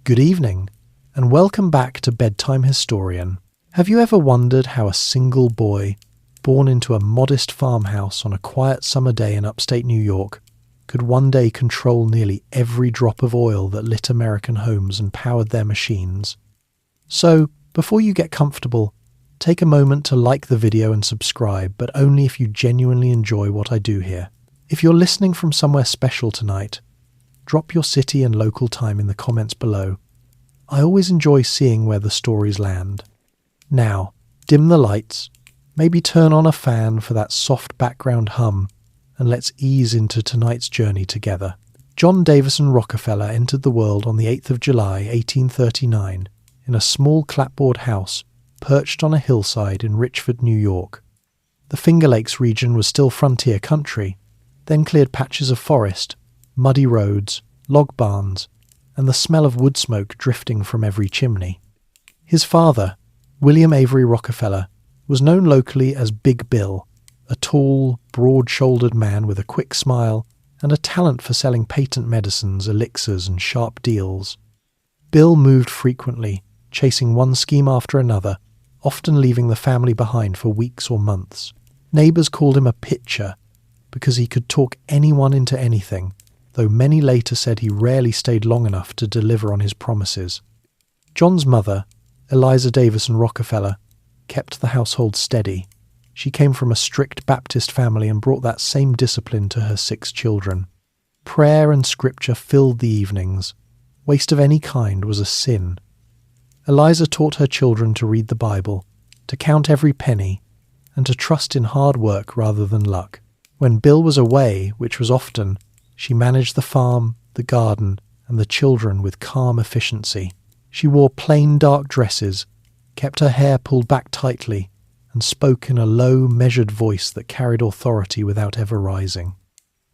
Good evening, and welcome back to Bedtime Historian. Have you ever wondered how a single boy, born into a modest farmhouse on a quiet summer day in upstate New York, could one day control nearly every drop of oil that lit American homes and powered their machines? So, before you get comfortable, take a moment to like the video and subscribe, but only if you genuinely enjoy what I do here. If you're listening from somewhere special tonight, drop your city and local time in the comments below. I always enjoy seeing where the stories land. Now, dim the lights, maybe turn on a fan for that soft background hum, and let's ease into tonight's journey together. John Davison Rockefeller entered the world on the 8th of July, 1839, in a small clapboard house perched on a hillside in Richford, New York. The Finger Lakes region was still frontier country, then cleared patches of forest, muddy roads, log barns, and the smell of wood smoke drifting from every chimney. His father, William Avery Rockefeller, was known locally as Big Bill, a tall, broad-shouldered man with a quick smile and a talent for selling patent medicines, elixirs, and sharp deals. Bill moved frequently, chasing one scheme after another, often leaving the family behind for weeks or months. Neighbours called him a pitcher because he could talk anyone into anything, though many later said he rarely stayed long enough to deliver on his promises. John's mother, Eliza Davison Rockefeller, kept the household steady. She came from a strict Baptist family and brought that same discipline to her 6 children. Prayer and scripture filled the evenings. Waste of any kind was a sin. Eliza taught her children to read the Bible, to count every penny, and to trust in hard work rather than luck. When Bill was away, which was often, she managed the farm, the garden, and the children with calm efficiency. She wore plain dark dresses, kept her hair pulled back tightly, and spoke in a low, measured voice that carried authority without ever rising.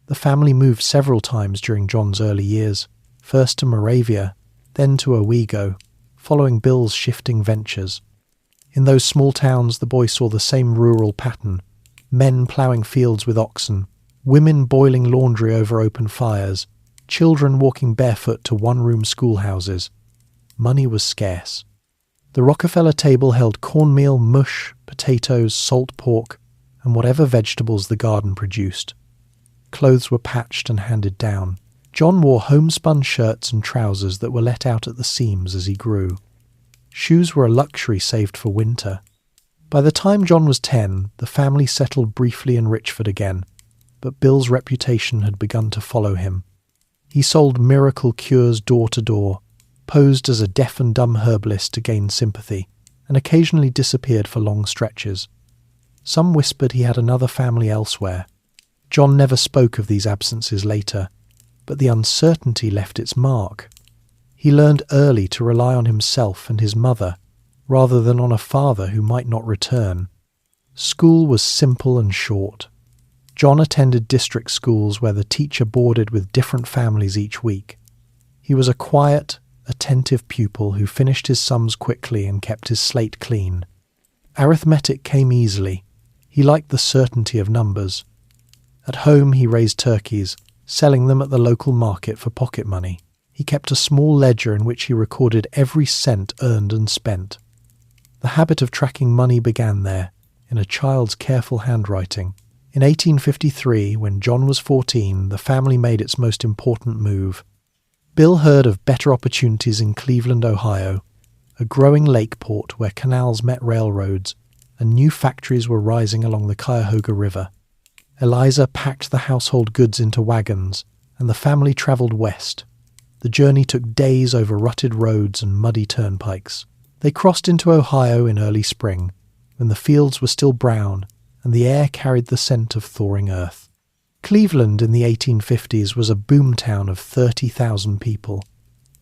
The family moved several times during John's early years, first to Moravia, then to Owego, following Bill's shifting ventures. In those small towns, the boy saw the same rural pattern: men ploughing fields with oxen, women boiling laundry over open fires, children walking barefoot to one-room schoolhouses. Money was scarce. The Rockefeller table held cornmeal, mush, potatoes, salt pork, and whatever vegetables the garden produced. Clothes were patched and handed down. John wore homespun shirts and trousers that were let out at the seams as he grew. Shoes were a luxury saved for winter. By the time John was 10, the family settled briefly in Richford again, but Bill's reputation had begun to follow him. He sold miracle cures door to door, posed as a deaf and dumb herbalist to gain sympathy, and occasionally disappeared for long stretches. Some whispered he had another family elsewhere. John never spoke of these absences later, but the uncertainty left its mark. He learned early to rely on himself and his mother, rather than on a father who might not return. School was simple and short. John attended district schools where the teacher boarded with different families each week. He was a quiet, attentive pupil who finished his sums quickly and kept his slate clean. Arithmetic came easily. He liked the certainty of numbers. At home he raised turkeys, selling them at the local market for pocket money. He kept a small ledger in which he recorded every cent earned and spent. The habit of tracking money began there, in a child's careful handwriting. In 1853, when John was 14, the family made its most important move. Bill heard of better opportunities in Cleveland, Ohio, a growing lake port where canals met railroads, and new factories were rising along the Cuyahoga River. Eliza packed the household goods into wagons, and the family travelled west. The journey took days over rutted roads and muddy turnpikes. They crossed into Ohio in early spring, when the fields were still brown and the air carried the scent of thawing earth. Cleveland in the 1850s was a boom town of 30,000 people.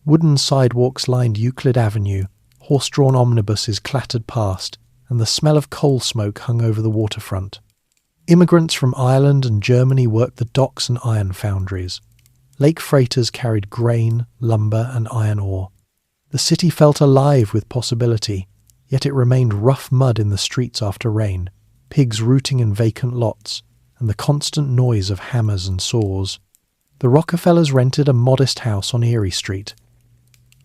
Wooden sidewalks lined Euclid Avenue, horse-drawn omnibuses clattered past, and the smell of coal smoke hung over the waterfront. Immigrants from Ireland and Germany worked the docks and iron foundries. Lake freighters carried grain, lumber, and iron ore. The city felt alive with possibility, yet it remained rough mud in the streets after rain, pigs rooting in vacant lots, and the constant noise of hammers and saws. The Rockefellers rented a modest house on Erie Street.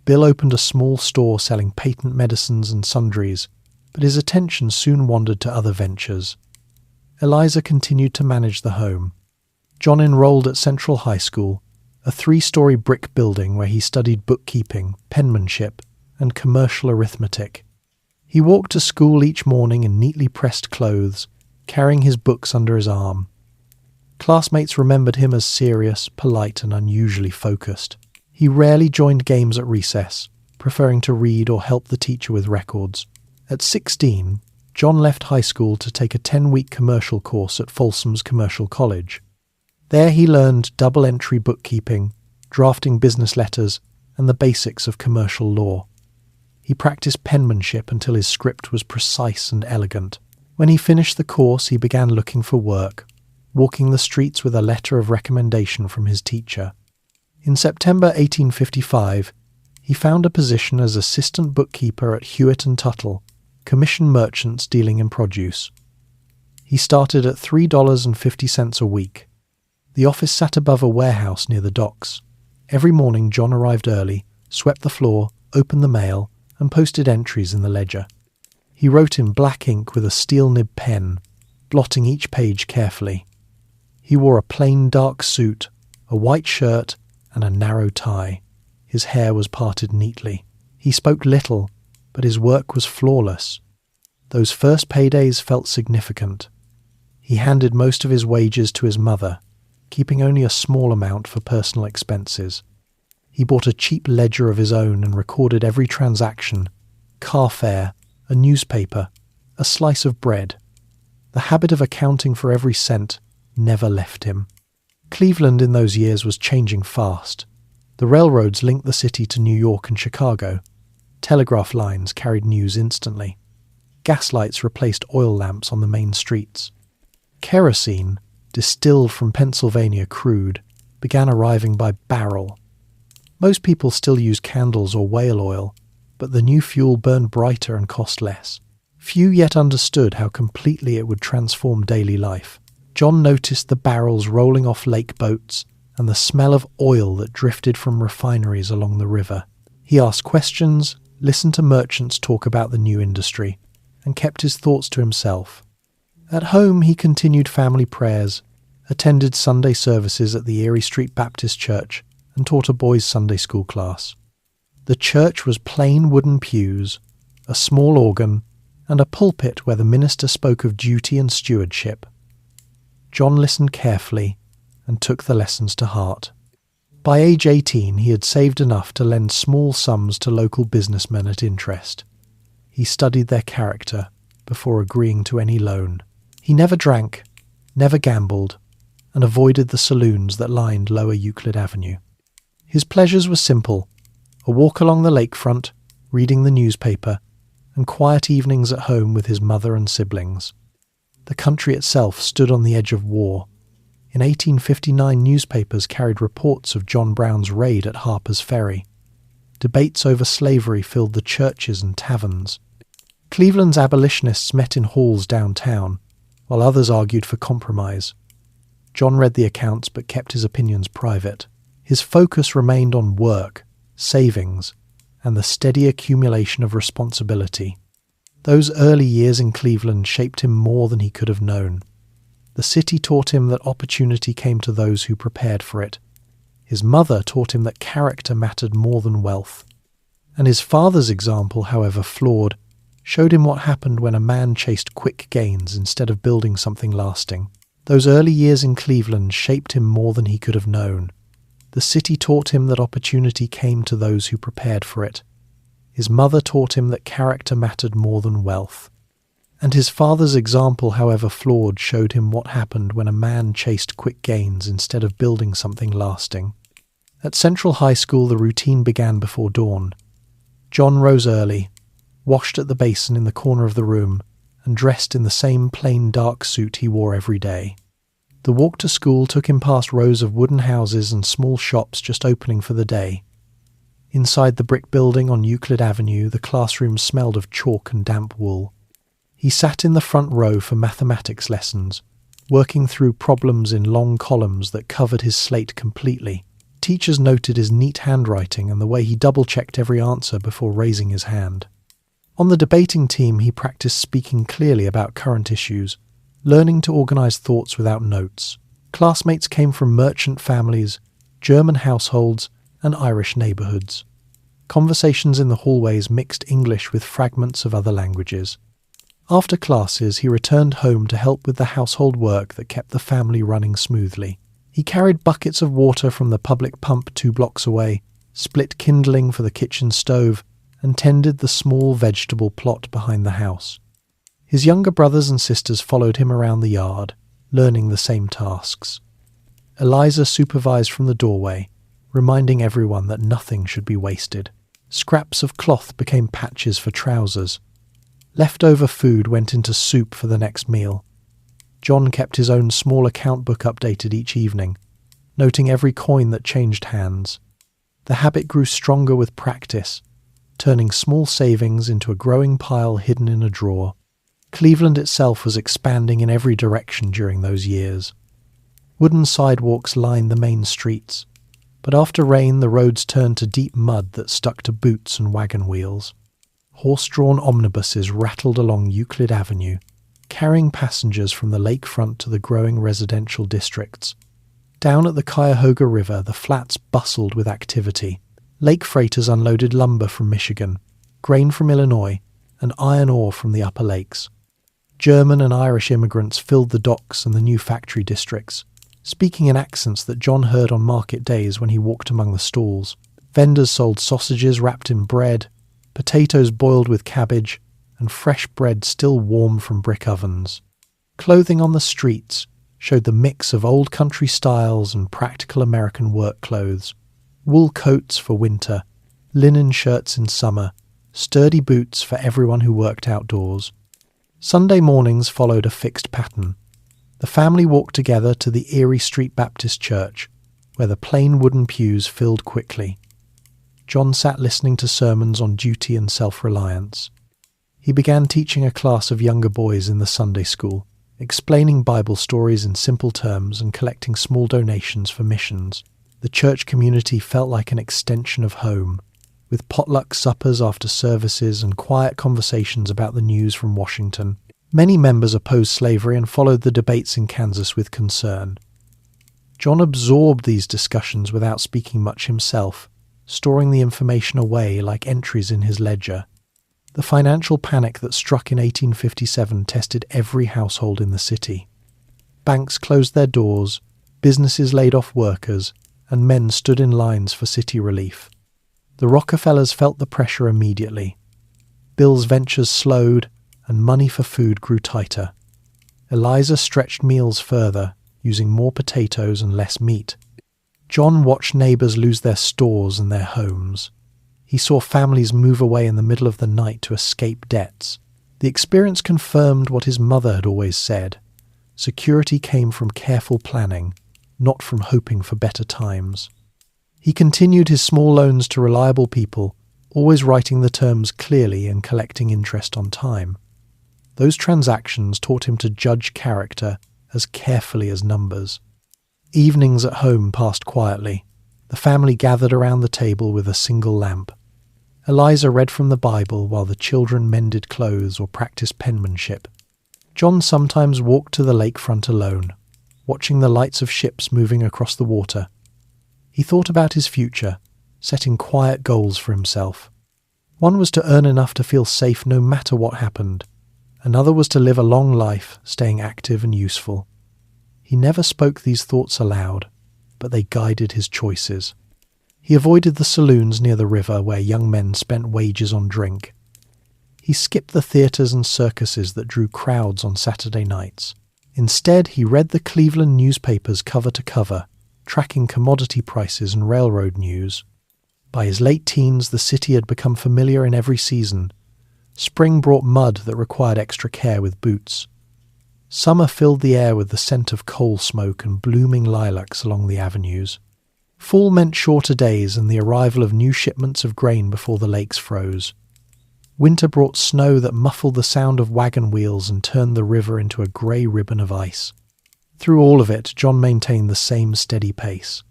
Bill opened a small store selling patent medicines and sundries, but his attention soon wandered to other ventures. Eliza continued to manage the home. John enrolled at Central High School, a 3-story brick building where he studied bookkeeping, penmanship, and commercial arithmetic. He walked to school each morning in neatly pressed clothes, carrying his books under his arm. Classmates remembered him as serious, polite, and unusually focused. He rarely joined games at recess, preferring to read or help the teacher with records. At 16, John left high school to take a 10-week commercial course at Folsom's Commercial College. There he learned double-entry bookkeeping, drafting business letters, and the basics of commercial law. He practiced penmanship until his script was precise and elegant. When he finished the course, he began looking for work, walking the streets with a letter of recommendation from his teacher. In September 1855, he found a position as assistant bookkeeper at Hewitt & Tuttle, commission merchants dealing in produce. He started at $3.50 a week. The office sat above a warehouse near the docks. Every morning John arrived early, swept the floor, opened the mail, and posted entries in the ledger. He wrote in black ink with a steel nib pen, blotting each page carefully. He wore a plain dark suit, a white shirt, and a narrow tie. His hair was parted neatly. He spoke little, but his work was flawless. Those first paydays felt significant. He handed most of his wages to his mother, keeping only a small amount for personal expenses. He bought a cheap ledger of his own and recorded every transaction: car fare, a newspaper, a slice of bread. The habit of accounting for every cent never left him. Cleveland in those years was changing fast. The railroads linked the city to New York and Chicago. Telegraph lines carried news instantly. Gaslights replaced oil lamps on the main streets. Kerosene, distilled from Pennsylvania crude, began arriving by barrel. Most people still use candles or whale oil, but the new fuel burned brighter and cost less. Few yet understood how completely it would transform daily life. John noticed the barrels rolling off lake boats and the smell of oil that drifted from refineries along the river. He asked questions, listened to merchants talk about the new industry, and kept his thoughts to himself. At home he continued family prayers, attended Sunday services at the Erie Street Baptist Church, and taught a boys' Sunday school class. The church was plain wooden pews, a small organ, and a pulpit where the minister spoke of duty and stewardship. John listened carefully and took the lessons to heart. By age 18, he had saved enough to lend small sums to local businessmen at interest. He studied their character before agreeing to any loan. He never drank, never gambled, and avoided the saloons that lined Lower Euclid Avenue. His pleasures were simple: a walk along the lakefront, reading the newspaper, and quiet evenings at home with his mother and siblings. The country itself stood on the edge of war. In 1859, newspapers carried reports of John Brown's raid at Harper's Ferry. Debates over slavery filled the churches and taverns. Cleveland's abolitionists met in halls downtown, while others argued for compromise. John read the accounts but kept his opinions private. His focus remained on work, savings, and the steady accumulation of responsibility. Those early years in Cleveland shaped him more than he could have known. The city taught him that opportunity came to those who prepared for it. His mother taught him that character mattered more than wealth. And his father's example, however flawed, showed him what happened when a man chased quick gains instead of building something lasting. Those early years in Cleveland shaped him more than he could have known. The city taught him that opportunity came to those who prepared for it. His mother taught him that character mattered more than wealth. And his father's example, however flawed, showed him what happened when a man chased quick gains instead of building something lasting. At Central High School, the routine began before dawn. John rose early, washed at the basin in the corner of the room, and dressed in the same plain dark suit he wore every day. The walk to school took him past rows of wooden houses and small shops just opening for the day. Inside the brick building on Euclid Avenue, the classrooms smelled of chalk and damp wool. He sat in the front row for mathematics lessons, working through problems in long columns that covered his slate completely. Teachers noted his neat handwriting and the way he double-checked every answer before raising his hand. On the debating team, he practiced speaking clearly about current issues, learning to organize thoughts without notes. Classmates came from merchant families, German households, and Irish neighborhoods. Conversations in the hallways mixed English with fragments of other languages. After classes, he returned home to help with the household work that kept the family running smoothly. He carried buckets of water from the public pump 2 blocks away, split kindling for the kitchen stove, and tended the small vegetable plot behind the house. His younger brothers and sisters followed him around the yard, learning the same tasks. Eliza supervised from the doorway, reminding everyone that nothing should be wasted. Scraps of cloth became patches for trousers. Leftover food went into soup for the next meal. John kept his own small account book updated each evening, noting every coin that changed hands. The habit grew stronger with practice, turning small savings into a growing pile hidden in a drawer. Cleveland itself was expanding in every direction during those years. Wooden sidewalks lined the main streets, but after rain the roads turned to deep mud that stuck to boots and wagon wheels. Horse-drawn omnibuses rattled along Euclid Avenue, carrying passengers from the lakefront to the growing residential districts. Down at the Cuyahoga River, the flats bustled with activity. Lake freighters unloaded lumber from Michigan, grain from Illinois, and iron ore from the Upper Lakes. German and Irish immigrants filled the docks and the new factory districts, speaking in accents that John heard on market days when he walked among the stalls. Vendors sold sausages wrapped in bread, potatoes boiled with cabbage, and fresh bread still warm from brick ovens. Clothing on the streets showed the mix of old country styles and practical American work clothes. Wool coats for winter, linen shirts in summer, sturdy boots for everyone who worked outdoors. Sunday mornings followed a fixed pattern. The family walked together to the Erie Street Baptist Church, where the plain wooden pews filled quickly. John sat listening to sermons on duty and self-reliance. He began teaching a class of younger boys in the Sunday school, explaining Bible stories in simple terms and collecting small donations for missions. The church community felt like an extension of home, with potluck suppers after services and quiet conversations about the news from Washington. Many members opposed slavery and followed the debates in Kansas with concern. John absorbed these discussions without speaking much himself, storing the information away like entries in his ledger. The financial panic that struck in 1857 tested every household in the city. Banks closed their doors, businesses laid off workers, and men stood in lines for city relief. The Rockefellers felt the pressure immediately. Bill's ventures slowed, and money for food grew tighter. Eliza stretched meals further, using more potatoes and less meat. John watched neighbors lose their stores and their homes. He saw families move away in the middle of the night to escape debts. The experience confirmed what his mother had always said. Security came from careful planning, not from hoping for better times. He continued his small loans to reliable people, always writing the terms clearly and collecting interest on time. Those transactions taught him to judge character as carefully as numbers. Evenings at home passed quietly. The family gathered around the table with a single lamp. Eliza read from the Bible while the children mended clothes or practiced penmanship. John sometimes walked to the lakefront alone, watching the lights of ships moving across the water. He thought about his future, setting quiet goals for himself. One was to earn enough to feel safe no matter what happened. Another was to live a long life, staying active and useful. He never spoke these thoughts aloud, but they guided his choices. He avoided the saloons near the river where young men spent wages on drink. He skipped the theatres and circuses that drew crowds on Saturday nights. Instead, he read the Cleveland newspapers cover to cover, tracking commodity prices and railroad news. By his late teens, the city had become familiar in every season. Spring brought mud that required extra care with boots. Summer filled the air with the scent of coal smoke and blooming lilacs along the avenues. Fall meant shorter days and the arrival of new shipments of grain before the lakes froze. Winter brought snow that muffled the sound of wagon wheels and turned the river into a grey ribbon of ice. Through all of it, John maintained the same steady pace.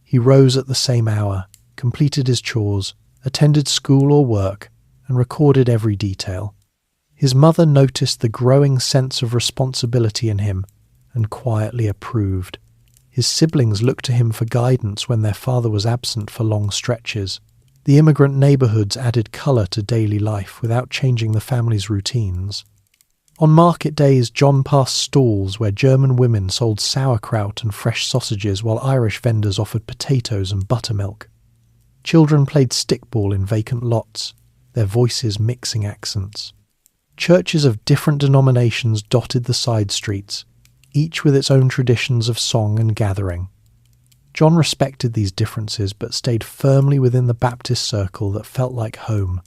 He rose at the same hour, completed his chores, attended school or work, and recorded every detail. His mother noticed the growing sense of responsibility in him and quietly approved. His siblings looked to him for guidance when their father was absent for long stretches. The immigrant neighborhoods added color to daily life without changing the family's routines. On market days, John passed stalls where German women sold sauerkraut and fresh sausages while Irish vendors offered potatoes and buttermilk. Children played stickball in vacant lots, their voices mixing accents. Churches of different denominations dotted the side streets, each with its own traditions of song and gathering. John respected these differences but stayed firmly within the Baptist circle that felt like home.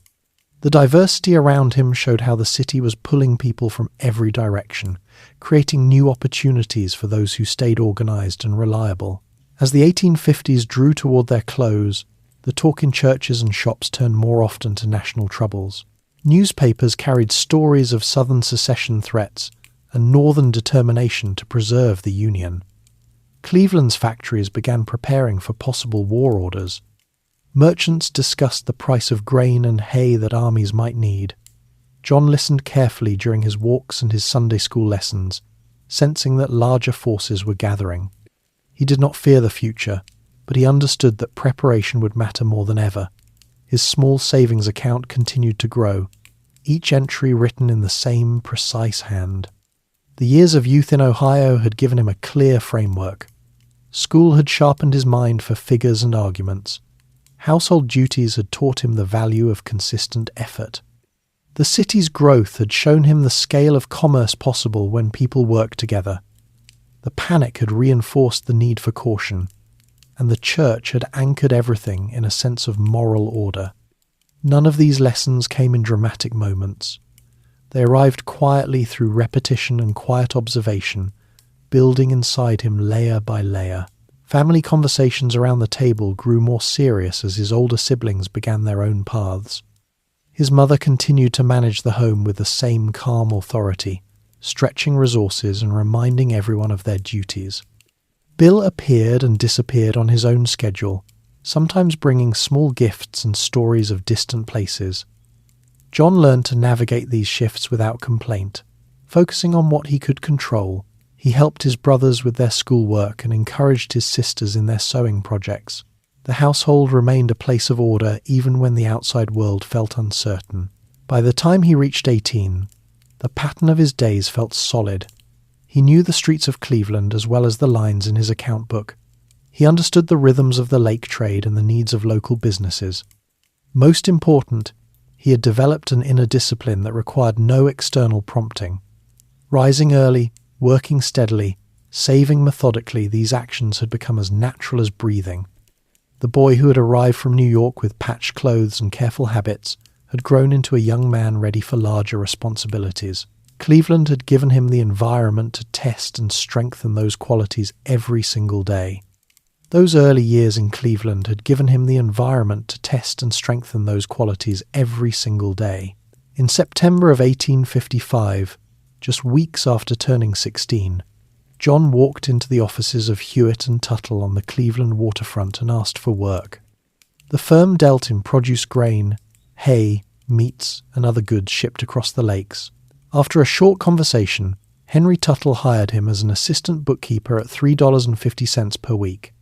The diversity around him showed how the city was pulling people from every direction, creating new opportunities for those who stayed organized and reliable. As the 1850s drew toward their close, the talk in churches and shops turned more often to national troubles. Newspapers carried stories of Southern secession threats and Northern determination to preserve the Union. Cleveland's factories began preparing for possible war orders. Merchants discussed the price of grain and hay that armies might need. John listened carefully during his walks and his Sunday school lessons, sensing that larger forces were gathering. He did not fear the future, but he understood that preparation would matter more than ever. His small savings account continued to grow, each entry written in the same precise hand. The years of youth in Ohio had given him a clear framework. School had sharpened his mind for figures and arguments. Household duties had taught him the value of consistent effort. The city's growth had shown him the scale of commerce possible when people worked together. The panic had reinforced the need for caution, and the church had anchored everything in a sense of moral order. None of these lessons came in dramatic moments. They arrived quietly through repetition and quiet observation, building inside him layer by layer. Family conversations around the table grew more serious as his older siblings began their own paths. His mother continued to manage the home with the same calm authority, stretching resources and reminding everyone of their duties. Bill appeared and disappeared on his own schedule, sometimes bringing small gifts and stories of distant places. John learned to navigate these shifts without complaint. Focusing on what he could control, he helped his brothers with their schoolwork and encouraged his sisters in their sewing projects. The household remained a place of order even when the outside world felt uncertain. By the time he reached 18, the pattern of his days felt solid. He knew the streets of Cleveland as well as the lines in his account book. He understood the rhythms of the lake trade and the needs of local businesses. Most important, he had developed an inner discipline that required no external prompting. Rising early, working steadily, saving methodically, these actions had become as natural as breathing. The boy who had arrived from New York with patched clothes and careful habits had grown into a young man ready for larger responsibilities. Cleveland had given him the environment to test and strengthen those qualities every single day. Those early years in Cleveland had given him the environment to test and strengthen those qualities every single day. In September of 1855, just weeks after turning 16, John walked into the offices of Hewitt and Tuttle on the Cleveland waterfront and asked for work. The firm dealt in produce grain, hay, meats, and other goods shipped across the lakes. After a short conversation, Henry Tuttle hired him as an assistant bookkeeper at $3.50 per week.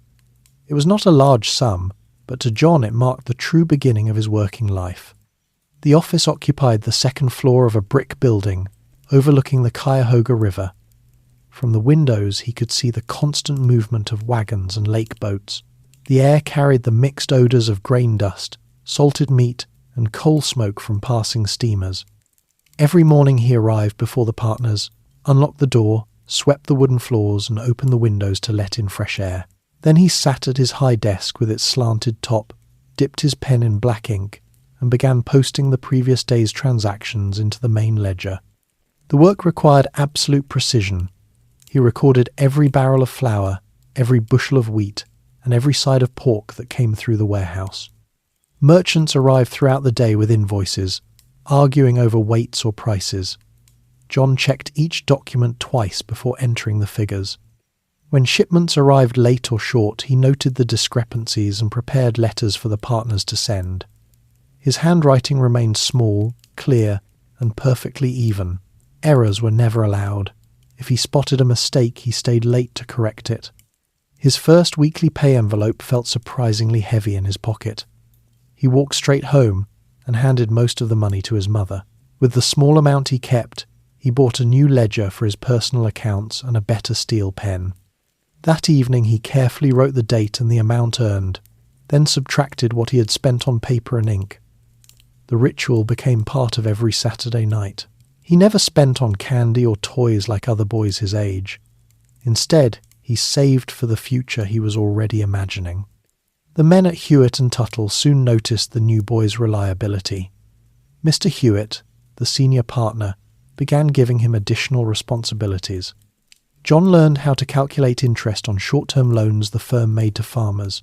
It was not a large sum, but to John it marked the true beginning of his working life. The office occupied the second floor of a brick building overlooking the Cuyahoga River. From the windows he could see the constant movement of wagons and lake boats. The air carried the mixed odours of grain dust, salted meat, and coal smoke from passing steamers. Every morning he arrived before the partners, unlocked the door, swept the wooden floors, and opened the windows to let in fresh air. Then he sat at his high desk with its slanted top, dipped his pen in black ink, and began posting the previous day's transactions into the main ledger. The work required absolute precision. He recorded every barrel of flour, every bushel of wheat, and every side of pork that came through the warehouse. Merchants arrived throughout the day with invoices, arguing over weights or prices. John checked each document twice before entering the figures. When shipments arrived late or short, he noted the discrepancies and prepared letters for the partners to send. His handwriting remained small, clear, and perfectly even. Errors were never allowed. If he spotted a mistake, he stayed late to correct it. His first weekly pay envelope felt surprisingly heavy in his pocket. He walked straight home and handed most of the money to his mother. With the small amount he kept, he bought a new ledger for his personal accounts and a better steel pen. That evening he carefully wrote the date and the amount earned, then subtracted what he had spent on paper and ink. The ritual became part of every Saturday night. He never spent on candy or toys like other boys his age. Instead, he saved for the future he was already imagining. The men at Hewitt and Tuttle soon noticed the new boy's reliability. Mr. Hewitt, the senior partner, began giving him additional responsibilities. John learned how to calculate interest on short-term loans the firm made to farmers.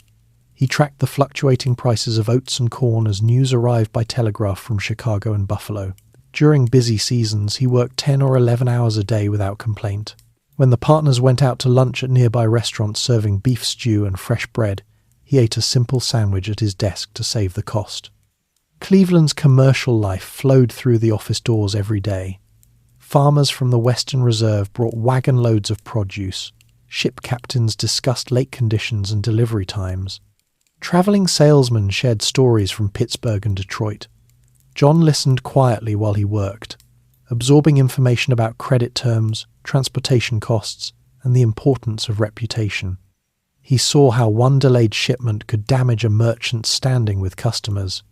He tracked the fluctuating prices of oats and corn as news arrived by telegraph from Chicago and Buffalo. During busy seasons, he worked 10 or 11 hours a day without complaint. When the partners went out to lunch at nearby restaurants serving beef stew and fresh bread, he ate a simple sandwich at his desk to save the cost. Cleveland's commercial life flowed through the office doors every day. Farmers from the Western Reserve brought wagon loads of produce. Ship captains discussed lake conditions and delivery times. Traveling salesmen shared stories from Pittsburgh and Detroit. John listened quietly while he worked, absorbing information about credit terms, transportation costs, and the importance of reputation. He saw how one delayed shipment could damage a merchant's standing with customers.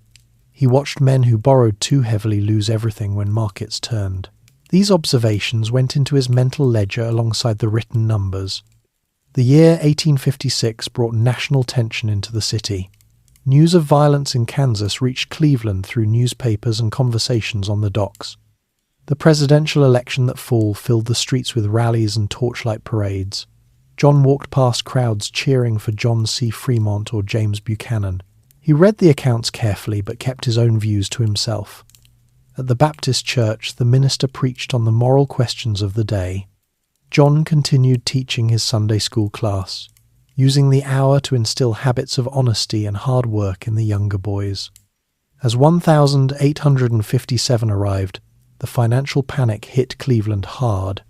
He watched men who borrowed too heavily lose everything when markets turned. These observations went into his mental ledger alongside the written numbers. The year 1856 brought national tension into the city. News of violence in Kansas reached Cleveland through newspapers and conversations on the docks. The presidential election that fall filled the streets with rallies and torchlight parades. John walked past crowds cheering for John C. Fremont or James Buchanan. He read the accounts carefully but kept his own views to himself. At the Baptist church, the minister preached on the moral questions of the day. John continued teaching his Sunday school class, using the hour to instill habits of honesty and hard work in the younger boys. As 1,857 arrived, the financial panic hit Cleveland hard.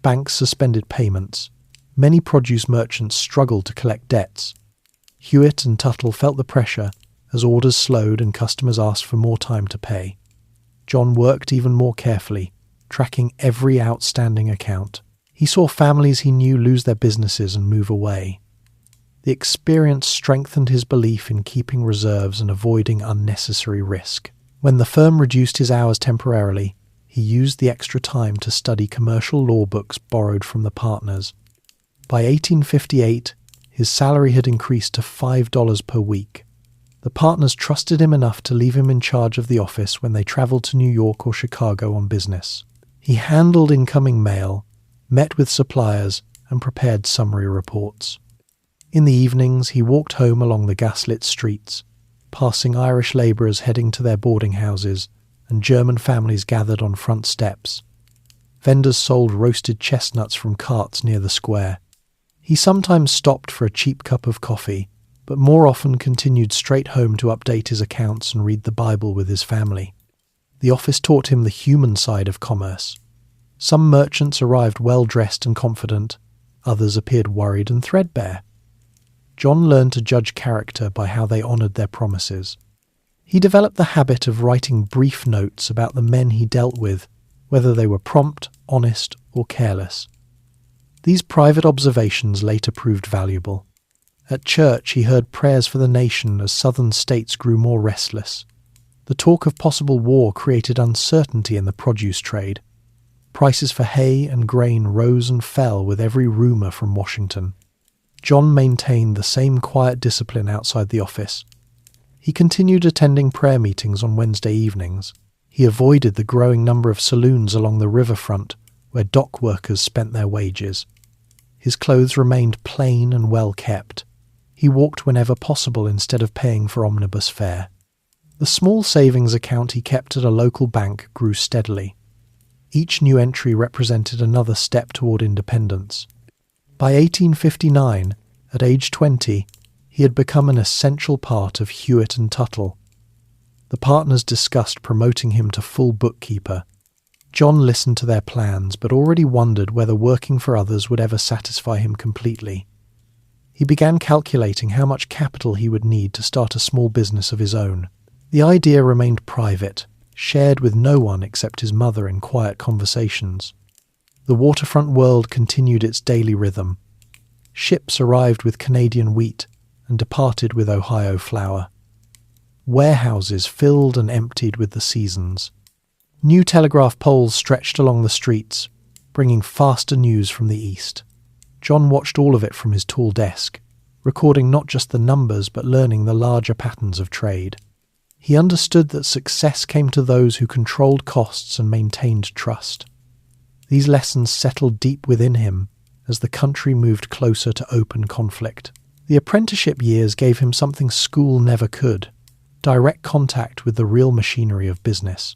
Banks suspended payments. Many produce merchants struggled to collect debts. Hewitt and Tuttle felt the pressure as orders slowed and customers asked for more time to pay. John worked even more carefully, tracking every outstanding account. He saw families he knew lose their businesses and move away. The experience strengthened his belief in keeping reserves and avoiding unnecessary risk. When the firm reduced his hours temporarily, he used the extra time to study commercial law books borrowed from the partners. By 1858, his salary had increased to $5 per week. The partners trusted him enough to leave him in charge of the office when they traveled to New York or Chicago on business. He handled incoming mail, met with suppliers, and prepared summary reports. In the evenings, he walked home along the gaslit streets, passing Irish labourers heading to their boarding houses and German families gathered on front steps. Vendors sold roasted chestnuts from carts near the square. He sometimes stopped for a cheap cup of coffee, but more often continued straight home to update his accounts and read the Bible with his family. The office taught him the human side of commerce. Some merchants arrived well-dressed and confident, others appeared worried and threadbare. John learned to judge character by how they honoured their promises. He developed the habit of writing brief notes about the men he dealt with, whether they were prompt, honest, or careless. These private observations later proved valuable. At church, he heard prayers for the nation as southern states grew more restless. The talk of possible war created uncertainty in the produce trade. Prices for hay and grain rose and fell with every rumour from Washington. John maintained the same quiet discipline outside the office. He continued attending prayer meetings on Wednesday evenings. He avoided the growing number of saloons along the riverfront where dock workers spent their wages. His clothes remained plain and well kept. He walked whenever possible instead of paying for omnibus fare. The small savings account he kept at a local bank grew steadily. Each new entry represented another step toward independence. By 1859, at age 20, he had become an essential part of Hewitt and Tuttle. The partners discussed promoting him to full bookkeeper. John listened to their plans, but already wondered whether working for others would ever satisfy him completely. He began calculating how much capital he would need to start a small business of his own. The idea remained private, shared with no one except his mother in quiet conversations. The waterfront world continued its daily rhythm. Ships arrived with Canadian wheat and departed with Ohio flour. Warehouses filled and emptied with the seasons. New telegraph poles stretched along the streets, bringing faster news from the east. John watched all of it from his tall desk, recording not just the numbers but learning the larger patterns of trade. He understood that success came to those who controlled costs and maintained trust. These lessons settled deep within him as the country moved closer to open conflict. The apprenticeship years gave him something school never could: direct contact with the real machinery of business.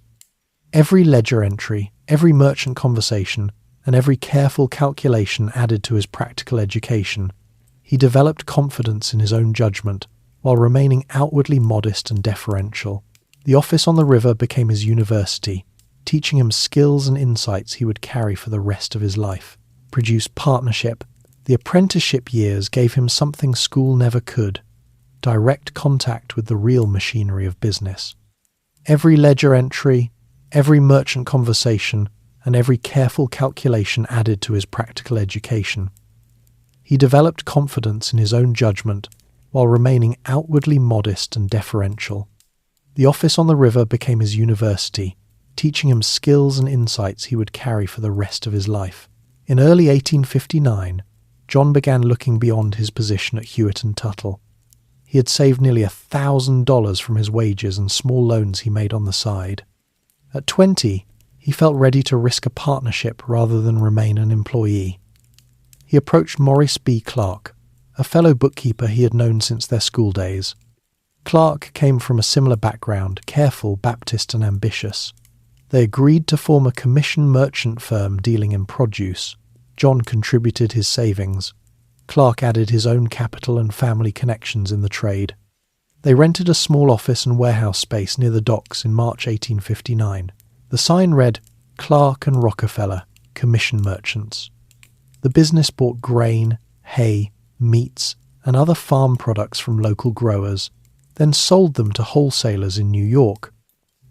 Every ledger entry, every merchant conversation, and every careful calculation added to his practical education. He developed confidence in his own judgment, while remaining outwardly modest and deferential. The office on the river became his university, teaching him skills and insights he would carry for the rest of his life. Produced partnership. The apprenticeship years gave him something school never could: direct contact with the real machinery of business. Every ledger entry, every merchant conversation, and every careful calculation added to his practical education. He developed confidence in his own judgment while remaining outwardly modest and deferential. The office on the river became his university, teaching him skills and insights he would carry for the rest of his life. In early 1859, John began looking beyond his position at Hewitt and Tuttle. He had saved nearly $1,000 from his wages and small loans he made on the side. At 20, he felt ready to risk a partnership rather than remain an employee. He approached Maurice B. Clark, a fellow bookkeeper he had known since their school days. Clark came from a similar background, careful, Baptist and ambitious. They agreed to form a commission merchant firm dealing in produce. John contributed his savings. Clark added his own capital and family connections in the trade. They rented a small office and warehouse space near the docks in March 1859. The sign read, "Clark and Rockefeller, Commission Merchants." The business bought grain, hay, meats, and other farm products from local growers, then sold them to wholesalers in New York,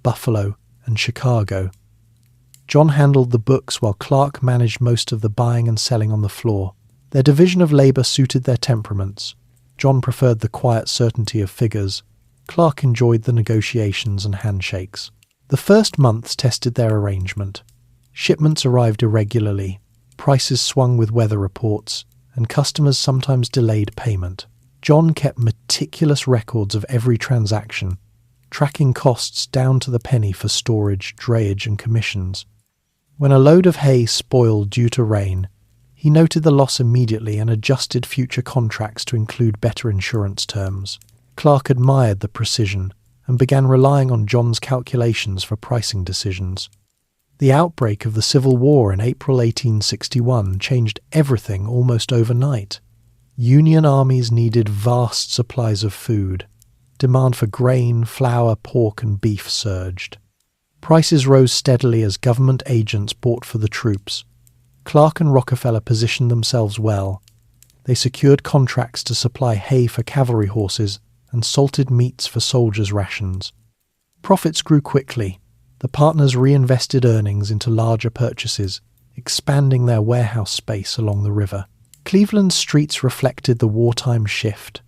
Buffalo, and Chicago. John handled the books while Clark managed most of the buying and selling on the floor. Their division of labor suited their temperaments. John preferred the quiet certainty of figures. Clark enjoyed the negotiations and handshakes. The first months tested their arrangement. Shipments arrived irregularly, prices swung with weather reports, and customers sometimes delayed payment. John kept meticulous records of every transaction, tracking costs down to the penny for storage, drayage, and commissions. When a load of hay spoiled due to rain, he noted the loss immediately and adjusted future contracts to include better insurance terms. Clark admired the precision and began relying on John's calculations for pricing decisions. The outbreak of the Civil War in April 1861 changed everything almost overnight. Union armies needed vast supplies of food. Demand for grain, flour, pork, and beef surged. Prices rose steadily as government agents bought for the troops. Clark and Rockefeller positioned themselves well. They secured contracts to supply hay for cavalry horses and salted meats for soldiers' rations. Profits grew quickly. The partners reinvested earnings into larger purchases, expanding their warehouse space along the river. Cleveland's streets reflected the wartime shift.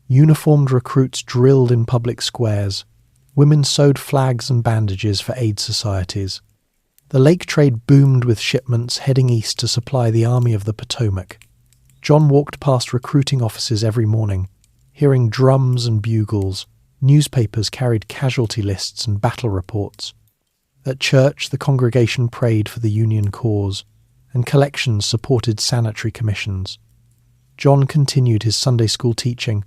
Uniformed recruits drilled in public squares. Women sewed flags and bandages for aid societies. The lake trade boomed with shipments heading east to supply the Army of the Potomac. John walked past recruiting offices every morning, hearing drums and bugles. Newspapers carried casualty lists and battle reports. At church, the congregation prayed for the Union cause, and collections supported sanitary commissions. John continued his Sunday school teaching,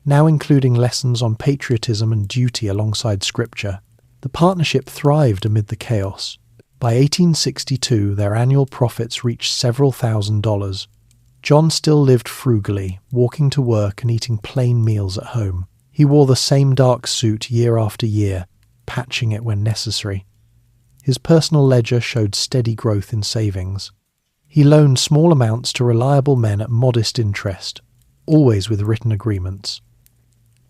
now including lessons on patriotism and duty alongside scripture. The partnership thrived amid the chaos. By 1862, their annual profits reached several $1,000s. John still lived frugally, walking to work and eating plain meals at home. He wore the same dark suit year after year, patching it when necessary. His personal ledger showed steady growth in savings. He loaned small amounts to reliable men at modest interest, always with written agreements.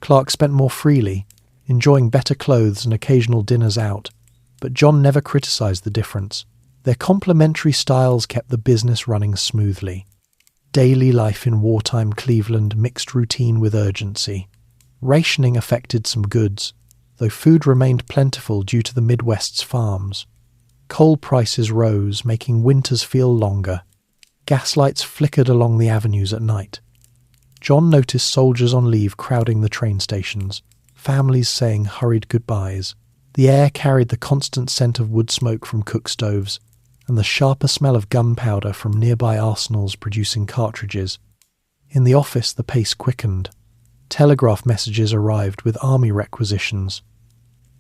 Clark spent more freely, enjoying better clothes and occasional dinners out, but John never criticized the difference. Their complementary styles kept the business running smoothly. Daily life in wartime Cleveland mixed routine with urgency. Rationing affected some goods, though food remained plentiful due to the Midwest's farms. Coal prices rose, making winters feel longer. Gaslights flickered along the avenues at night. John noticed soldiers on leave crowding the train stations, families saying hurried goodbyes. The air carried the constant scent of wood smoke from cook stoves, and the sharper smell of gunpowder from nearby arsenals producing cartridges. In the office the pace quickened. Telegraph messages arrived with army requisitions.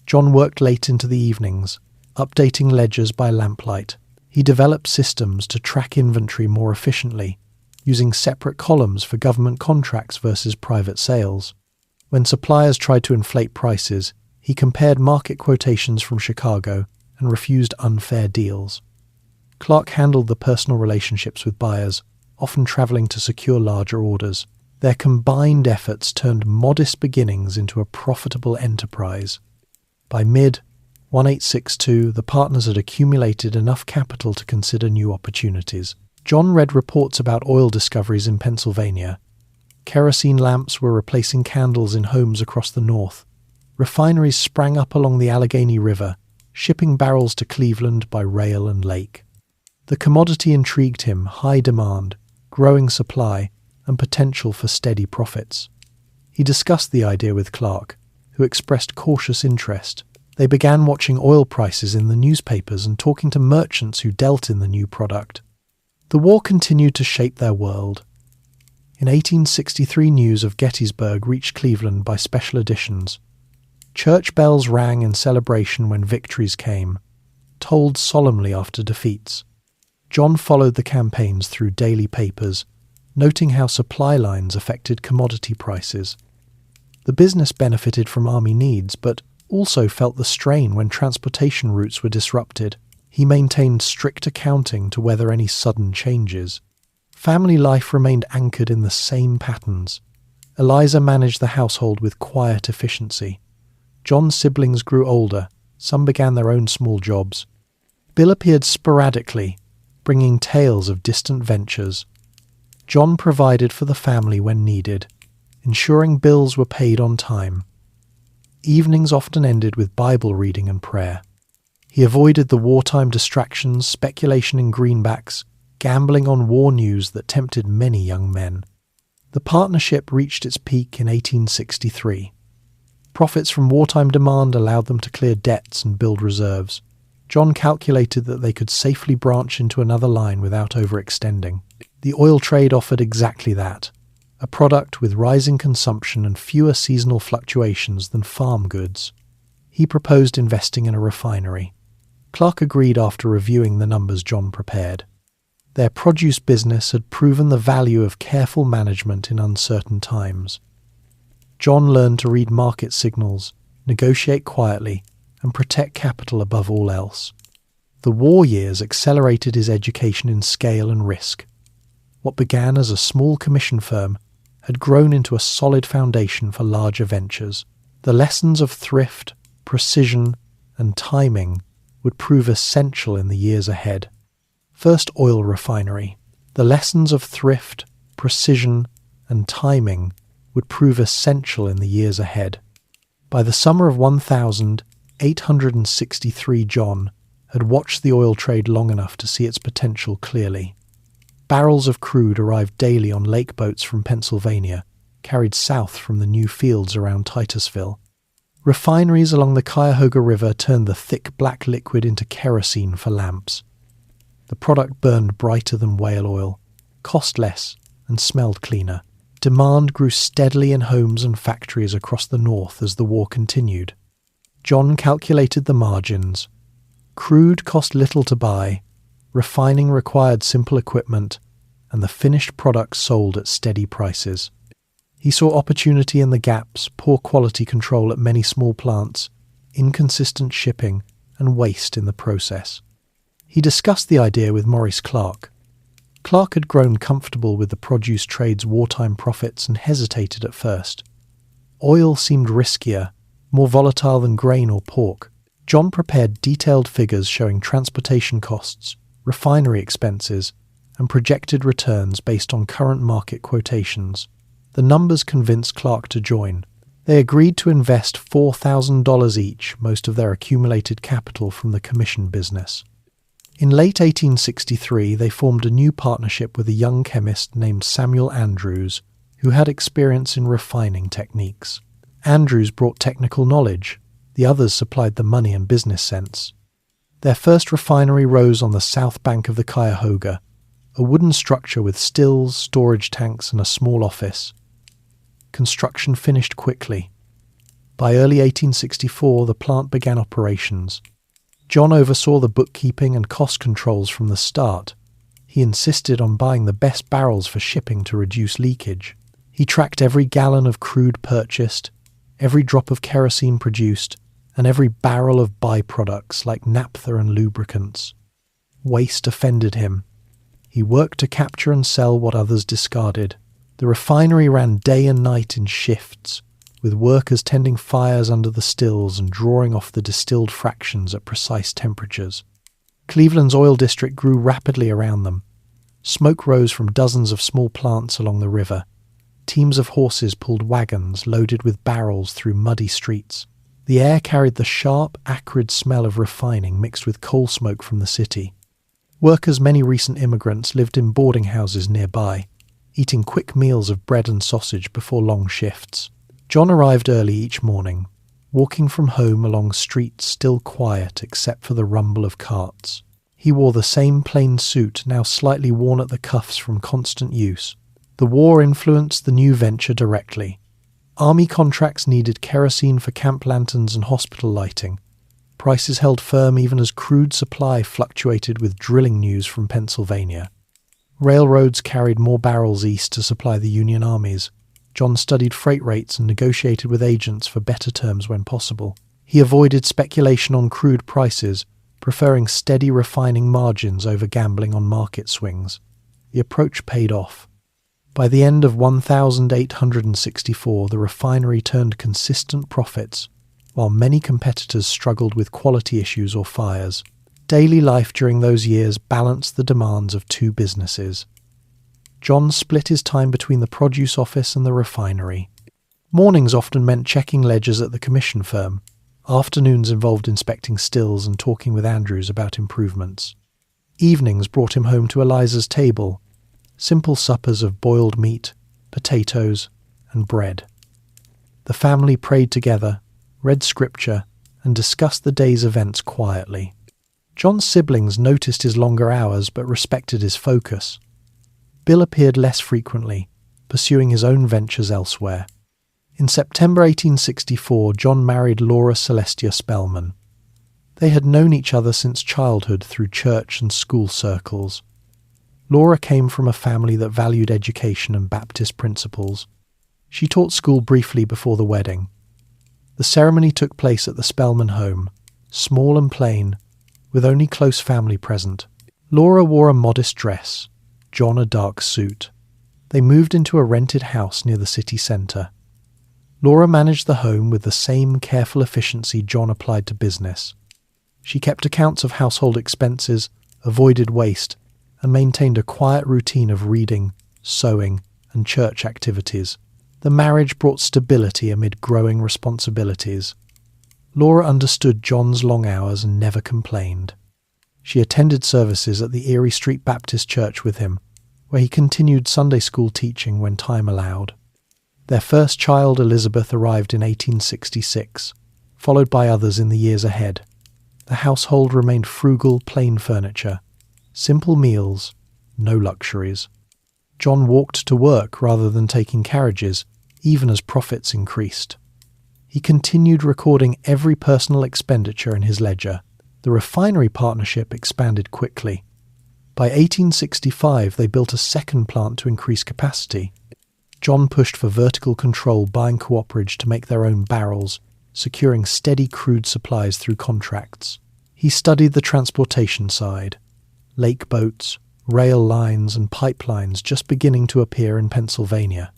John worked late into the evenings, updating ledgers by lamplight. He developed systems to track inventory more efficiently, using separate columns for government contracts versus private sales. When suppliers tried to inflate prices, he compared market quotations from Chicago and refused unfair deals. Clark handled the personal relationships with buyers, often travelling to secure larger orders. Their combined efforts turned modest beginnings into a profitable enterprise. By mid-1862, the partners had accumulated enough capital to consider new opportunities. John read reports about oil discoveries in Pennsylvania. Kerosene lamps were replacing candles in homes across the north. Refineries sprang up along the Allegheny River, shipping barrels to Cleveland by rail and lake. The commodity intrigued him: high demand, growing supply, and potential for steady profits. He discussed the idea with Clark, who expressed cautious interest. They began watching oil prices in the newspapers and talking to merchants who dealt in the new product. The war continued to shape their world. In 1863, news of Gettysburg reached Cleveland by special editions. Church bells rang in celebration when victories came, tolled solemnly after defeats. John followed the campaigns through daily papers, noting how supply lines affected commodity prices. The business benefited from army needs, but also felt the strain when transportation routes were disrupted. He maintained strict accounting to weather any sudden changes. Family life remained anchored in the same patterns. Eliza managed the household with quiet efficiency. John's siblings grew older. Some began their own small jobs. Bill appeared sporadically, bringing tales of distant ventures. John provided for the family when needed, ensuring bills were paid on time. Evenings often ended with Bible reading and prayer. He avoided the wartime distractions, speculation in greenbacks, gambling on war news that tempted many young men. The partnership reached its peak in 1863. Profits from wartime demand allowed them to clear debts and build reserves. John calculated that they could safely branch into another line without overextending. The oil trade offered exactly that, a product with rising consumption and fewer seasonal fluctuations than farm goods. He proposed investing in a refinery. Clark agreed after reviewing the numbers John prepared. Their produce business had proven the value of careful management in uncertain times. John learned to read market signals, negotiate quietly, and protect capital above all else. The war years accelerated his education in scale and risk. What began as a small commission firm had grown into a solid foundation for larger ventures. The lessons of thrift, precision, and timing would prove essential in the years ahead. First, oil refinery. The lessons of thrift, precision, and timing would prove essential in the years ahead. By the summer of 1863, John had watched the oil trade long enough to see its potential clearly. Barrels of crude arrived daily on lake boats from Pennsylvania, carried south from the new fields around Titusville. Refineries along the Cuyahoga River turned the thick black liquid into kerosene for lamps. The product burned brighter than whale oil, cost less, and smelled cleaner. Demand grew steadily in homes and factories across the north as the war continued. John calculated the margins. Crude cost little to buy, refining required simple equipment, and the finished products sold at steady prices. He saw opportunity in the gaps, poor quality control at many small plants, inconsistent shipping, and waste in the process. He discussed the idea with Maurice Clark. Clark had grown comfortable with the produce trade's wartime profits and hesitated at first. Oil seemed riskier, more volatile than grain or pork. John prepared detailed figures showing transportation costs, refinery expenses, and projected returns based on current market quotations. The numbers convinced Clark to join. They agreed to invest $4,000 each, most of their accumulated capital from the commission business. In late 1863, they formed a new partnership with a young chemist named Samuel Andrews, who had experience in refining techniques. Andrews brought technical knowledge. The others supplied the money and business sense. Their first refinery rose on the south bank of the Cuyahoga, a wooden structure with stills, storage tanks, and a small office. Construction finished quickly. By early 1864, the plant began operations. John oversaw the bookkeeping and cost controls from the start. He insisted on buying the best barrels for shipping to reduce leakage. He tracked every gallon of crude purchased, every drop of kerosene produced, and every barrel of byproducts like naphtha and lubricants. Waste offended him. He worked to capture and sell what others discarded. The refinery ran day and night in shifts, with workers tending fires under the stills and drawing off the distilled fractions at precise temperatures. Cleveland's oil district grew rapidly around them. Smoke rose from dozens of small plants along the river. Teams of horses pulled wagons loaded with barrels through muddy streets. The air carried the sharp, acrid smell of refining mixed with coal smoke from the city. Workers, many recent immigrants, lived in boarding houses nearby, eating quick meals of bread and sausage before long shifts. John arrived early each morning, walking from home along streets still quiet except for the rumble of carts. He wore the same plain suit, now slightly worn at the cuffs from constant use. The war influenced the new venture directly. Army contracts needed kerosene for camp lanterns and hospital lighting. Prices held firm even as crude supply fluctuated with drilling news from Pennsylvania. Railroads carried more barrels east to supply the Union armies. John studied freight rates and negotiated with agents for better terms when possible. He avoided speculation on crude prices, preferring steady refining margins over gambling on market swings. The approach paid off. By the end of 1864, the refinery turned consistent profits, while many competitors struggled with quality issues or fires. Daily life during those years balanced the demands of two businesses. John split his time between the produce office and the refinery. Mornings often meant checking ledgers at the commission firm. Afternoons involved inspecting stills and talking with Andrews about improvements. Evenings brought him home to Eliza's table, simple suppers of boiled meat, potatoes, and bread. The family prayed together, read scripture, and discussed the day's events quietly. John's siblings noticed his longer hours but respected his focus. Bill appeared less frequently, pursuing his own ventures elsewhere. In September 1864, John married Laura Celestia Spellman. They had known each other since childhood through church and school circles. Laura came from a family that valued education and Baptist principles. She taught school briefly before the wedding. The ceremony took place at the Spellman home, small and plain, with only close family present. Laura wore a modest dress, John a dark suit. They moved into a rented house near the city centre. Laura managed the home with the same careful efficiency John applied to business. She kept accounts of household expenses, avoided waste, and maintained a quiet routine of reading, sewing, and church activities. The marriage brought stability amid growing responsibilities. Laura understood John's long hours and never complained. She attended services at the Erie Street Baptist Church with him, where he continued Sunday school teaching when time allowed. Their first child, Elizabeth, arrived in 1866, followed by others in the years ahead. The household remained frugal, plain furniture, simple meals, no luxuries. John walked to work rather than taking carriages, even as profits increased. He continued recording every personal expenditure in his ledger. The refinery partnership expanded quickly. By 1865, they built a second plant to increase capacity. John pushed for vertical control, buying cooperage to make their own barrels, securing steady crude supplies through contracts. He studied the transportation side, lake boats, rail lines and pipelines just beginning to appear in Pennsylvania.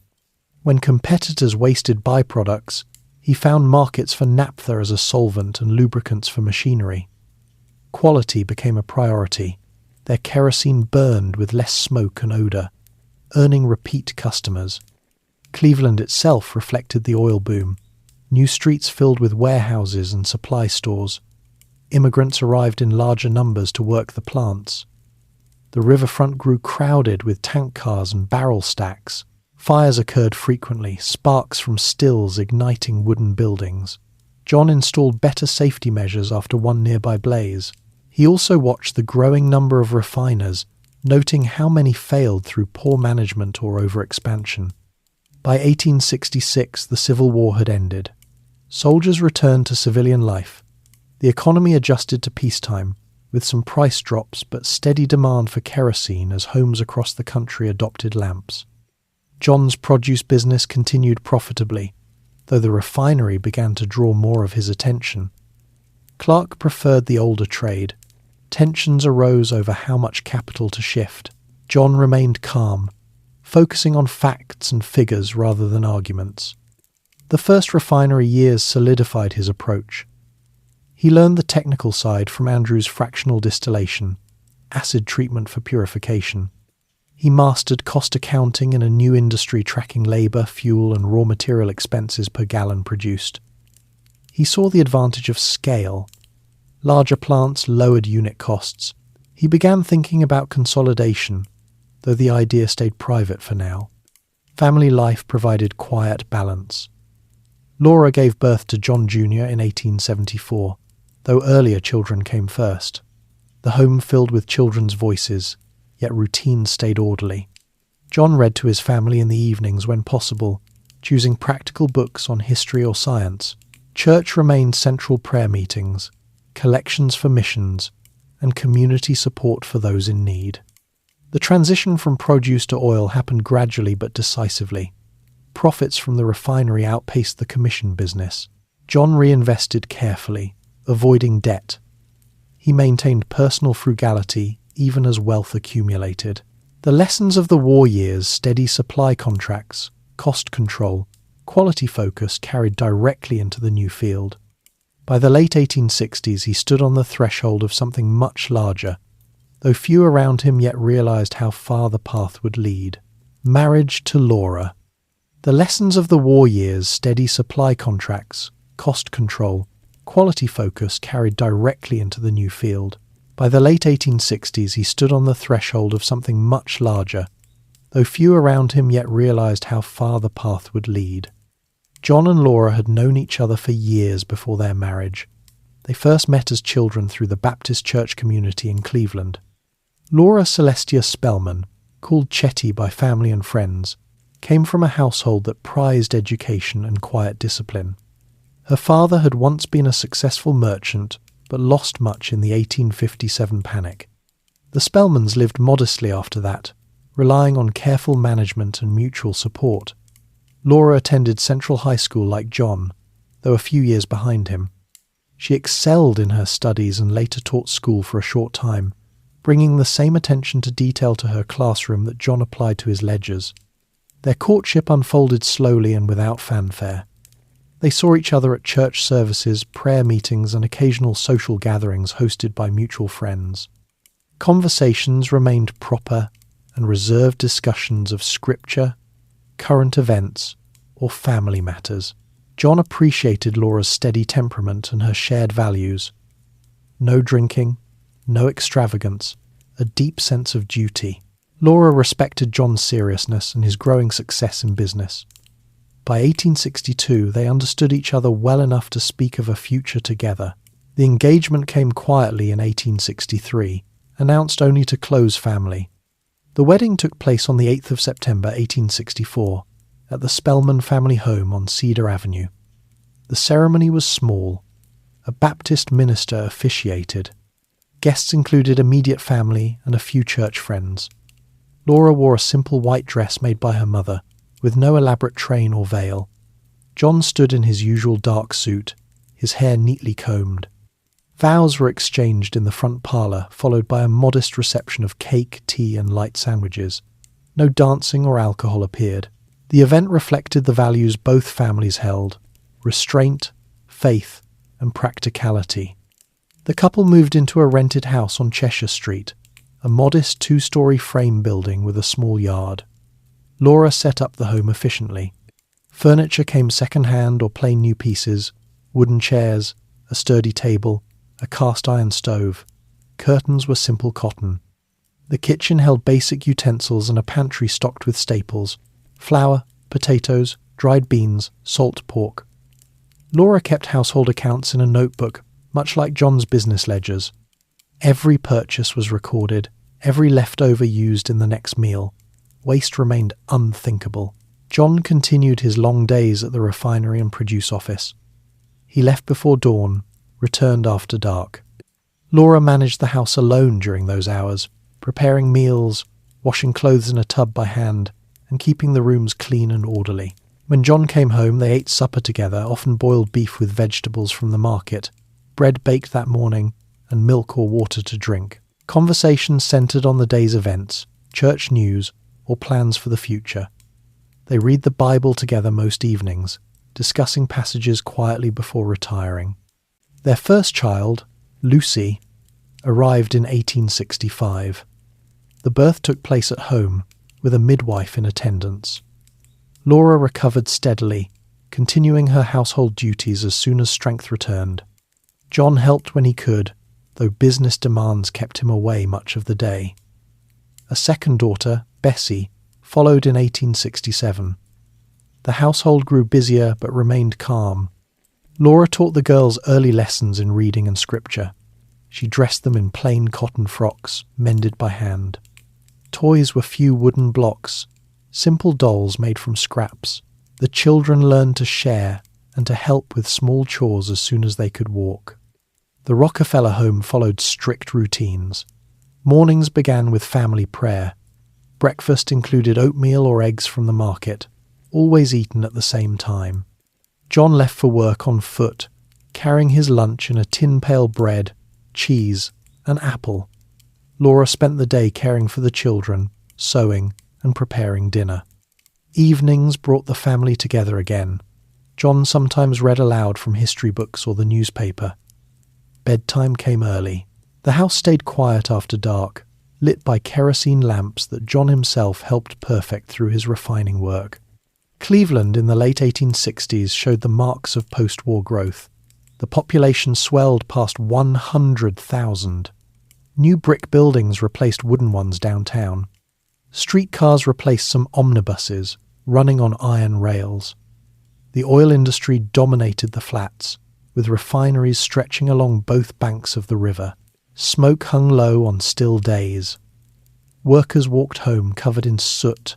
When competitors wasted byproducts, he found markets for naphtha as a solvent and lubricants for machinery. Quality became a priority. Their kerosene burned with less smoke and odour, earning repeat customers. Cleveland itself reflected the oil boom. New streets filled with warehouses and supply stores. Immigrants arrived in larger numbers to work the plants. The riverfront grew crowded with tank cars and barrel stacks. Fires occurred frequently, sparks from stills igniting wooden buildings. John installed better safety measures after one nearby blaze. He also watched the growing number of refiners, noting how many failed through poor management or overexpansion. By 1866, the Civil War had ended. Soldiers returned to civilian life. The economy adjusted to peacetime, with some price drops but steady demand for kerosene as homes across the country adopted lamps. John's produce business continued profitably, though the refinery began to draw more of his attention. Clark preferred the older trade. Tensions arose over how much capital to shift. John remained calm, focusing on facts and figures rather than arguments. The first refinery years solidified his approach. He learned the technical side from Andrew's fractional distillation, acid treatment for purification. He mastered cost accounting in a new industry tracking labour, fuel and raw material expenses per gallon produced. He saw the advantage of scale. Larger plants lowered unit costs. He began thinking about consolidation, though the idea stayed private for now. Family life provided quiet balance. Laura gave birth to John Jr. in 1874, though earlier children came first. The home filled with children's voices, yet routine stayed orderly. John read to his family in the evenings when possible, choosing practical books on history or science. Church remained central prayer meetings, collections for missions, and community support for those in need. The transition from produce to oil happened gradually but decisively. Profits from the refinery outpaced the commission business. John reinvested carefully, avoiding debt. He maintained personal frugality even as wealth accumulated. The lessons of the war years, steady supply contracts, cost control, quality focus carried directly into the new field. By the late 1860s, he stood on the threshold of something much larger, though few around him yet realized how far the path would lead. Marriage to Laura. The lessons of the war years, steady supply contracts, cost control, quality focus carried directly into the new field. By the late 1860s, he stood on the threshold of something much larger, though few around him yet realized how far the path would lead. John and Laura had known each other for years before their marriage. They first met as children through the Baptist church community in Cleveland. Laura Celestia Spellman, called Chetty by family and friends, came from a household that prized education and quiet discipline. Her father had once been a successful merchant, but lost much in the 1857 panic. The Spellmans lived modestly after that, relying on careful management and mutual support. Laura attended Central High School like John, though a few years behind him. She excelled in her studies and later taught school for a short time, bringing the same attention to detail to her classroom that John applied to his ledgers. Their courtship unfolded slowly and without fanfare. They saw each other at church services, prayer meetings, and occasional social gatherings hosted by mutual friends. Conversations remained proper and reserved discussions of scripture, current events, or family matters. John appreciated Laura's steady temperament and her shared values. No drinking, no extravagance, a deep sense of duty. Laura respected John's seriousness and his growing success in business. By 1862, they understood each other well enough to speak of a future together. The engagement came quietly in 1863, announced only to close family. The wedding took place on the 8th of September 1864 at the Spellman family home on Cedar Avenue. The ceremony was small. A Baptist minister officiated. Guests included immediate family and a few church friends. Laura wore a simple white dress made by her mother, with no elaborate train or veil. John stood in his usual dark suit, his hair neatly combed. Vows were exchanged in the front parlour, followed by a modest reception of cake, tea and light sandwiches. No dancing or alcohol appeared. The event reflected the values both families held: restraint, faith and practicality. The couple moved into a rented house on Cheshire Street, a modest 2-story frame building with a small yard. Laura set up the home efficiently. Furniture came second-hand or plain new pieces: wooden chairs, a sturdy table, a cast-iron stove. Curtains were simple cotton. The kitchen held basic utensils and a pantry stocked with staples: flour, potatoes, dried beans, salt pork. Laura kept household accounts in a notebook, much like John's business ledgers. Every purchase was recorded, every leftover used in the next meal. Waste remained unthinkable. John continued his long days at the refinery and produce office. He left before dawn, returned after dark. Laura managed the house alone during those hours, preparing meals, washing clothes in a tub by hand, and keeping the rooms clean and orderly. When John came home, they ate supper together, often boiled beef with vegetables from the market, bread baked that morning, and milk or water to drink. Conversations centered on the day's events, church news, or plans for the future. They read the Bible together most evenings, discussing passages quietly before retiring. Their first child, Lucy, arrived in 1865. The birth took place at home, with a midwife in attendance. Laura recovered steadily, continuing her household duties as soon as strength returned. John helped when he could, though business demands kept him away much of the day. A second daughter, Bessie, followed in 1867. The household grew busier but remained calm. Laura taught the girls early lessons in reading and scripture. She dressed them in plain cotton frocks, mended by hand. Toys were few wooden blocks, simple dolls made from scraps. The children learned to share and to help with small chores as soon as they could walk. The Rockefeller home followed strict routines. Mornings began with family prayer. Breakfast included oatmeal or eggs from the market, always eaten at the same time. John left for work on foot, carrying his lunch in a tin pail: bread, cheese, and apple. Laura spent the day caring for the children, sewing, and preparing dinner. Evenings brought the family together again. John sometimes read aloud from history books or the newspaper. Bedtime came early. The house stayed quiet after dark, lit by kerosene lamps that John himself helped perfect through his refining work. Cleveland in the late 1860s showed the marks of post-war growth. The population swelled past 100,000. New brick buildings replaced wooden ones downtown. Streetcars replaced some omnibuses, running on iron rails. The oil industry dominated the flats, with refineries stretching along both banks of the river. Smoke hung low on still days. Workers walked home covered in soot,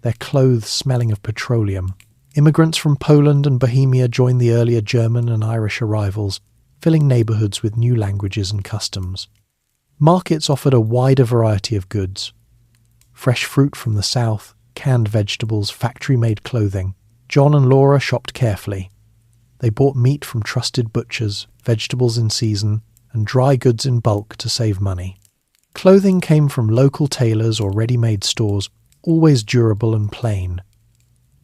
their clothes smelling of petroleum. Immigrants from Poland and Bohemia joined the earlier German and Irish arrivals, filling neighbourhoods with new languages and customs. Markets offered a wider variety of goods. Fresh fruit from the south, canned vegetables, factory-made clothing. John and Laura shopped carefully. They bought meat from trusted butchers, vegetables in season, and dry goods in bulk to save money. Clothing came from local tailors or ready-made stores, always durable and plain.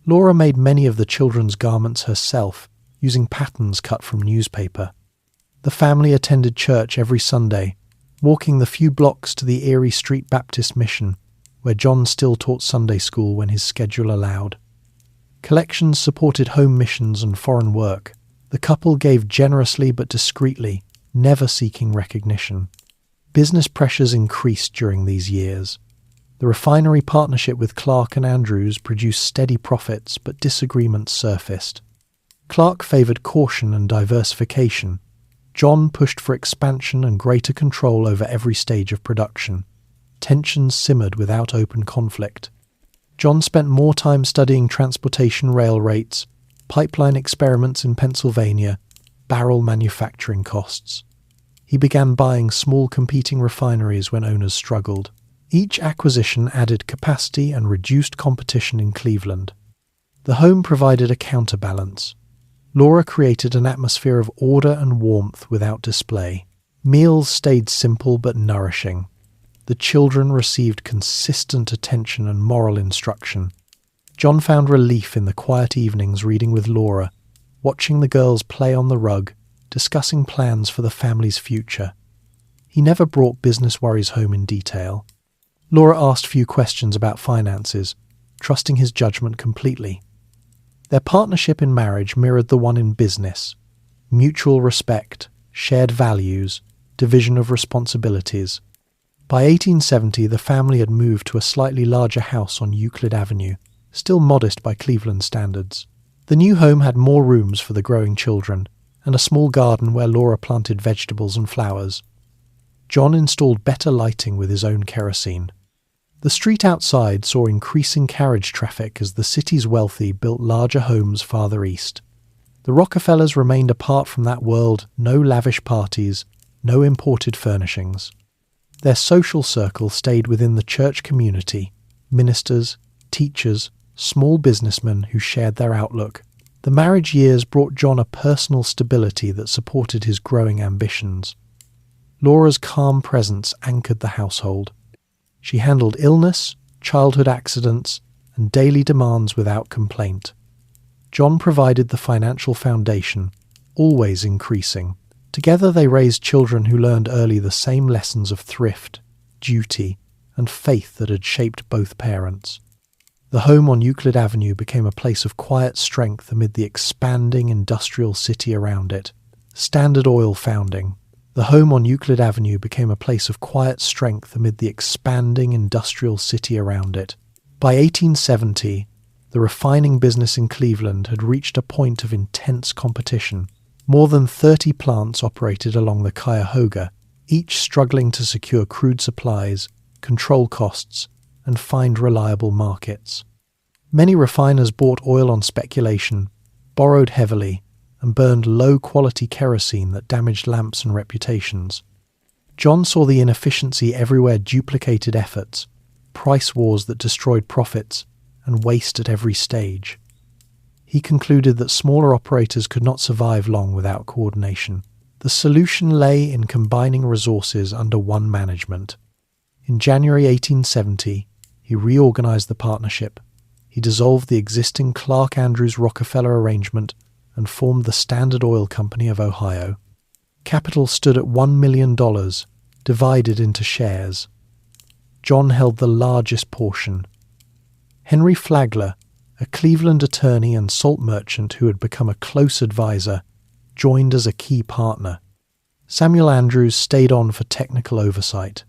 Laura made many of the children's garments herself, using patterns cut from newspaper. The family attended church every Sunday, walking the few blocks to the Erie Street Baptist Mission, where John still taught Sunday school when his schedule allowed. Collections supported home missions and foreign work. The couple gave generously but discreetly, never seeking recognition. Business pressures increased during these years. The refinery partnership with Clark and Andrews produced steady profits, but disagreements surfaced. Clark favoured caution and diversification. John pushed for expansion and greater control over every stage of production. Tensions simmered without open conflict. John spent more time studying transportation rail rates, pipeline experiments in Pennsylvania, barrel manufacturing costs. He He began buying small competing refineries when owners struggled. Each acquisition added capacity and reduced competition in Cleveland. The home provided a counterbalance. Laura created an atmosphere of order and warmth without display. Meals stayed simple but nourishing. The children received consistent attention and moral instruction. John found relief in the quiet evenings reading with Laura, watching the girls play on the rug, discussing plans for the family's future. He never brought business worries home in detail. Laura asked few questions about finances, trusting his judgment completely. Their partnership in marriage mirrored the one in business: mutual respect, shared values, division of responsibilities. By 1870, the family had moved to a slightly larger house on Euclid Avenue, still modest by Cleveland standards. The new home had more rooms for the growing children, and a small garden where Laura planted vegetables and flowers. John installed better lighting with his own kerosene. The street outside saw increasing carriage traffic as the city's wealthy built larger homes farther east. The Rockefellers remained apart from that world: no lavish parties, no imported furnishings. Their social circle stayed within the church community: ministers, teachers, small businessmen who shared their outlook. The marriage years brought John a personal stability that supported his growing ambitions. Laura's calm presence anchored the household. She handled illness, childhood accidents, and daily demands without complaint. John provided the financial foundation, always increasing. Together they raised children who learned early the same lessons of thrift, duty, and faith that had shaped both parents. The home on Euclid Avenue became a place of quiet strength amid the expanding industrial city around it. Standard Oil founding. The home on Euclid Avenue became a place of quiet strength amid the expanding industrial city around it. By 1870, the refining business in Cleveland had reached a point of intense competition. More than 30 plants operated along the Cuyahoga, each struggling to secure crude supplies, control costs, and find reliable markets. Many refiners bought oil on speculation, borrowed heavily, and burned low-quality kerosene that damaged lamps and reputations. John saw the inefficiency everywhere: duplicated efforts, price wars that destroyed profits, and waste at every stage. He concluded that smaller operators could not survive long without coordination. The solution lay in combining resources under one management. In January 1870, he reorganized the partnership. He dissolved the existing Clark Andrews Rockefeller arrangement and formed the Standard Oil Company of Ohio. Capital stood at $1 million, divided into shares. John held the largest portion. Henry Flagler, a Cleveland attorney and salt merchant who had become a close advisor, joined as a key partner. Samuel Andrews stayed on for technical oversight.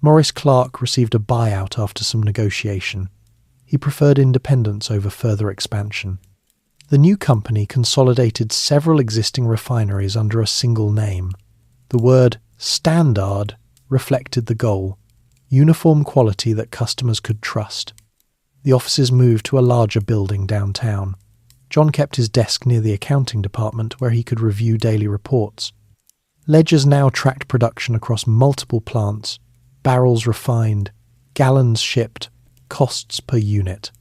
Morris Clark received a buyout after some negotiation. He preferred independence over further expansion. The new company consolidated several existing refineries under a single name. The word "Standard" reflected the goal: uniform quality that customers could trust. The offices moved to a larger building downtown. John kept his desk near the accounting department where he could review daily reports. Ledgers now tracked production across multiple plants, barrels refined, gallons shipped, costs per unit.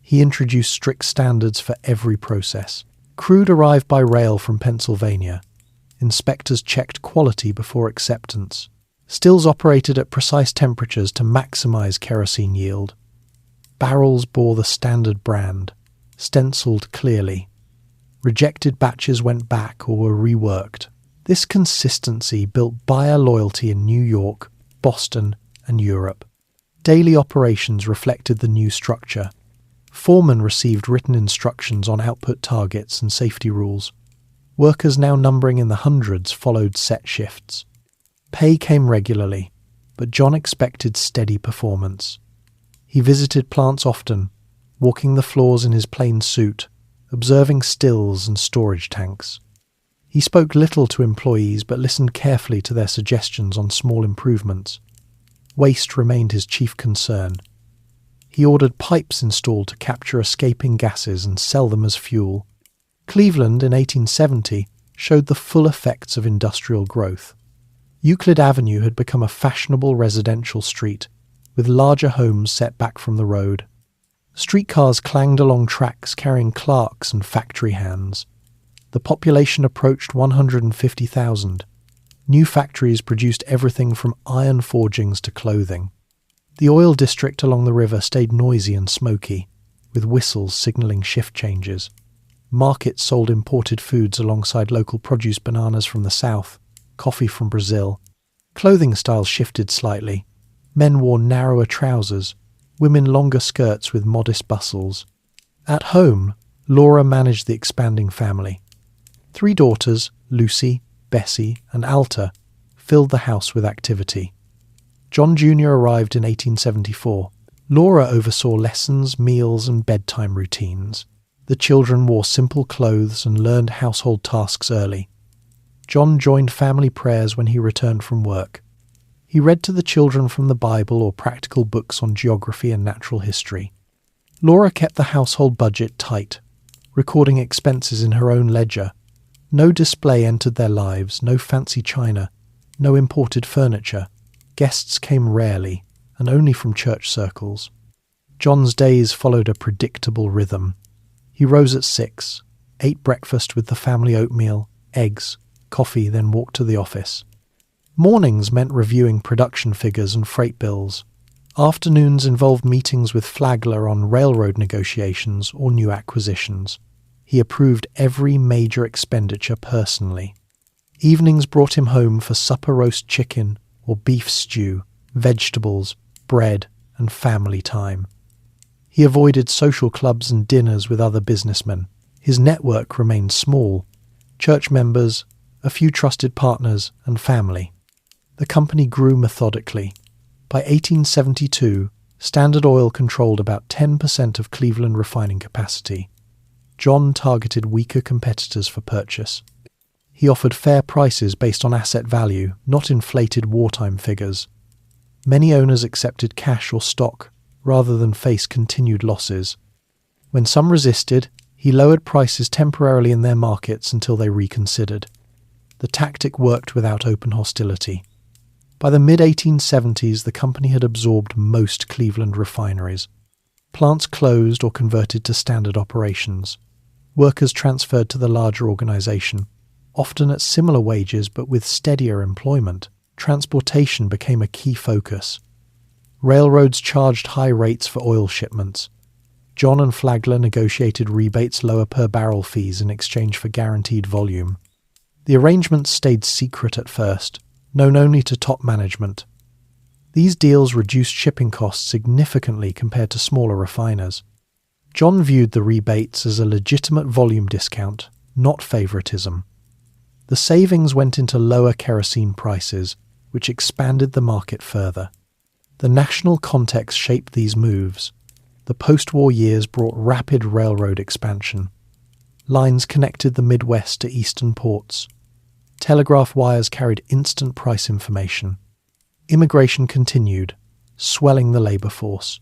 He introduced strict standards for every process. Crude arrived by rail from Pennsylvania. Inspectors checked quality before acceptance. Stills operated at precise temperatures to maximize kerosene yield. Barrels bore the Standard brand, stenciled clearly. Rejected batches went back or were reworked. This consistency built buyer loyalty in New York, Boston, and Europe. Daily operations reflected the new structure. Foremen received written instructions on output targets and safety rules. Workers, now numbering in the hundreds, followed set shifts. Pay came regularly, but John expected steady performance. He visited plants often, walking the floors in his plain suit, observing stills and storage tanks. He spoke little to employees but listened carefully to their suggestions on small improvements. Waste remained his chief concern. He ordered pipes installed to capture escaping gases and sell them as fuel. Cleveland in 1870 showed the full effects of industrial growth. Euclid Avenue had become a fashionable residential street, with larger homes set back from the road. Streetcars clanged along tracks carrying clerks and factory hands. The population approached 150,000. New factories produced everything from iron forgings to clothing. The oil district along the river stayed noisy and smoky, with whistles signalling shift changes. Markets sold imported foods alongside local produce, bananas from the south, coffee from Brazil. Clothing styles shifted slightly. Men wore narrower trousers, women longer skirts with modest bustles. At home, Laura managed the expanding family. 3 daughters, Lucy, Bessie, and Alta, filled the house with activity. John Jr. arrived in 1874. Laura oversaw lessons, meals, and bedtime routines. The children wore simple clothes and learned household tasks early. John joined family prayers when he returned from work. He read to the children from the Bible or practical books on geography and natural history. Laura kept the household budget tight, recording expenses in her own ledger. No display entered their lives, no fancy china, no imported furniture. Guests came rarely, and only from church circles. John's days followed a predictable rhythm. He rose at 6, ate breakfast with the family oatmeal, eggs, coffee, then walked to the office. Mornings meant reviewing production figures and freight bills. Afternoons involved meetings with Flagler on railroad negotiations or new acquisitions. He approved every major expenditure personally. Evenings brought him home for supper roast chicken or beef stew, vegetables, bread, and family time. He avoided social clubs and dinners with other businessmen. His network remained small: church members, a few trusted partners, and family. The company grew methodically. By 1872, Standard Oil controlled about 10% of Cleveland refining capacity. John targeted weaker competitors for purchase. He offered fair prices based on asset value, not inflated wartime figures. Many owners accepted cash or stock rather than face continued losses. When some resisted, he lowered prices temporarily in their markets until they reconsidered. The tactic worked without open hostility. By the mid-1870s, the company had absorbed most Cleveland refineries. Plants closed or converted to standard operations. Workers transferred to the larger organization, often at similar wages but with steadier employment. Transportation became a key focus. Railroads charged high rates for oil shipments. John and Flagler negotiated rebates, lower per-barrel fees in exchange for guaranteed volume. The arrangements stayed secret at first, known only to top management. These deals reduced shipping costs significantly compared to smaller refiners. John viewed the rebates as a legitimate volume discount, not favoritism. The savings went into lower kerosene prices, which expanded the market further. The national context shaped these moves. The post-war years brought rapid railroad expansion. Lines connected the Midwest to eastern ports. Telegraph wires carried instant price information. Immigration continued, swelling the labor force.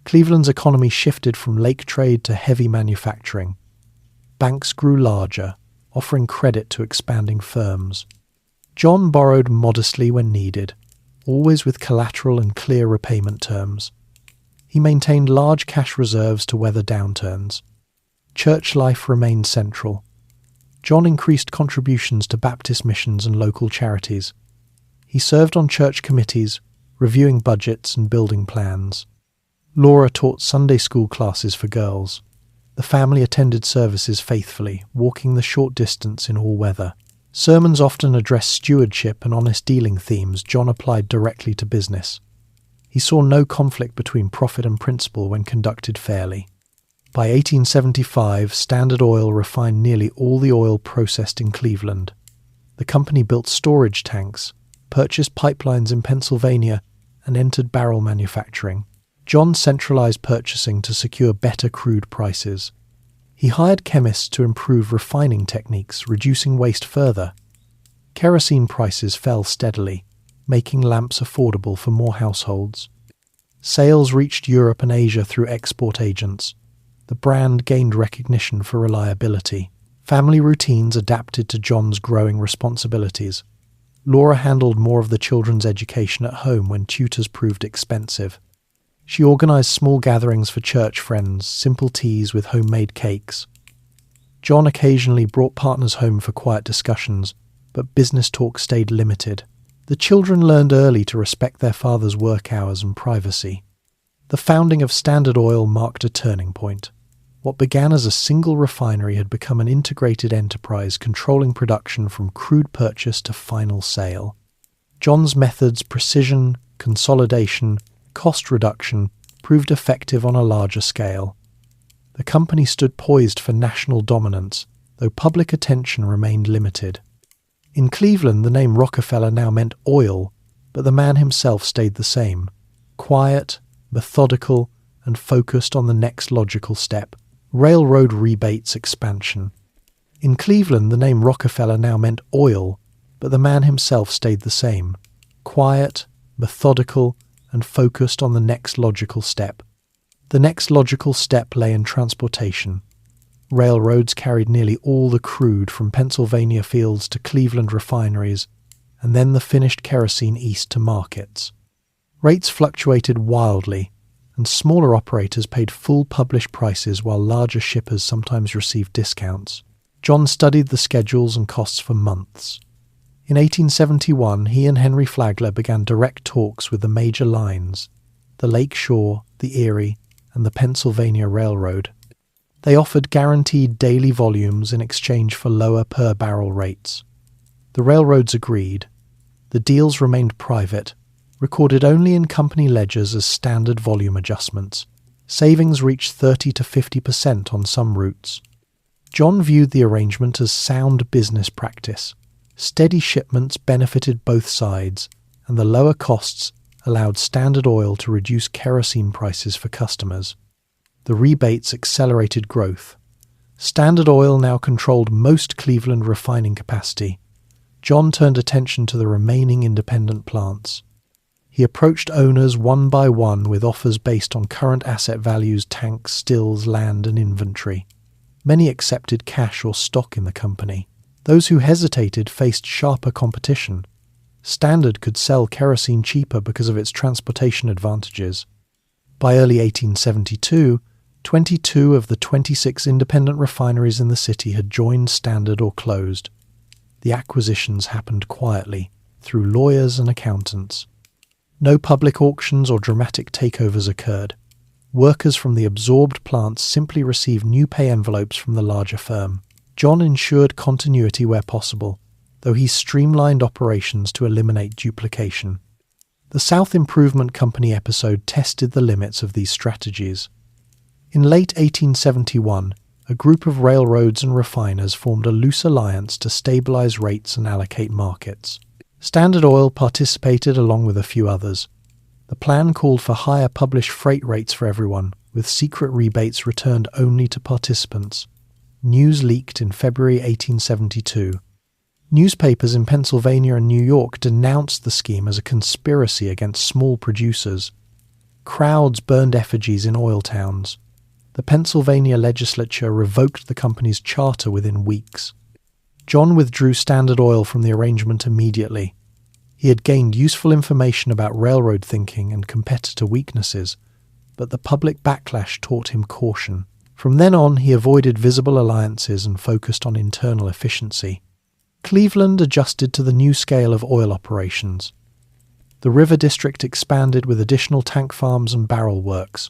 Cleveland's economy shifted from lake trade to heavy manufacturing. Banks grew larger, offering credit to expanding firms. John borrowed modestly when needed, always with collateral and clear repayment terms. He maintained large cash reserves to weather downturns. Church life remained central. John increased contributions to Baptist missions and local charities. He served on church committees, reviewing budgets and building plans. Laura taught Sunday school classes for girls. The family attended services faithfully, walking the short distance in all weather. Sermons often addressed stewardship and honest dealing themes John applied directly to business. He saw no conflict between profit and principle when conducted fairly. By 1875, Standard Oil refined nearly all the oil processed in Cleveland. The company built storage tanks, purchased pipelines in Pennsylvania, and entered barrel manufacturing. John centralized purchasing to secure better crude prices. He hired chemists to improve refining techniques, reducing waste further. Kerosene prices fell steadily, making lamps affordable for more households. Sales reached Europe and Asia through export agents. The brand gained recognition for reliability. Family routines adapted to John's growing responsibilities. Laura handled more of the children's education at home when tutors proved expensive. She organised small gatherings for church friends, simple teas with homemade cakes. John occasionally brought partners home for quiet discussions, but business talk stayed limited. The children learned early to respect their father's work hours and privacy. The founding of Standard Oil marked a turning point. What began as a single refinery had become an integrated enterprise controlling production from crude purchase to final sale. John's methods, precision, consolidation, cost reduction, proved effective on a larger scale. The company stood poised for national dominance, though public attention remained limited. In Cleveland, the name Rockefeller now meant oil, but the man himself stayed the same: quiet, methodical, and focused on the next logical step: railroad rebates expansion. In Cleveland, the name Rockefeller now meant oil, but the man himself stayed the same: quiet, methodical, and focused on the next logical step. The next logical step lay in transportation. Railroads carried nearly all the crude from Pennsylvania fields to Cleveland refineries, and then the finished kerosene east to markets. Rates fluctuated wildly, and smaller operators paid full published prices while larger shippers sometimes received discounts. John studied the schedules and costs for months. In 1871, he and Henry Flagler began direct talks with the major lines: the Lake Shore, the Erie, and the Pennsylvania Railroad. They offered guaranteed daily volumes in exchange for lower per-barrel rates. The railroads agreed. The deals remained private, recorded only in company ledgers as standard volume adjustments. Savings reached 30 to 50% on some routes. John viewed the arrangement as sound business practice. Steady shipments benefited both sides, and the lower costs allowed Standard Oil to reduce kerosene prices for customers. The rebates accelerated growth. Standard Oil now controlled most Cleveland refining capacity. John turned attention to the remaining independent plants. He approached owners one by one with offers based on current asset values, tanks, stills, land, and inventory. Many accepted cash or stock in the company. Those who hesitated faced sharper competition. Standard could sell kerosene cheaper because of its transportation advantages. By early 1872, 22 of the 26 independent refineries in the city had joined Standard or closed. The acquisitions happened quietly, through lawyers and accountants. No public auctions or dramatic takeovers occurred. Workers from the absorbed plants simply received new pay envelopes from the larger firm. John ensured continuity where possible, though he streamlined operations to eliminate duplication. The South Improvement Company episode tested the limits of these strategies. In late 1871, a group of railroads and refiners formed a loose alliance to stabilize rates and allocate markets. Standard Oil participated along with a few others. The plan called for higher published freight rates for everyone, with secret rebates returned only to participants. News leaked in February 1872. Newspapers in Pennsylvania and New York denounced the scheme as a conspiracy against small producers. Crowds burned effigies in oil towns. The Pennsylvania legislature revoked the company's charter within weeks. John withdrew Standard Oil from the arrangement immediately. He had gained useful information about railroad thinking and competitor weaknesses, but the public backlash taught him caution. From then on, he avoided visible alliances and focused on internal efficiency. Cleveland adjusted to the new scale of oil operations. The river district expanded with additional tank farms and barrel works.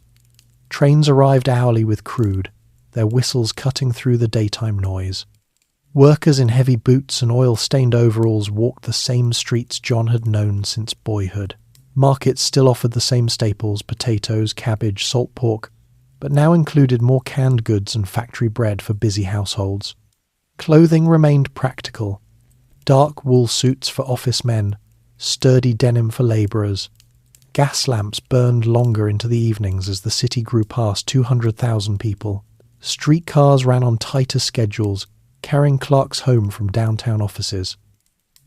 Trains arrived hourly with crude, their whistles cutting through the daytime noise. Workers in heavy boots and oil-stained overalls walked the same streets John had known since boyhood. Markets still offered the same staples: potatoes, cabbage, salt pork, but now included more canned goods and factory bread for busy households. Clothing remained practical: dark wool suits for office men, sturdy denim for labourers. Gas lamps burned longer into the evenings as the city grew past 200,000 people. Streetcars ran on tighter schedules, carrying clerks home from downtown offices.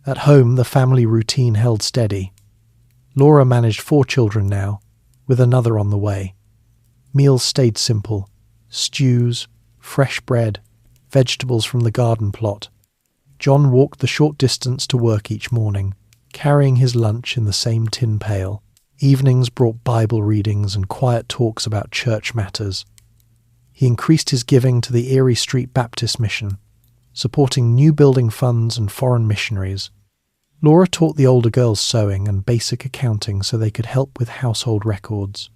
At home, the family routine held steady. Laura managed 4 children now, with another on the way. Meals stayed simple: stews, fresh bread, vegetables from the garden plot. John walked the short distance to work each morning, carrying his lunch in the same tin pail. Evenings brought Bible readings and quiet talks about church matters. He increased his giving to the Erie Street Baptist Mission, supporting new building funds and foreign missionaries. Laura taught the older girls sewing and basic accounting so they could help with household records.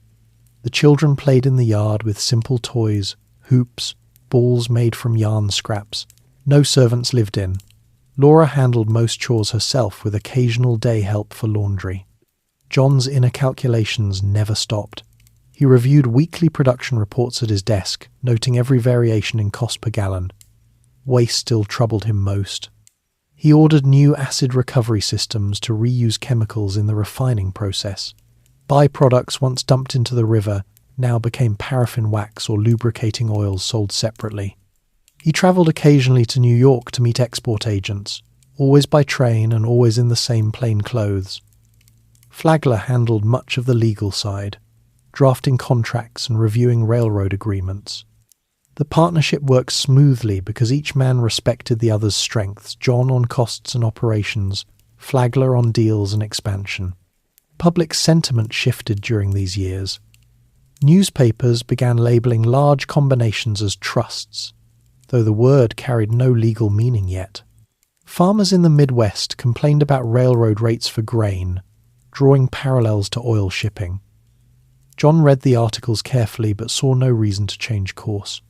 The children played in the yard with simple toys, hoops, balls made from yarn scraps. No servants lived in. Laura handled most chores herself with occasional day help for laundry. John's inner calculations never stopped. He reviewed weekly production reports at his desk, noting every variation in cost per gallon. Waste still troubled him most. He ordered new acid recovery systems to reuse chemicals in the refining process. Byproducts once dumped into the river now became paraffin wax or lubricating oils sold separately. He travelled occasionally to New York to meet export agents, always by train and always in the same plain clothes. Flagler handled much of the legal side, drafting contracts and reviewing railroad agreements. The partnership worked smoothly because each man respected the other's strengths, John on costs and operations, Flagler on deals and expansion. Public sentiment shifted during these years. Newspapers began labelling large combinations as trusts, though the word carried no legal meaning yet. Farmers in the Midwest complained about railroad rates for grain, drawing parallels to oil shipping. John read the articles carefully but saw no reason to change course.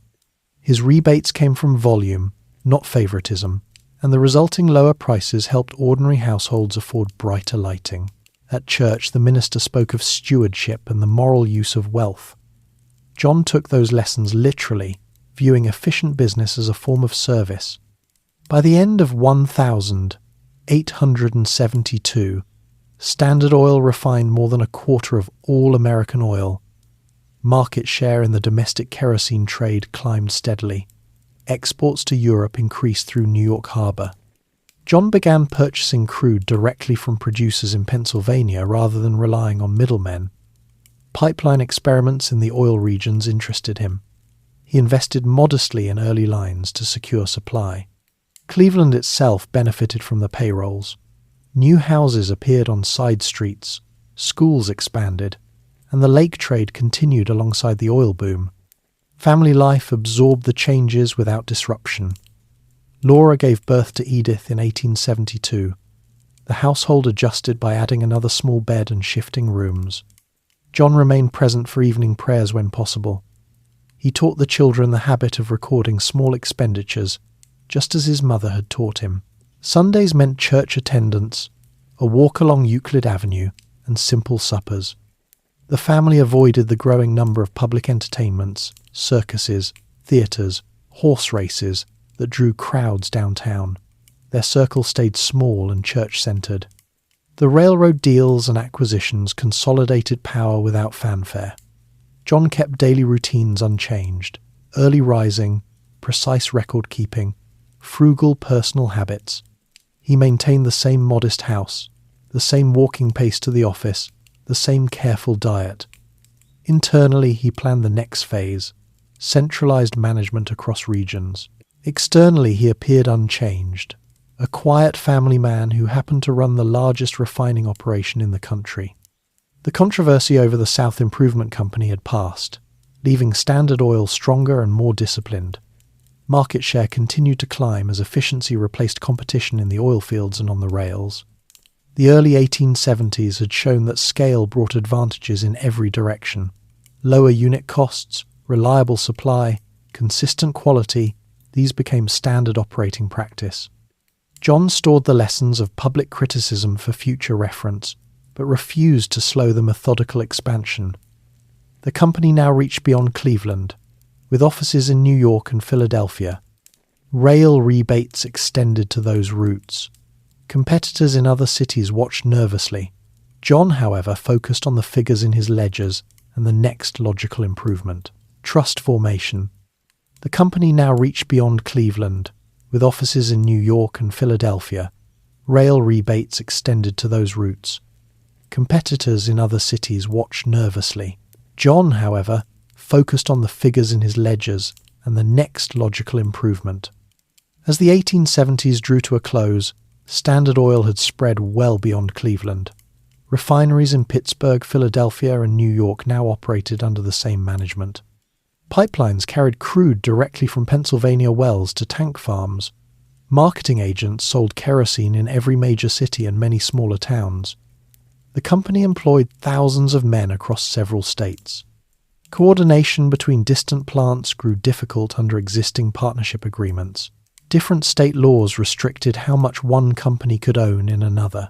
His rebates came from volume, not favoritism, and the resulting lower prices helped ordinary households afford brighter lighting. At church, the minister spoke of stewardship and the moral use of wealth. John took those lessons literally, viewing efficient business as a form of service. By the end of 1872, Standard Oil refined more than a quarter of all American oil. Market share in the domestic kerosene trade climbed steadily. Exports to Europe increased through New York Harbor. John began purchasing crude directly from producers in Pennsylvania rather than relying on middlemen. Pipeline experiments in the oil regions interested him. He invested modestly in early lines to secure supply. Cleveland itself benefited from the payrolls. New houses appeared on side streets, schools expanded, and the lake trade continued alongside the oil boom. Family life absorbed the changes without disruption. Laura gave birth to Edith in 1872. The household adjusted by adding another small bed and shifting rooms. John remained present for evening prayers when possible. He taught the children the habit of recording small expenditures, just as his mother had taught him. Sundays meant church attendance, a walk along Euclid Avenue, and simple suppers. The family avoided the growing number of public entertainments, circuses, theatres, horse races that drew crowds downtown. Their circle stayed small and church-centred. The railroad deals and acquisitions consolidated power without fanfare. John kept daily routines unchanged: early rising, precise record-keeping, frugal personal habits. He maintained the same modest house, the same walking pace to the office, the same careful diet. Internally, he planned the next phase, centralized management across regions. Externally, he appeared unchanged, a quiet family man who happened to run the largest refining operation in the country. The controversy over the South Improvement Company had passed, leaving Standard Oil stronger and more disciplined. Market share continued to climb as efficiency replaced competition in the oil fields and on the rails. The early 1870s had shown that scale brought advantages in every direction. Lower unit costs, reliable supply, consistent quality, these became standard operating practice. John stored the lessons of public criticism for future reference, but refused to slow the methodical expansion. The company now reached beyond Cleveland, with offices in New York and Philadelphia. Rail rebates extended to those routes. Competitors in other cities watched nervously. John, however, focused on the figures in his ledgers and the next logical improvement: trust formation. The company now reached beyond Cleveland, with offices in New York and Philadelphia. Rail rebates extended to those routes. Competitors in other cities watched nervously. John, however, focused on the figures in his ledgers and the next logical improvement: As the 1870s drew to a close, Standard Oil had spread well beyond Cleveland. Refineries in Pittsburgh, Philadelphia, and New York now operated under the same management. Pipelines carried crude directly from Pennsylvania wells to tank farms. Marketing agents sold kerosene in every major city and many smaller towns. The company employed thousands of men across several states. Coordination between distant plants grew difficult under existing partnership agreements. Different state laws restricted how much one company could own in another.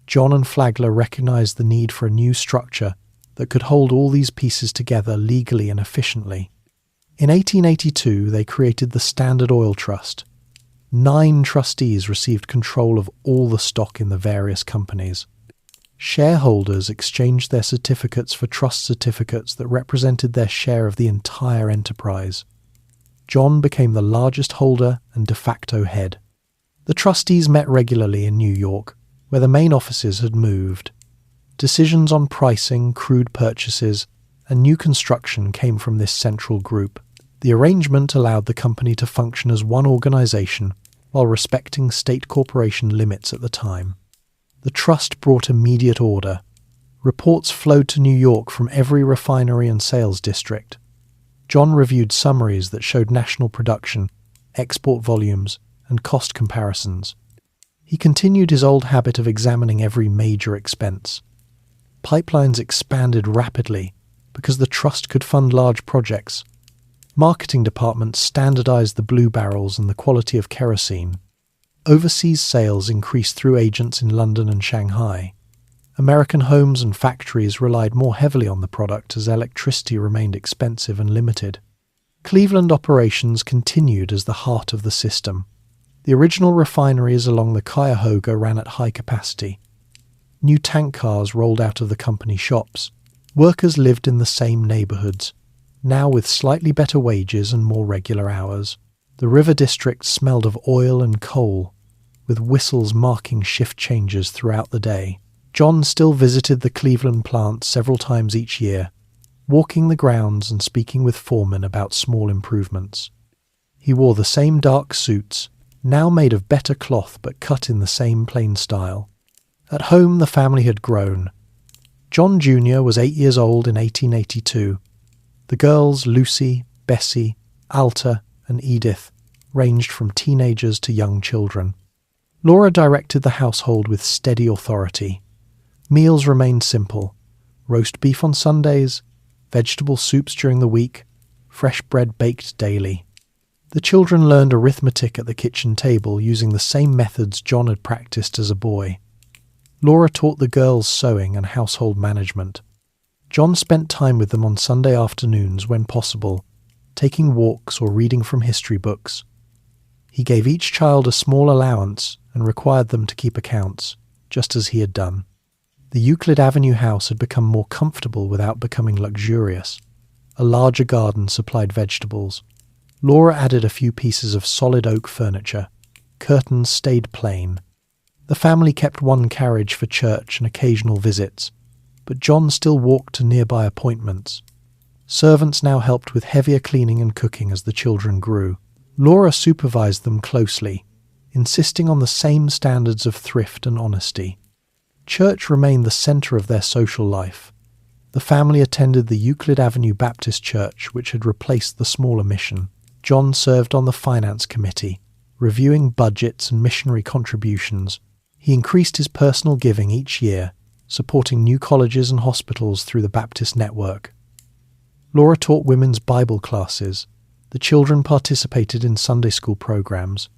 John and Flagler recognized the need for a new structure that could hold all these pieces together legally and efficiently. In 1882, they created the Standard Oil Trust. 9 trustees received control of all the stock in the various companies. Shareholders exchanged their certificates for trust certificates that represented their share of the entire enterprise. John became the largest holder and de facto head. The trustees met regularly in New York, where the main offices had moved. Decisions on pricing, crude purchases, and new construction came from this central group. The arrangement allowed the company to function as one organization while respecting state corporation limits at the time. The trust brought immediate order. Reports flowed to New York from every refinery and sales district. John reviewed summaries that showed national production, export volumes, and cost comparisons. He continued his old habit of examining every major expense. Pipelines expanded rapidly because the trust could fund large projects. Marketing departments standardized the blue barrels and the quality of kerosene. Overseas sales increased through agents in London and Shanghai. American homes and factories relied more heavily on the product as electricity remained expensive and limited. Cleveland operations continued as the heart of the system. The original refineries along the Cuyahoga ran at high capacity. New tank cars rolled out of the company shops. Workers lived in the same neighborhoods, now with slightly better wages and more regular hours. The river district smelled of oil and coal, with whistles marking shift changes throughout the day. John still visited the Cleveland plant several times each year, walking the grounds and speaking with foremen about small improvements. He wore the same dark suits, now made of better cloth but cut in the same plain style. At home the family had grown. John Jr. was 8 years old in 1882. The girls, Lucy, Bessie, Alta, and Edith, ranged from teenagers to young children. Laura directed the household with steady authority. Meals remained simple: roast beef on Sundays, vegetable soups during the week, fresh bread baked daily. The children learned arithmetic at the kitchen table using the same methods John had practiced as a boy. Laura taught the girls sewing and household management. John spent time with them on Sunday afternoons when possible, taking walks or reading from history books. He gave each child a small allowance and required them to keep accounts, just as he had done. The Euclid Avenue house had become more comfortable without becoming luxurious. A larger garden supplied vegetables. Laura added a few pieces of solid oak furniture. Curtains stayed plain. The family kept one carriage for church and occasional visits, but John still walked to nearby appointments. Servants now helped with heavier cleaning and cooking as the children grew. Laura supervised them closely, insisting on the same standards of thrift and honesty. Church remained the center of their social life. The family attended the Euclid Avenue Baptist Church, which had replaced the smaller mission. John served on the finance committee, reviewing budgets and missionary contributions. He increased his personal giving each year, supporting new colleges and hospitals through the Baptist network. Laura taught women's Bible classes. The children participated in Sunday school programs.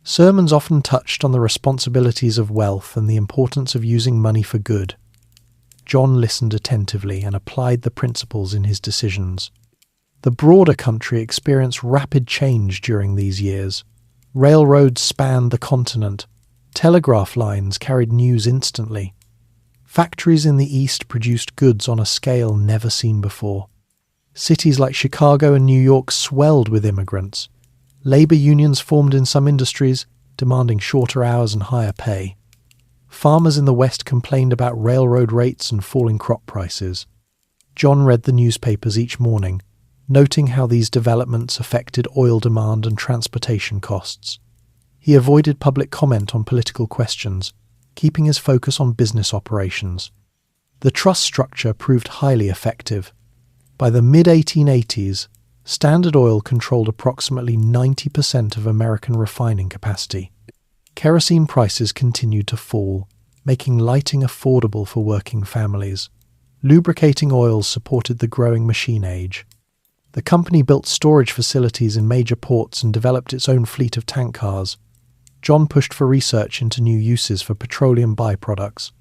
Sermons often touched on the responsibilities of wealth and the importance of using money for good. John listened attentively and applied the principles in his decisions. The broader country experienced rapid change during these years. Railroads spanned the continent. Telegraph lines carried news instantly. Factories in the East produced goods on a scale never seen before. Cities like Chicago and New York swelled with immigrants. Labor unions formed in some industries, demanding shorter hours and higher pay. Farmers in the West complained about railroad rates and falling crop prices. John read the newspapers each morning, noting how these developments affected oil demand and transportation costs. He avoided public comment on political questions, keeping his focus on business operations. The trust structure proved highly effective. By the mid-1880s, Standard Oil controlled approximately 90% of American refining capacity. Kerosene prices continued to fall, making lighting affordable for working families. Lubricating oils supported the growing machine age. The company built storage facilities in major ports and developed its own fleet of tank cars. John pushed for research into new uses for petroleum byproducts.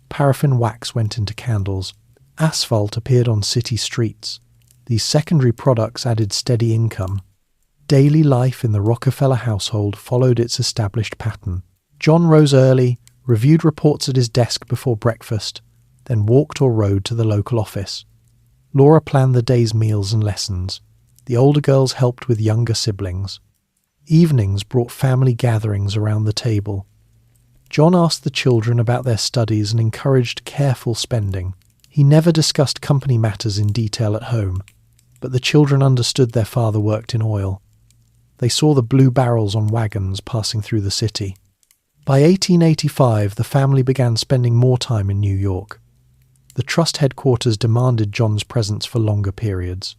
Paraffin wax went into candles. Asphalt appeared on city streets. These secondary products added steady income. Daily life in the Rockefeller household followed its established pattern. John rose early, reviewed reports at his desk before breakfast, then walked or rode to the local office. Laura planned the day's meals and lessons. The older girls helped with younger siblings. Evenings brought family gatherings around the table. John asked the children about their studies and encouraged careful spending. He never discussed company matters in detail at home, but the children understood their father worked in oil. They saw the blue barrels on wagons passing through the city. By 1885, the family began spending more time in New York. The trust headquarters demanded John's presence for longer periods.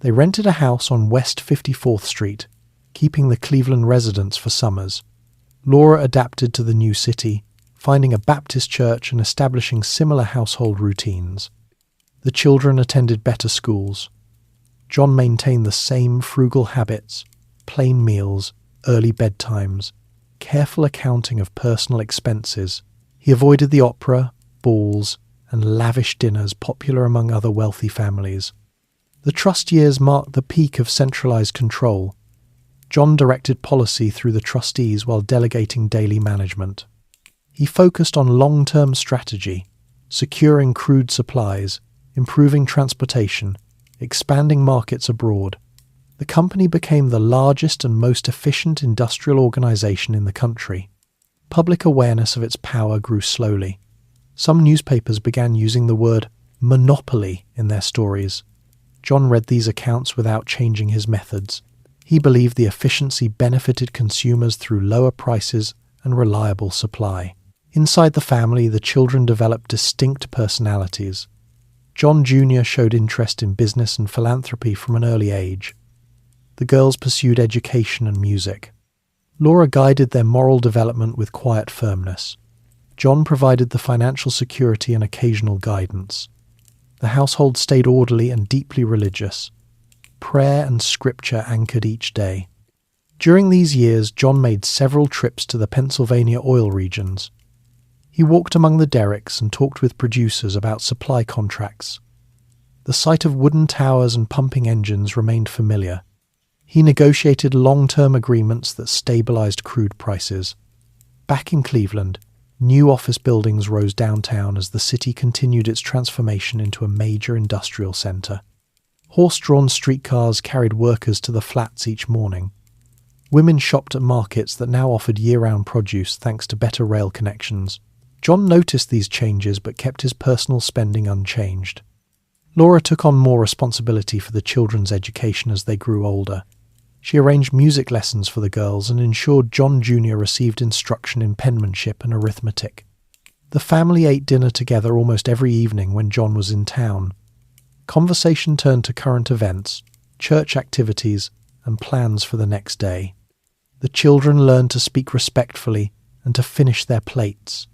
They rented a house on West 54th Street, keeping the Cleveland residents for summers. Laura adapted to the new city, finding a Baptist church and establishing similar household routines. The children attended better schools. John maintained the same frugal habits, plain meals, early bedtimes, careful accounting of personal expenses. He avoided the opera, balls, and lavish dinners popular among other wealthy families. The trust years marked the peak of centralized control. John directed policy through the trustees while delegating daily management. He focused on long-term strategy, securing crude supplies, improving transportation, expanding markets abroad. The company became the largest and most efficient industrial organization in the country. Public awareness of its power grew slowly. Some newspapers began using the word monopoly in their stories. John read these accounts without changing his methods. He believed the efficiency benefited consumers through lower prices and reliable supply. Inside the family, the children developed distinct personalities. John Jr. showed interest in business and philanthropy from an early age. The girls pursued education and music. Laura guided their moral development with quiet firmness. John provided the financial security and occasional guidance. The household stayed orderly and deeply religious. Prayer and scripture anchored each day. During these years, John made several trips to the Pennsylvania oil regions. He walked among the derricks and talked with producers about supply contracts. The sight of wooden towers and pumping engines remained familiar. He negotiated long-term agreements that stabilized crude prices. Back in Cleveland, new office buildings rose downtown as the city continued its transformation into a major industrial center. Horse-drawn streetcars carried workers to the flats each morning. Women shopped at markets that now offered year-round produce thanks to better rail connections. John noticed these changes but kept his personal spending unchanged. Laura took on more responsibility for the children's education as they grew older. She arranged music lessons for the girls and ensured John Jr. received instruction in penmanship and arithmetic. The family ate dinner together almost every evening when John was in town. Conversation turned to current events, church activities, and plans for the next day. The children learned to speak respectfully and to finish their plates.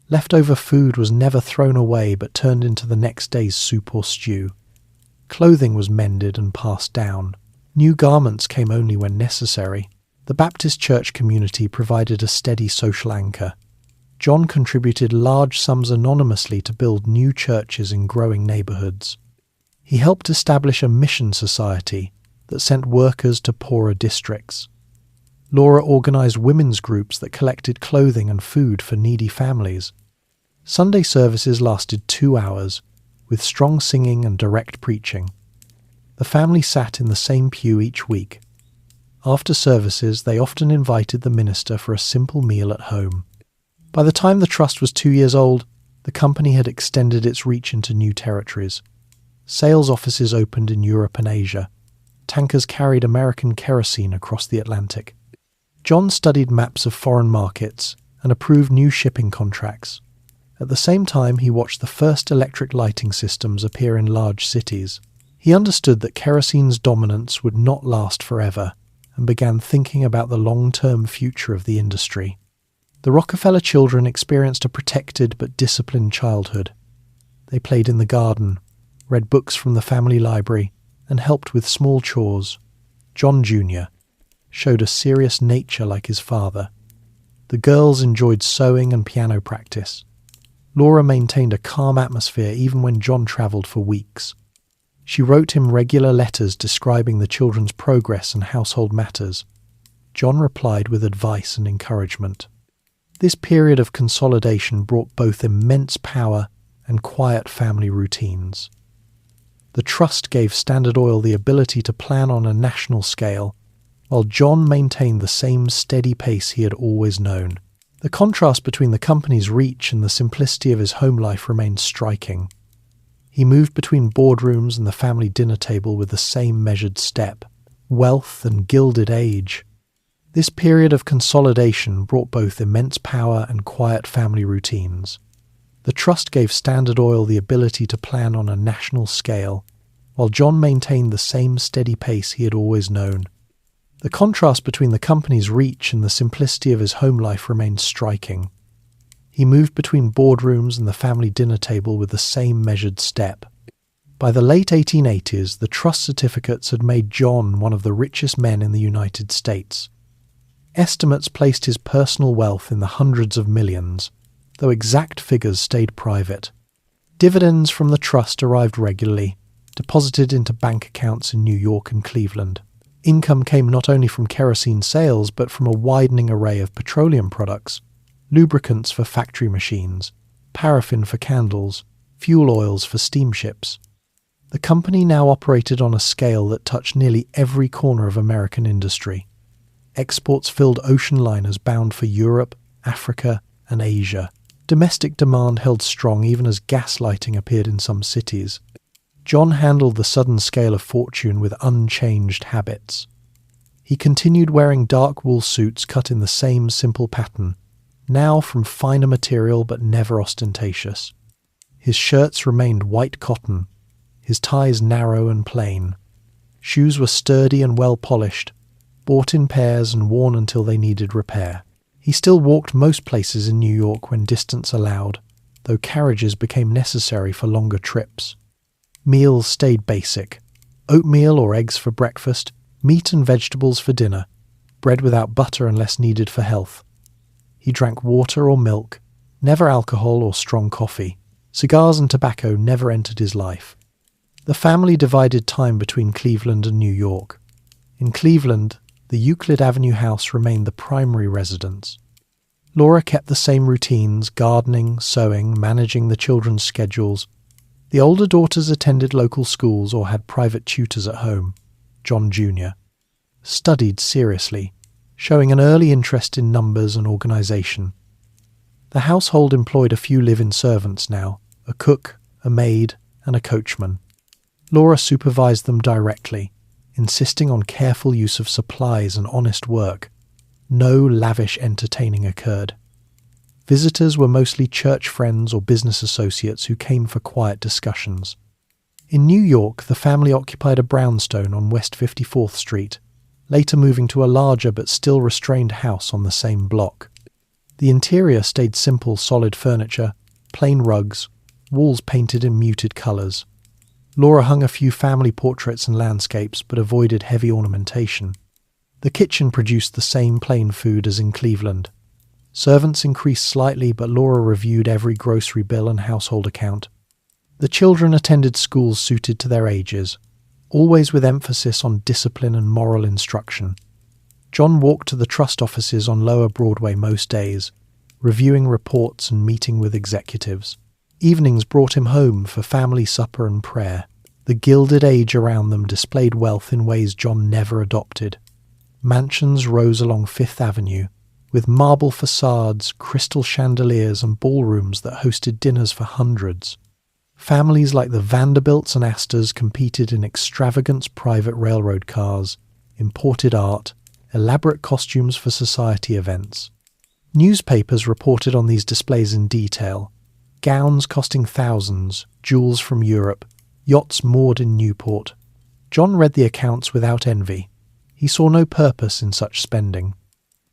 Leftover food was never thrown away but turned into the next day's soup or stew. Clothing was mended and passed down. New garments came only when necessary. The Baptist church community provided a steady social anchor. John contributed large sums anonymously to build new churches in growing neighborhoods. He helped establish a mission society that sent workers to poorer districts. Laura organized women's groups that collected clothing and food for needy families. Sunday services lasted 2 hours, with strong singing and direct preaching. The family sat in the same pew each week. After services, they often invited the minister for a simple meal at home. By the time the trust was 2 years old, the company had extended its reach into new territories. Sales offices opened in Europe and Asia. Tankers carried American kerosene across the Atlantic. John studied maps of foreign markets and approved new shipping contracts. At the same time, he watched the first electric lighting systems appear in large cities. He understood that kerosene's dominance would not last forever and began thinking about the long-term future of the industry. The Rockefeller children experienced a protected but disciplined childhood. They played in the garden, read books from the family library, and helped with small chores. John Jr. showed a serious nature like his father. The girls enjoyed sewing and piano practice. Laura maintained a calm atmosphere even when John travelled for weeks. She wrote him regular letters describing the children's progress and household matters. John replied with advice and encouragement. This period of consolidation brought both immense power and quiet family routines. The trust gave Standard Oil the ability to plan on a national scale, while John maintained the same steady pace he had always known. The contrast between the company's reach and the simplicity of his home life remained striking. He moved between boardrooms and the family dinner table with the same measured step. Wealth and Gilded Age. This period of consolidation brought both immense power and quiet family routines. The trust gave Standard Oil the ability to plan on a national scale, while John maintained the same steady pace he had always known. The contrast between the company's reach and the simplicity of his home life remained striking. He moved between boardrooms and the family dinner table with the same measured step. By the late 1880s, the trust certificates had made John one of the richest men in the United States. Estimates placed his personal wealth in the hundreds of millions, though exact figures stayed private. Dividends from the trust arrived regularly, deposited into bank accounts in New York and Cleveland. Income came not only from kerosene sales, but from a widening array of petroleum products, lubricants for factory machines, paraffin for candles, fuel oils for steamships. The company now operated on a scale that touched nearly every corner of American industry. Exports filled ocean liners bound for Europe, Africa, and Asia. Domestic demand held strong even as gas lighting appeared in some cities. John handled the sudden scale of fortune with unchanged habits. He continued wearing dark wool suits cut in the same simple pattern, now from finer material but never ostentatious. His shirts remained white cotton, his ties narrow and plain. Shoes were sturdy and well polished, bought in pairs and worn until they needed repair. He still walked most places in New York when distance allowed, though carriages became necessary for longer trips. Meals stayed basic: oatmeal or eggs for breakfast, meat and vegetables for dinner, bread without butter unless needed for health. He drank water or milk, never alcohol or strong coffee. Cigars and tobacco never entered his life. The family divided time between Cleveland and New York. In Cleveland, the Euclid Avenue house remained the primary residence. Laura kept the same routines: gardening, sewing, managing the children's schedules. The older daughters attended local schools or had private tutors at home. John Jr. studied seriously, showing an early interest in numbers and organization. The household employed a few live-in servants now: a cook, a maid, and a coachman. Laura supervised them directly, insisting on careful use of supplies and honest work. No lavish entertaining occurred. Visitors were mostly church friends or business associates who came for quiet discussions. In New York, the family occupied a brownstone on West 54th Street, later moving to a larger but still restrained house on the same block. The interior stayed simple, solid furniture, plain rugs, walls painted in muted colours. Laura hung a few family portraits and landscapes, but avoided heavy ornamentation. The kitchen produced the same plain food as in Cleveland. Servants increased slightly, but Laura reviewed every grocery bill and household account. The children attended schools suited to their ages, always with emphasis on discipline and moral instruction. John walked to the trust offices on Lower Broadway most days, reviewing reports and meeting with executives. Evenings brought him home for family supper and prayer. The Gilded Age around them displayed wealth in ways John never adopted. Mansions rose along Fifth Avenue, with marble facades, crystal chandeliers, and ballrooms that hosted dinners for hundreds. Families like the Vanderbilts and Astors competed in extravagant private railroad cars, imported art, elaborate costumes for society events. Newspapers reported on these displays in detail. Gowns costing thousands, jewels from Europe, yachts moored in Newport. John read the accounts without envy. He saw no purpose in such spending.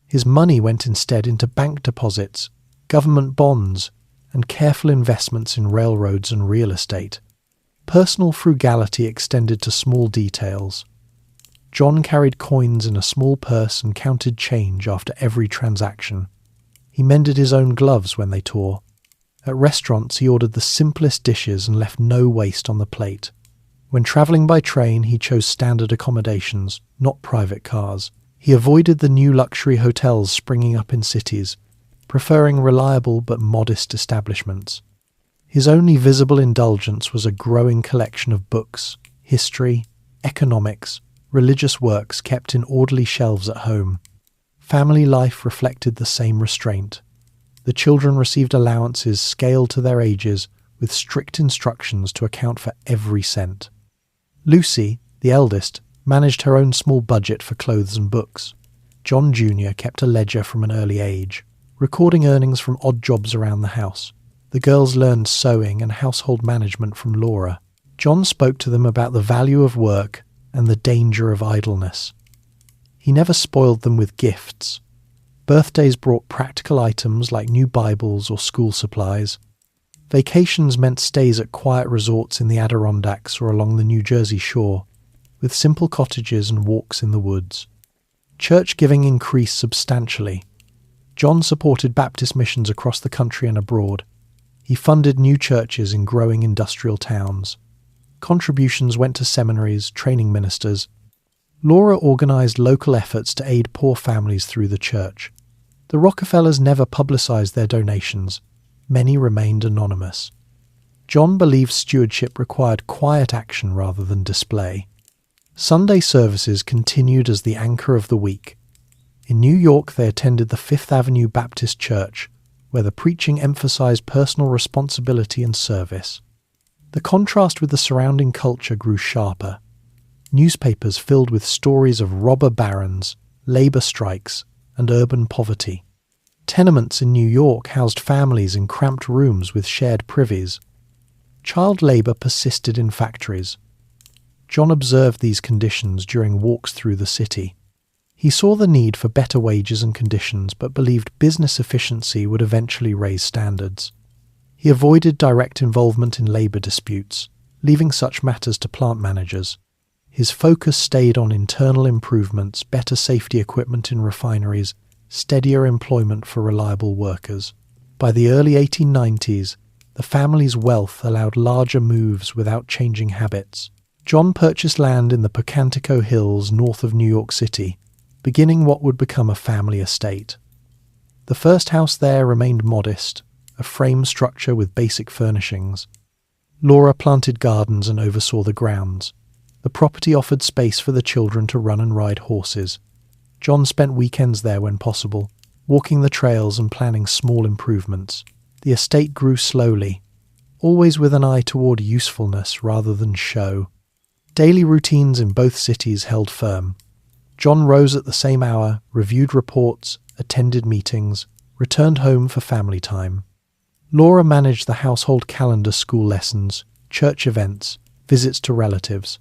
His money went instead into bank deposits, government bonds, and careful investments in railroads and real estate. Personal frugality extended to small details. John carried coins in a small purse and counted change after every transaction. He mended his own gloves when they tore. At restaurants he ordered the simplest dishes and left no waste on the plate. When travelling by train he chose standard accommodations, not private cars. He avoided the new luxury hotels springing up in cities, preferring reliable but modest establishments. His only visible indulgence was a growing collection of books, history, economics, religious works kept in orderly shelves at home. Family life reflected the same restraint. The children received allowances scaled to their ages with strict instructions to account for every cent. Lucy, the eldest, managed her own small budget for clothes and books. John Jr. kept a ledger from an early age, recording earnings from odd jobs around the house. The girls learned sewing and household management from Laura. John spoke to them about the value of work and the danger of idleness. He never spoiled them with gifts. Birthdays brought practical items like new Bibles or school supplies. Vacations meant stays at quiet resorts in the Adirondacks or along the New Jersey shore, with simple cottages and walks in the woods. Church giving increased substantially. John supported Baptist missions across the country and abroad. He funded new churches in growing industrial towns. Contributions went to seminaries, training ministers. Laura organised local efforts to aid poor families through the church. The Rockefellers never publicised their donations. Many remained anonymous. John believed stewardship required quiet action rather than display. Sunday services continued as the anchor of the week. In New York they attended the Fifth Avenue Baptist Church, where the preaching emphasized personal responsibility and service. The contrast with the surrounding culture grew sharper. Newspapers filled with stories of robber barons, labor strikes, and urban poverty. Tenements in New York housed families in cramped rooms with shared privies. Child labor persisted in factories. John observed these conditions during walks through the city. He saw the need for better wages and conditions, but believed business efficiency would eventually raise standards. He avoided direct involvement in labor disputes, leaving such matters to plant managers. His focus stayed on internal improvements, better safety equipment in refineries, steadier employment for reliable workers. By the early 1890s, the family's wealth allowed larger moves without changing habits. John purchased land in the Pocantico Hills north of New York City, beginning what would become a family estate. The first house there remained modest, a frame structure with basic furnishings. Laura planted gardens and oversaw the grounds. The property offered space for the children to run and ride horses. John spent weekends there when possible, walking the trails and planning small improvements. The estate grew slowly, always with an eye toward usefulness rather than show. Daily routines in both cities held firm. John rose at the same hour, reviewed reports, attended meetings, returned home for family time. Laura managed the household calendar, school lessons, church events, visits to relatives.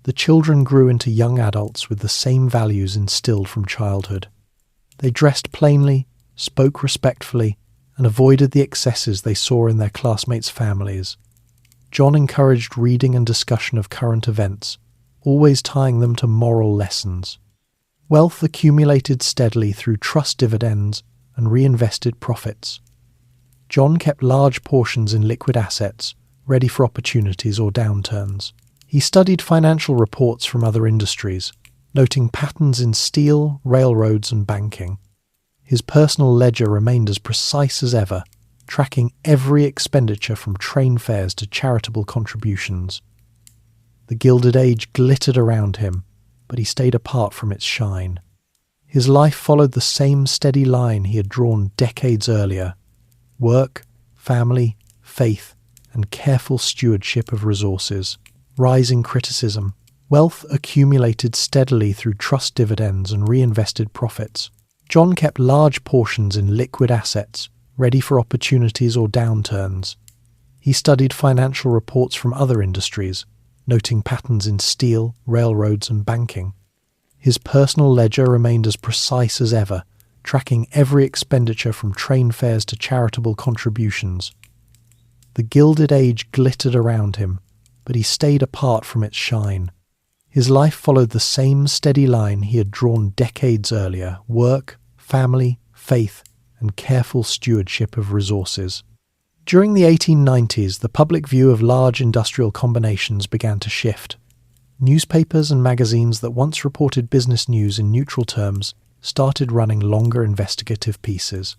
The children grew into young adults with the same values instilled from childhood. They dressed plainly, spoke respectfully, and avoided the excesses they saw in their classmates' families. John encouraged reading and discussion of current events, always tying them to moral lessons. Wealth accumulated steadily through trust dividends and reinvested profits. John kept large portions in liquid assets, ready for opportunities or downturns. He studied financial reports from other industries, noting patterns in steel, railroads, and banking. His personal ledger remained as precise as ever, tracking every expenditure from train fares to charitable contributions. The Gilded Age glittered around him, but he stayed apart from its shine. His life followed the same steady line he had drawn decades earlier: work, family, faith, and careful stewardship of resources. Rising criticism. Wealth accumulated steadily through trust dividends and reinvested profits. John kept large portions in liquid assets, ready for opportunities or downturns. He studied financial reports from other industries, noting patterns in steel, railroads, and banking. His personal ledger remained as precise as ever, tracking every expenditure from train fares to charitable contributions. The Gilded Age glittered around him, but he stayed apart from its shine. His life followed the same steady line he had drawn decades earlier: work, family, faith, and careful stewardship of resources. During the 1890s, the public view of large industrial combinations began to shift. Newspapers and magazines that once reported business news in neutral terms started running longer investigative pieces.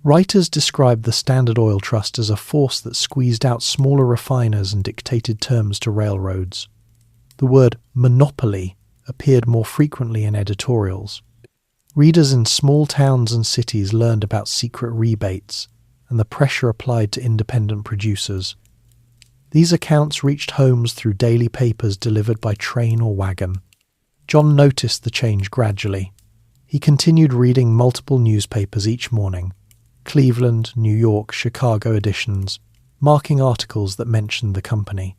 Writers described the Standard Oil Trust as a force that squeezed out smaller refiners and dictated terms to railroads. The word monopoly appeared more frequently in editorials. Readers in small towns and cities learned about secret rebates and the pressure applied to independent producers. These accounts reached homes through daily papers delivered by train or wagon. John noticed the change gradually. He continued reading multiple newspapers each morning, Cleveland, New York, Chicago editions, marking articles that mentioned the company.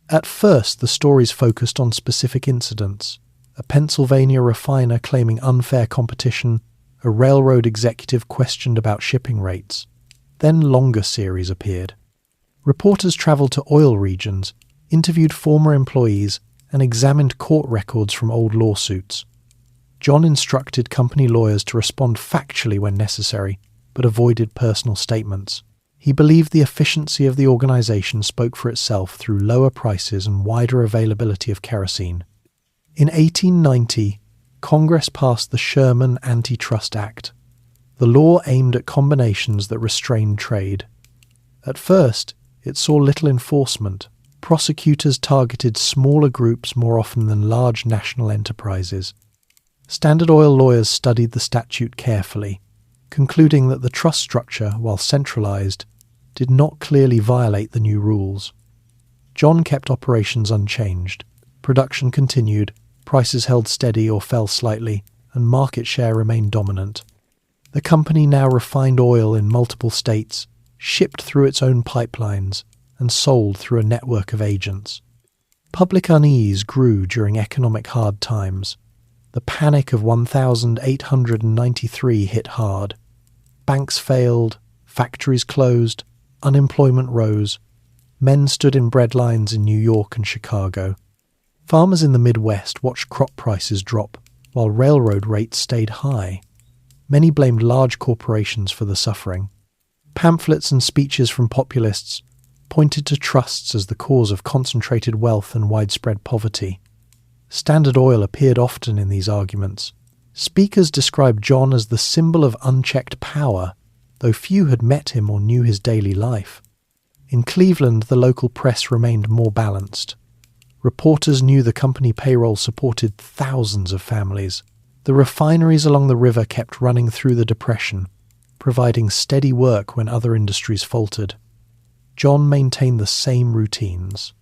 At first, the stories focused on specific incidents: a Pennsylvania refiner claiming unfair competition, a railroad executive questioned about shipping rates. Then longer series appeared. Reporters traveled to oil regions, interviewed former employees, and examined court records from old lawsuits. John instructed company lawyers to respond factually when necessary, but avoided personal statements. He believed the efficiency of the organization spoke for itself through lower prices and wider availability of kerosene. In 1890, Congress passed the Sherman Antitrust Act. The law aimed at combinations that restrained trade. At first, it saw little enforcement. Prosecutors targeted smaller groups more often than large national enterprises. Standard Oil lawyers studied the statute carefully, concluding that the trust structure, while centralized, did not clearly violate the new rules. John kept operations unchanged. Production continued, prices held steady or fell slightly, and market share remained dominant. The company now refined oil in multiple states, shipped through its own pipelines, and sold through a network of agents. Public unease grew during economic hard times. The panic of 1893 hit hard. Banks failed, factories closed, unemployment rose. Men stood in breadlines in New York and Chicago. Farmers in the Midwest watched crop prices drop, while railroad rates stayed high. Many blamed large corporations for the suffering. Pamphlets and speeches from populists pointed to trusts as the cause of concentrated wealth and widespread poverty. Standard Oil appeared often in these arguments. Speakers described John as the symbol of unchecked power, though few had met him or knew his daily life. In Cleveland, the local press remained more balanced. Reporters knew the company payroll supported thousands of families. The refineries along the river kept running through the Depression, providing steady work when other industries faltered. John maintained the same routines.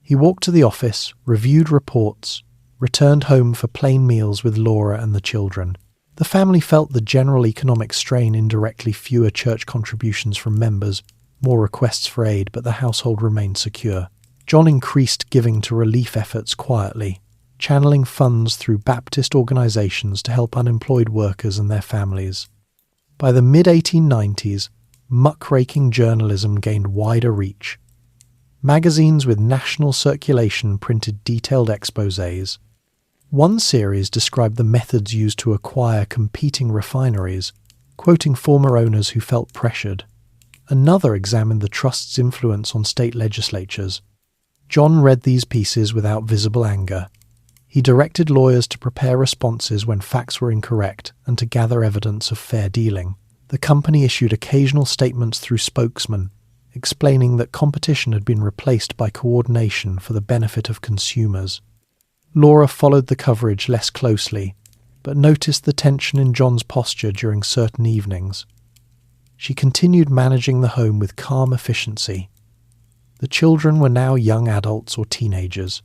He walked to the office, reviewed reports, returned home for plain meals with Laura and the children. The family felt the general economic strain indirectly: fewer church contributions from members, more requests for aid, but the household remained secure. John increased giving to relief efforts quietly, channeling funds through Baptist organizations to help unemployed workers and their families. By the mid-1890s, muckraking journalism gained wider reach. Magazines with national circulation printed detailed exposés. One series described the methods used to acquire competing refineries, quoting former owners who felt pressured. Another examined the trust's influence on state legislatures. John read these pieces without visible anger. He directed lawyers to prepare responses when facts were incorrect and to gather evidence of fair dealing. The company issued occasional statements through spokesmen, explaining that competition had been replaced by coordination for the benefit of consumers. Laura followed the coverage less closely, but noticed the tension in John's posture during certain evenings. She continued managing the home with calm efficiency. The children were now young adults or teenagers.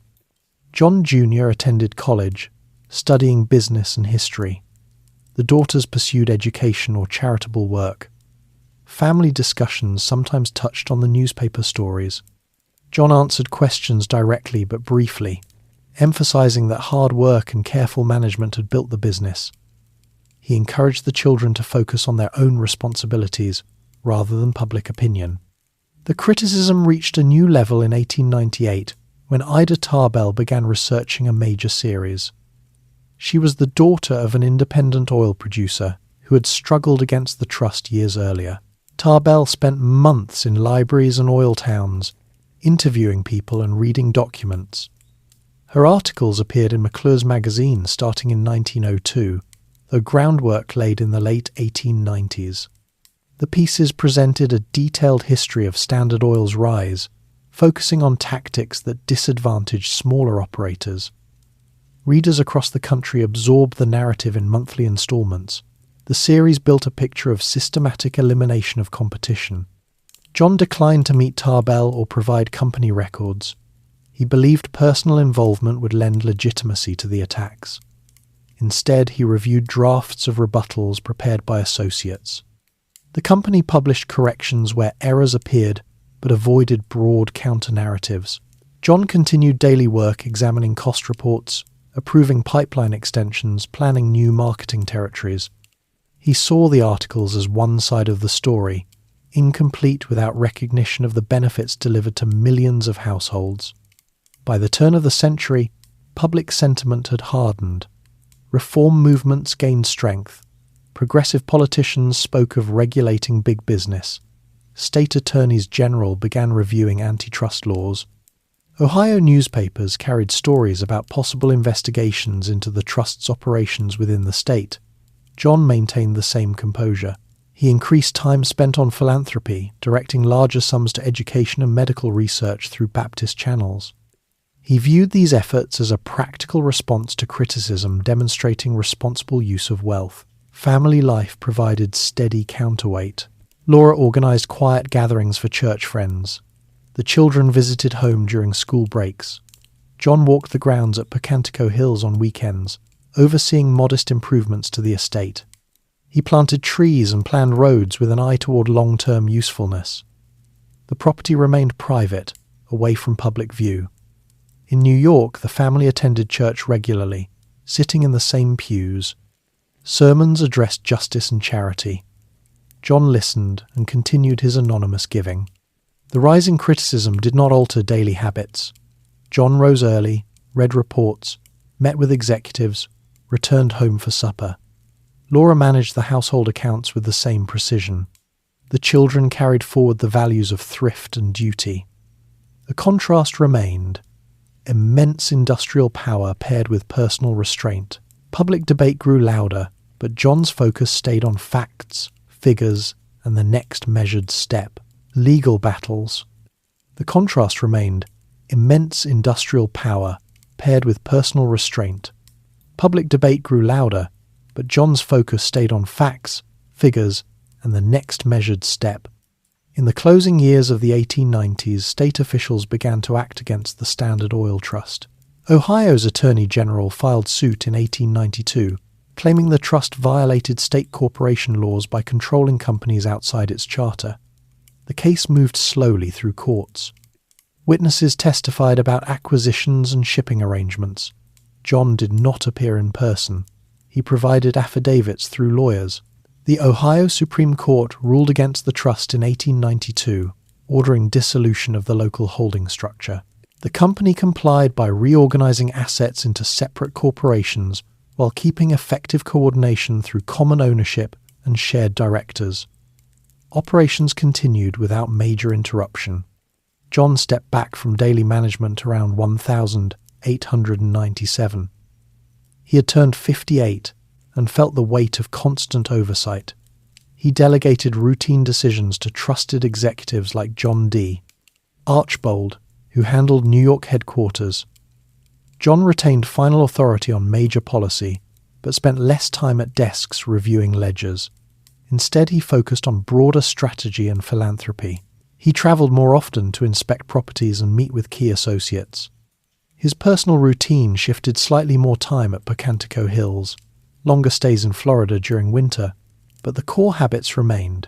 John Jr. attended college, studying business and history. The daughters pursued education or charitable work. Family discussions sometimes touched on the newspaper stories. John answered questions directly but briefly, emphasizing that hard work and careful management had built the business. He encouraged the children to focus on their own responsibilities rather than public opinion. The criticism reached a new level in 1898 when Ida Tarbell began researching a major series. She was the daughter of an independent oil producer who had struggled against the trust years earlier. Tarbell spent months in libraries and oil towns, interviewing people and reading documents. Her articles appeared in McClure's magazine starting in 1902, though groundwork laid in the late 1890s. The pieces presented a detailed history of Standard Oil's rise, focusing on tactics that disadvantaged smaller operators. Readers across the country absorbed the narrative in monthly installments. The series built a picture of systematic elimination of competition. John declined to meet Tarbell or provide company records. He believed personal involvement would lend legitimacy to the attacks. Instead, he reviewed drafts of rebuttals prepared by associates. The company published corrections where errors appeared but avoided broad counter-narratives. John continued daily work examining cost reports, approving pipeline extensions, planning new marketing territories. He saw the articles as one side of the story, incomplete without recognition of the benefits delivered to millions of households. By the turn of the century, public sentiment had hardened. Reform movements gained strength. Progressive politicians spoke of regulating big business. State attorneys general began reviewing antitrust laws. Ohio newspapers carried stories about possible investigations into the trust's operations within the state. John maintained the same composure. He increased time spent on philanthropy, directing larger sums to education and medical research through Baptist channels. He viewed these efforts as a practical response to criticism demonstrating responsible use of wealth. Family life provided steady counterweight. Laura organized quiet gatherings for church friends. The children visited home during school breaks. John walked the grounds at Pocantico Hills on weekends, overseeing modest improvements to the estate. He planted trees and planned roads with an eye toward long-term usefulness. The property remained private, away from public view. In New York, the family attended church regularly, sitting in the same pews. Sermons addressed justice and charity. John listened and continued his anonymous giving. The rising criticism did not alter daily habits. John rose early, read reports, met with executives, returned home for supper. Laura managed the household accounts with the same precision. The children carried forward the values of thrift and duty. The contrast remained: immense industrial power paired with personal restraint. Public debate grew louder, but John's focus stayed on facts, figures, and the next measured step: legal battles. The contrast remained: immense industrial power paired with personal restraint. Public debate grew louder, but John's focus stayed on facts, figures, and the next measured step. In the closing years of the 1890s, state officials began to act against the Standard Oil Trust. Ohio's Attorney General filed suit in 1892, claiming the trust violated state corporation laws by controlling companies outside its charter. The case moved slowly through courts. Witnesses testified about acquisitions and shipping arrangements. John did not appear in person. He provided affidavits through lawyers. The Ohio Supreme Court ruled against the trust in 1892, ordering dissolution of the local holding structure. The company complied by reorganizing assets into separate corporations while keeping effective coordination through common ownership and shared directors. Operations continued without major interruption. John stepped back from daily management around 1897. He had turned 58 and felt the weight of constant oversight. He delegated routine decisions to trusted executives like John D. Archbold, who handled New York headquarters. John retained final authority on major policy, but spent less time at desks reviewing ledgers. Instead, he focused on broader strategy and philanthropy. He travelled more often to inspect properties and meet with key associates. His personal routine shifted slightly more time at Pocantico Hills, longer stays in Florida during winter, but the core habits remained: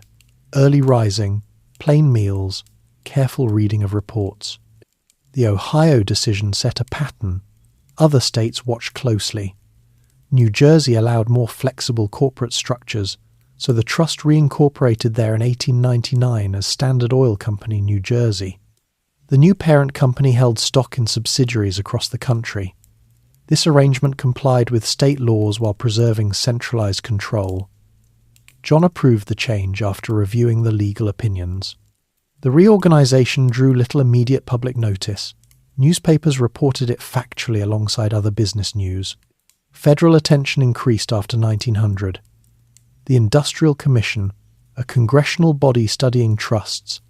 early rising, plain meals, careful reading of reports. The Ohio decision set a pattern. Other states watched closely. New Jersey allowed more flexible corporate structures, so the trust reincorporated there in 1899 as Standard Oil Company New Jersey. The new parent company held stock in subsidiaries across the country. This arrangement complied with state laws while preserving centralized control. John approved the change after reviewing the legal opinions. The reorganization drew little immediate public notice. Newspapers reported it factually alongside other business news. Federal attention increased after 1900. The Industrial Commission, a congressional body studying trusts,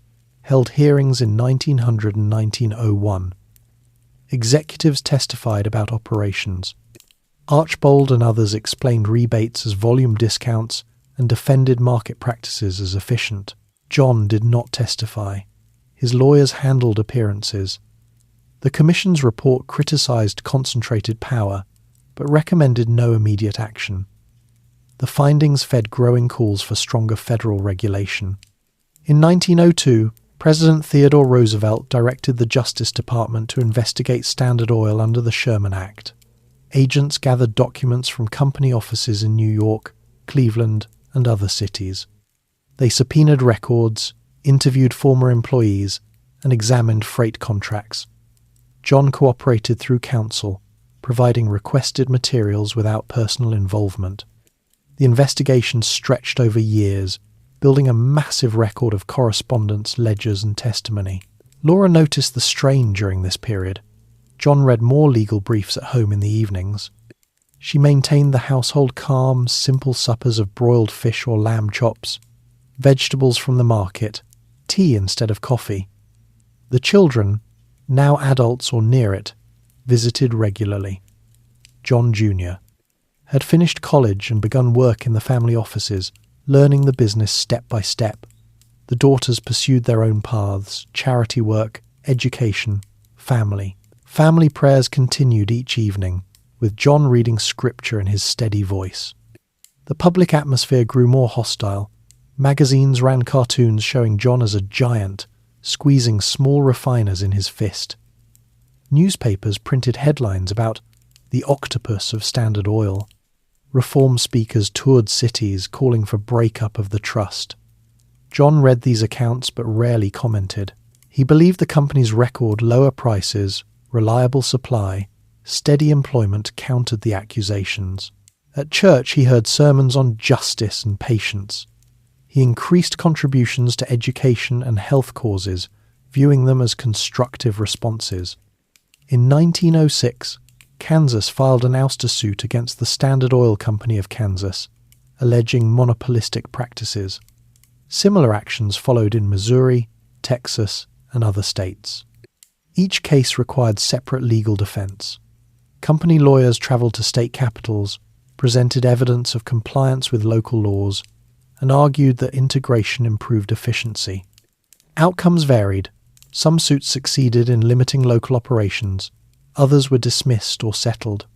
held hearings in 1900 and 1901. Executives testified about operations. Archbold and others explained rebates as volume discounts and defended market practices as efficient. John did not testify. His lawyers handled appearances. The Commission's report criticized concentrated power, but recommended no immediate action. The findings fed growing calls for stronger federal regulation. In 1902, President Theodore Roosevelt directed the Justice Department to investigate Standard Oil under the Sherman Act. Agents gathered documents from company offices in New York, Cleveland, and other cities. They subpoenaed records, interviewed former employees, and examined freight contracts. John cooperated through counsel, providing requested materials without personal involvement. The investigation stretched over years, building a massive record of correspondence, ledgers, and testimony. Laura noticed the strain during this period. John read more legal briefs at home in the evenings. She maintained the household calm, simple suppers of broiled fish or lamb chops, vegetables from the market, tea instead of coffee. The children, now adults or near it, visited regularly. John Jr. had finished college and begun work in the family offices, learning the business step by step. The daughters pursued their own paths: charity work, education, family. Family prayers continued each evening, with John reading scripture in his steady voice. The public atmosphere grew more hostile. Magazines ran cartoons showing John as a giant, squeezing small refiners in his fist. Newspapers printed headlines about the octopus of Standard Oil. Reform speakers toured cities calling for breakup of the trust. John read these accounts but rarely commented. He believed the company's record: lower prices, reliable supply, steady employment countered the accusations. At church he heard sermons on justice and patience. He increased contributions to education and health causes, viewing them as constructive responses. In 1906, Kansas filed an ouster suit against the Standard Oil Company of Kansas, alleging monopolistic practices. Similar actions followed in Missouri, Texas, and other states. Each case required separate legal defense. Company lawyers traveled to state capitals, presented evidence of compliance with local laws, and argued that integration improved efficiency. Outcomes varied. Some suits succeeded in limiting local operations, others were dismissed or settled.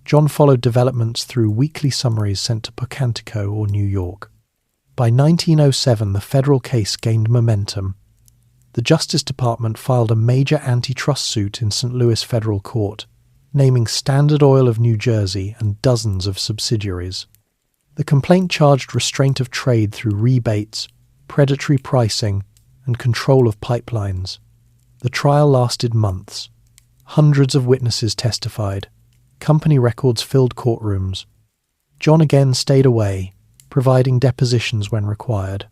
John followed developments through weekly summaries sent to Pocantico or New York. By 1907, the federal case gained momentum. The Justice Department filed a major antitrust suit in St. Louis Federal Court, naming Standard Oil of New Jersey and dozens of subsidiaries. The complaint charged restraint of trade through rebates, predatory pricing, and control of pipelines. The trial lasted months. Hundreds of witnesses testified. Company records filled courtrooms. John again stayed away, providing depositions when required.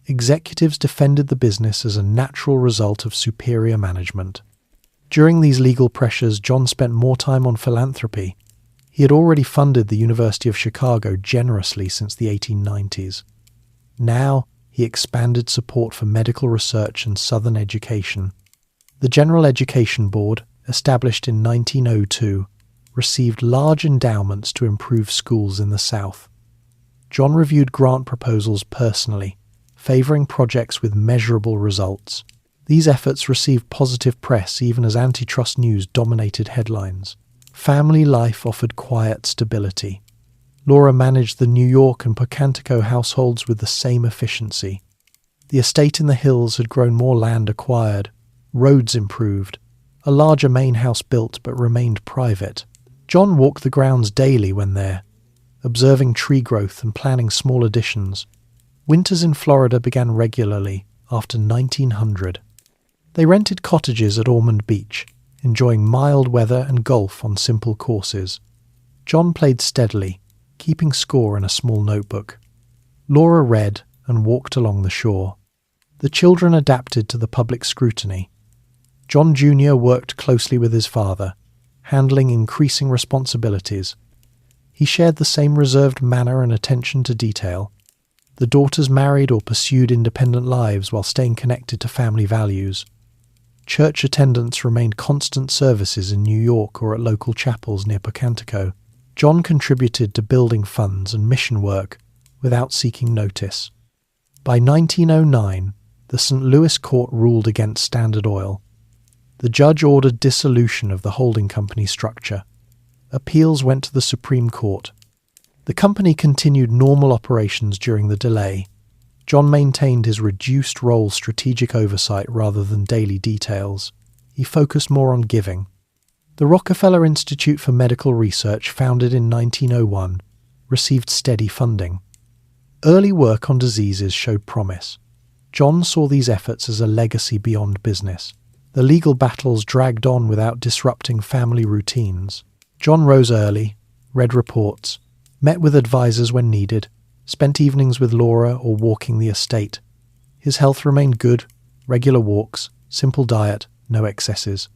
Executives defended the business as a natural result of superior management. During these legal pressures, John spent more time on philanthropy. He had already funded the University of Chicago generously since the 1890s. Now, he expanded support for medical research and Southern education. The General Education Board, established in 1902, received large endowments to improve schools in the South. John reviewed grant proposals personally, favouring projects with measurable results. These efforts received positive press even as antitrust news dominated headlines. Family life offered quiet stability. Laura managed the New York and Pocantico households with the same efficiency. The estate in the hills had grown more land acquired, roads improved, a larger main house built but remained private. John walked the grounds daily when there, observing tree growth and planning small additions. Winters in Florida began regularly after 1900. They rented cottages at Ormond Beach, enjoying mild weather and golf on simple courses. John played steadily, keeping score in a small notebook. Laura read and walked along the shore. The children adapted to the public scrutiny. John Jr. worked closely with his father, handling increasing responsibilities. He shared the same reserved manner and attention to detail. The daughters married or pursued independent lives while staying connected to family values. Church attendance remained constant services in New York or at local chapels near Pocantico. John contributed to building funds and mission work without seeking notice. By 1909, the St. Louis court ruled against Standard Oil. The judge ordered dissolution of the holding company structure. Appeals went to the Supreme Court. The company continued normal operations during the delay. John maintained his reduced role strategic oversight rather than daily details. He focused more on giving. The Rockefeller Institute for Medical Research, founded in 1901, received steady funding. Early work on diseases showed promise. John saw these efforts as a legacy beyond business. The legal battles dragged on without disrupting family routines. John rose early, read reports, met with advisors when needed, spent evenings with Laura or walking the estate. His health remained good, regular walks, simple diet, no excesses.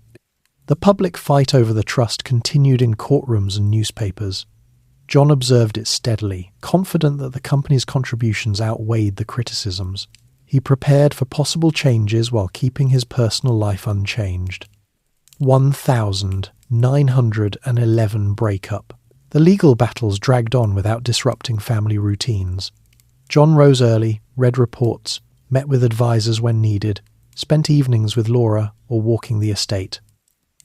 The public fight over the trust continued in courtrooms and newspapers. John observed it steadily, confident that the company's contributions outweighed the criticisms. He prepared for possible changes while keeping his personal life unchanged. 1,911 breakup. The legal battles dragged on without disrupting family routines. John rose early, read reports, met with advisors when needed, spent evenings with Laura or walking the estate.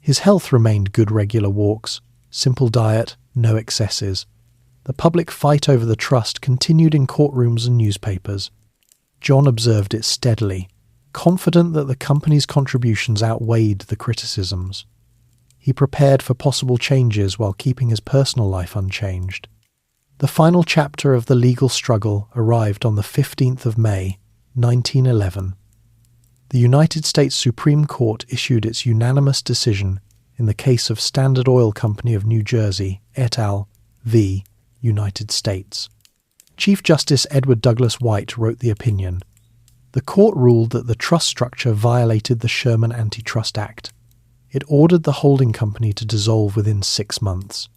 His health remained good, regular walks, simple diet, no excesses. The public fight over the trust continued in courtrooms and newspapers. John observed it steadily, confident that the company's contributions outweighed the criticisms. He prepared for possible changes while keeping his personal life unchanged. The final chapter of the legal struggle arrived on the 15th of May, 1911. The United States Supreme Court issued its unanimous decision in the case of Standard Oil Company of New Jersey, et al. v. United States. Chief Justice Edward Douglas White wrote the opinion. The court ruled that the trust structure violated the Sherman Antitrust Act. It ordered the holding company to dissolve within 6 months.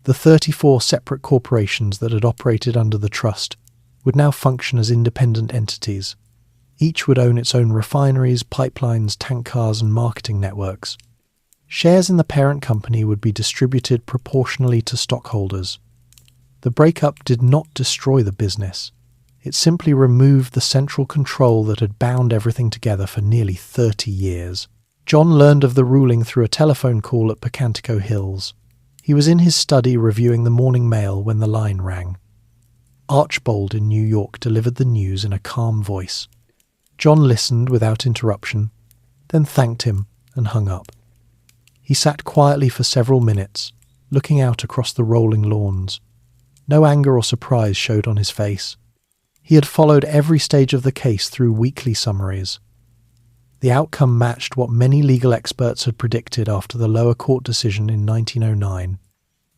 The 34 separate corporations that had operated under the trust would now function as independent entities. Each would own its own refineries, pipelines, tank cars, and marketing networks. Shares in the parent company would be distributed proportionally to stockholders. The breakup did not destroy the business. It simply removed the central control that had bound everything together for nearly 30 years. John learned of the ruling through a telephone call at Pocantico Hills. He was in his study reviewing the morning mail when the line rang. Archbold in New York delivered the news in a calm voice. John listened without interruption, then thanked him and hung up. He sat quietly for several minutes, looking out across the rolling lawns. No anger or surprise showed on his face. He had followed every stage of the case through weekly summaries. The outcome matched what many legal experts had predicted after the lower court decision in 1909.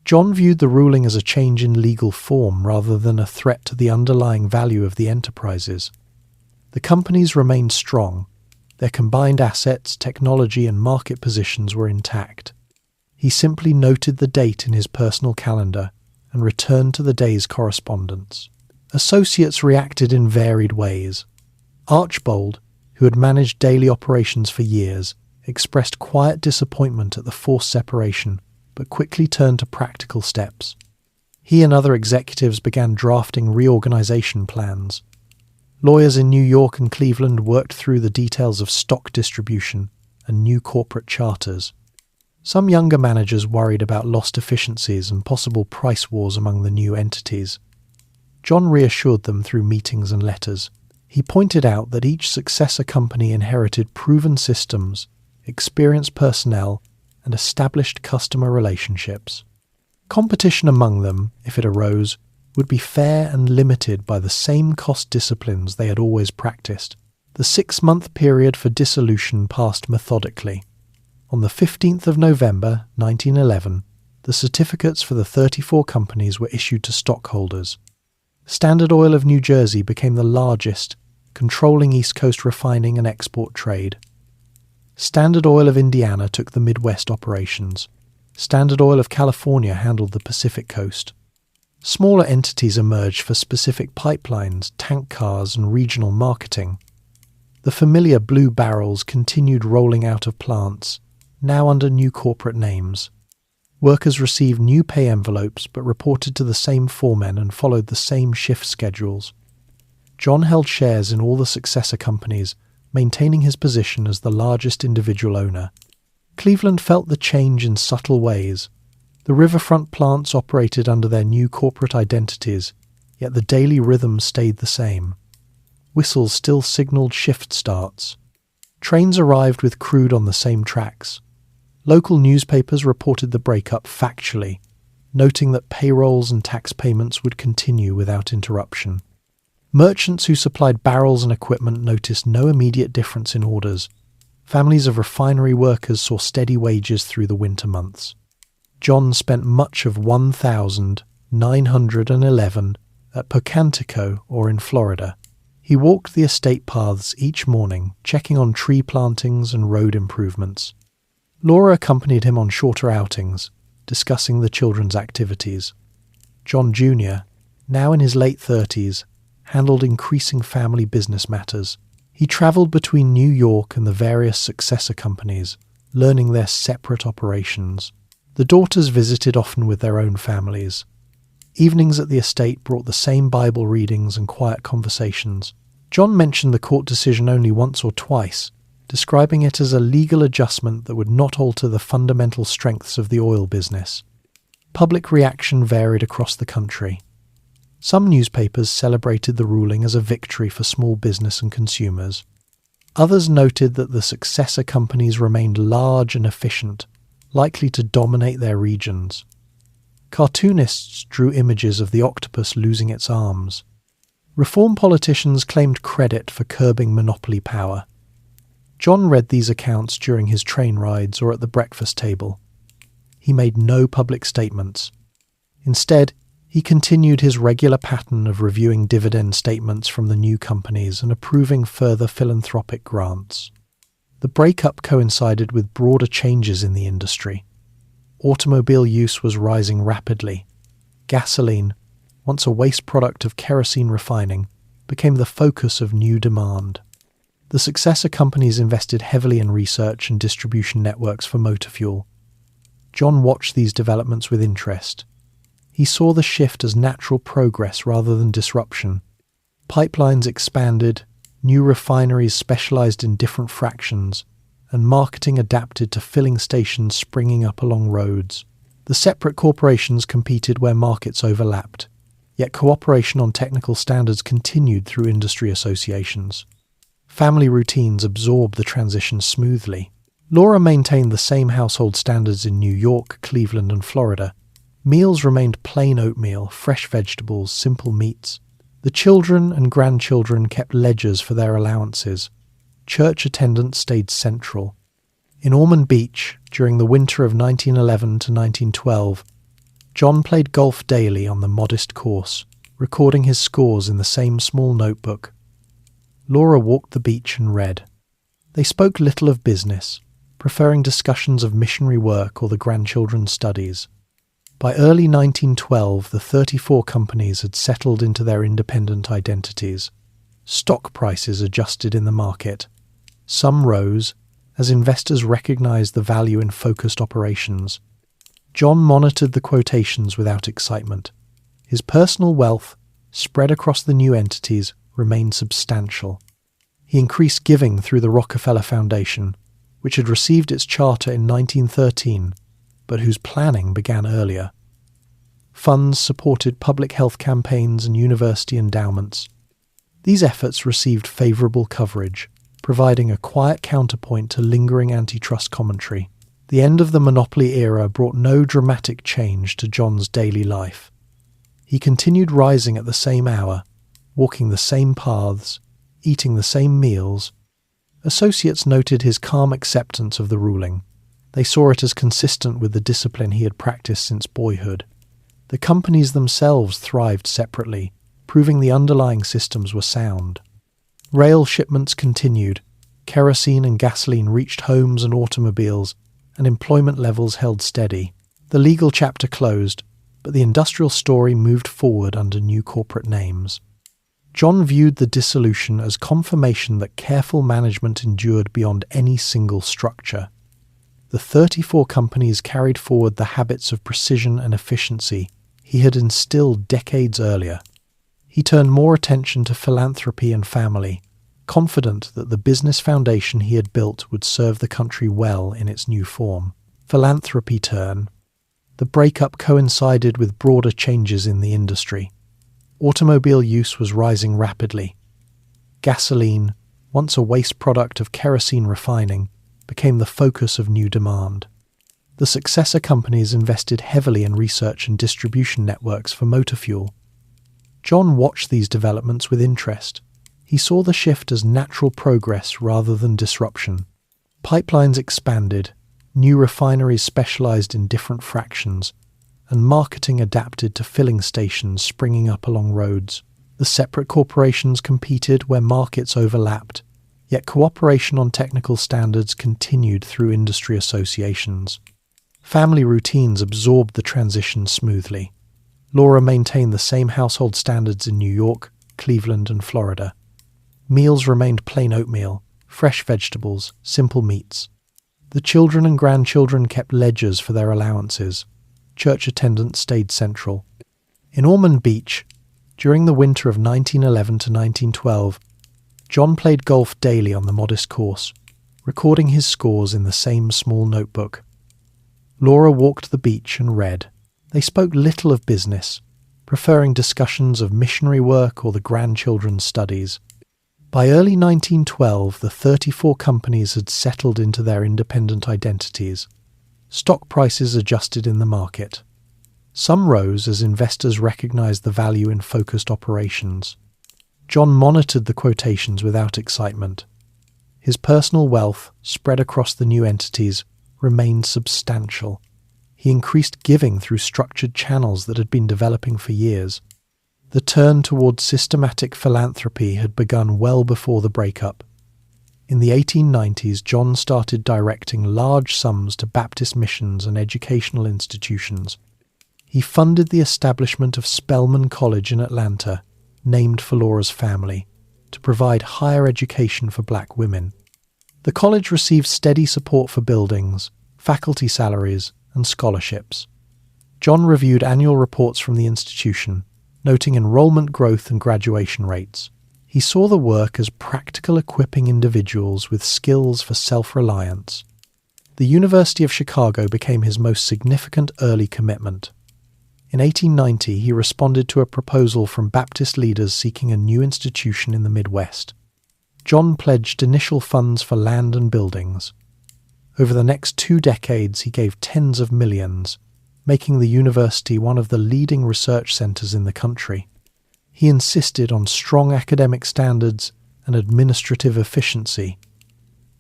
John viewed the ruling as a change in legal form rather than a threat to the underlying value of the enterprises. The companies remained strong. Their combined assets, technology, and market positions were intact. He simply noted the date in his personal calendar and returned to the day's correspondence. Associates reacted in varied ways. Archbold, who had managed daily operations for years, expressed quiet disappointment at the forced separation, but quickly turned to practical steps. He and other executives began drafting reorganization plans. Lawyers in New York and Cleveland worked through the details of stock distribution and new corporate charters. Some younger managers worried about lost efficiencies and possible price wars among the new entities. John reassured them through meetings and letters. He pointed out that each successor company inherited proven systems, experienced personnel, and established customer relationships. Competition among them, if it arose, would be fair and limited by the same cost disciplines they had always practiced. The 6-month period for dissolution passed methodically. On the 15th of November 1911, the certificates for the 34 companies were issued to stockholders. Standard Oil of New Jersey became the largest, controlling East Coast refining and export trade. Standard Oil of Indiana took the Midwest operations. Standard Oil of California handled the Pacific Coast. Smaller entities emerged for specific pipelines, tank cars, and regional marketing. The familiar blue barrels continued rolling out of plants, now under new corporate names. Workers received new pay envelopes but reported to the same foremen and followed the same shift schedules. John held shares in all the successor companies, maintaining his position as the largest individual owner. Cleveland felt the change in subtle ways. The riverfront plants operated under their new corporate identities, yet the daily rhythm stayed the same. Whistles still signaled shift starts. Trains arrived with crude on the same tracks. Local newspapers reported the breakup factually, noting that payrolls and tax payments would continue without interruption. Merchants who supplied barrels and equipment noticed no immediate difference in orders. Families of refinery workers saw steady wages through the winter months. John spent much of 1911 at Pocantico or in Florida. He walked the estate paths each morning, checking on tree plantings and road improvements. Laura accompanied him on shorter outings, discussing the children's activities. John Jr., now in his late 30s, handled increasing family business matters. He travelled between New York and the various successor companies, learning their separate operations. The daughters visited often with their own families. Evenings at the estate brought the same Bible readings and quiet conversations. John mentioned the court decision only once or twice, describing it as a legal adjustment that would not alter the fundamental strengths of the oil business. Public reaction varied across the country. Some newspapers celebrated the ruling as a victory for small business and consumers. Others noted that the successor companies remained large and efficient, likely to dominate their regions. Cartoonists drew images of the octopus losing its arms. Reform politicians claimed credit for curbing monopoly power. John read these accounts during his train rides or at the breakfast table. He made no public statements. Instead, he continued his regular pattern of reviewing dividend statements from the new companies and approving further philanthropic grants. The breakup coincided with broader changes in the industry. Automobile use was rising rapidly. Gasoline, once a waste product of kerosene refining, became the focus of new demand. The successor companies invested heavily in research and distribution networks for motor fuel. John watched these developments with interest. He saw the shift as natural progress rather than disruption. Pipelines expanded, new refineries specialized in different fractions, and marketing adapted to filling stations springing up along roads. The separate corporations competed where markets overlapped, yet cooperation on technical standards continued through industry associations. Family routines absorbed the transition smoothly. Laura maintained the same household standards in New York, Cleveland, and Florida. Meals remained plain oatmeal, fresh vegetables, simple meats. The children and grandchildren kept ledgers for their allowances. Church attendance stayed central. In Ormond Beach, during the winter of 1911 to 1912, John played golf daily on the modest course, recording his scores in the same small notebook. Laura walked the beach and read. They spoke little of business, preferring discussions of missionary work or the grandchildren's studies. By early 1912, the 34 companies had settled into their independent identities. Stock prices adjusted in the market. Some rose, as investors recognized the value in focused operations. John monitored the quotations without excitement. His personal wealth, spread across the new entities, remained substantial. He increased giving through the Rockefeller Foundation, which had received its charter in 1913, but whose planning began earlier. Funds supported public health campaigns and university endowments. These efforts received favourable coverage, providing a quiet counterpoint to lingering antitrust commentary. The end of the monopoly era brought no dramatic change to John's daily life. He continued rising at the same hour, walking the same paths, eating the same meals. Associates noted his calm acceptance of the ruling. They saw it as consistent with the discipline he had practiced since boyhood. The companies themselves thrived separately, proving the underlying systems were sound. Rail shipments continued, kerosene and gasoline reached homes and automobiles, and employment levels held steady. The legal chapter closed, but the industrial story moved forward under new corporate names. John viewed the dissolution as confirmation that careful management endured beyond any single structure. The 34 companies carried forward the habits of precision and efficiency he had instilled decades earlier. He turned more attention to philanthropy and family, confident that the business foundation he had built would serve the country well in its new form. Philanthropy turn. The breakup coincided with broader changes in the industry. Automobile use was rising rapidly. Gasoline, once a waste product of kerosene refining, became the focus of new demand. The successor companies invested heavily in research and distribution networks for motor fuel. John watched these developments with interest. He saw the shift as natural progress rather than disruption. Pipelines expanded, new refineries specialized in different fractions, and marketing adapted to filling stations springing up along roads. The separate corporations competed where markets overlapped, yet cooperation on technical standards continued through industry associations. Family routines absorbed the transition smoothly. Laura maintained the same household standards in New York, Cleveland, and Florida. Meals remained plain oatmeal, fresh vegetables, simple meats. The children and grandchildren kept ledgers for their allowances. Church attendance stayed central. In Ormond Beach, during the winter of 1911 to 1912, John played golf daily on the modest course, recording his scores in the same small notebook. Laura walked the beach and read. They spoke little of business, preferring discussions of missionary work or the grandchildren's studies. By early 1912, the 34 companies had settled into their independent identities. Stock prices adjusted in the market. Some rose as investors recognized the value in focused operations. John monitored the quotations without excitement. His personal wealth, spread across the new entities, remained substantial. He increased giving through structured channels that had been developing for years. The turn towards systematic philanthropy had begun well before the breakup. In the 1890s, John started directing large sums to Baptist missions and educational institutions. He funded the establishment of Spelman College in Atlanta, named for Laura's family, to provide higher education for black women. The college received steady support for buildings, faculty salaries, and scholarships. John reviewed annual reports from the institution, noting enrollment growth and graduation rates. He saw the work as practical equipping individuals with skills for self-reliance. The University of Chicago became his most significant early commitment. In 1890, he responded to a proposal from Baptist leaders seeking a new institution in the Midwest. John pledged initial funds for land and buildings. Over the next 2 decades, he gave tens of millions, making the university one of the leading research centers in the country. He insisted on strong academic standards and administrative efficiency.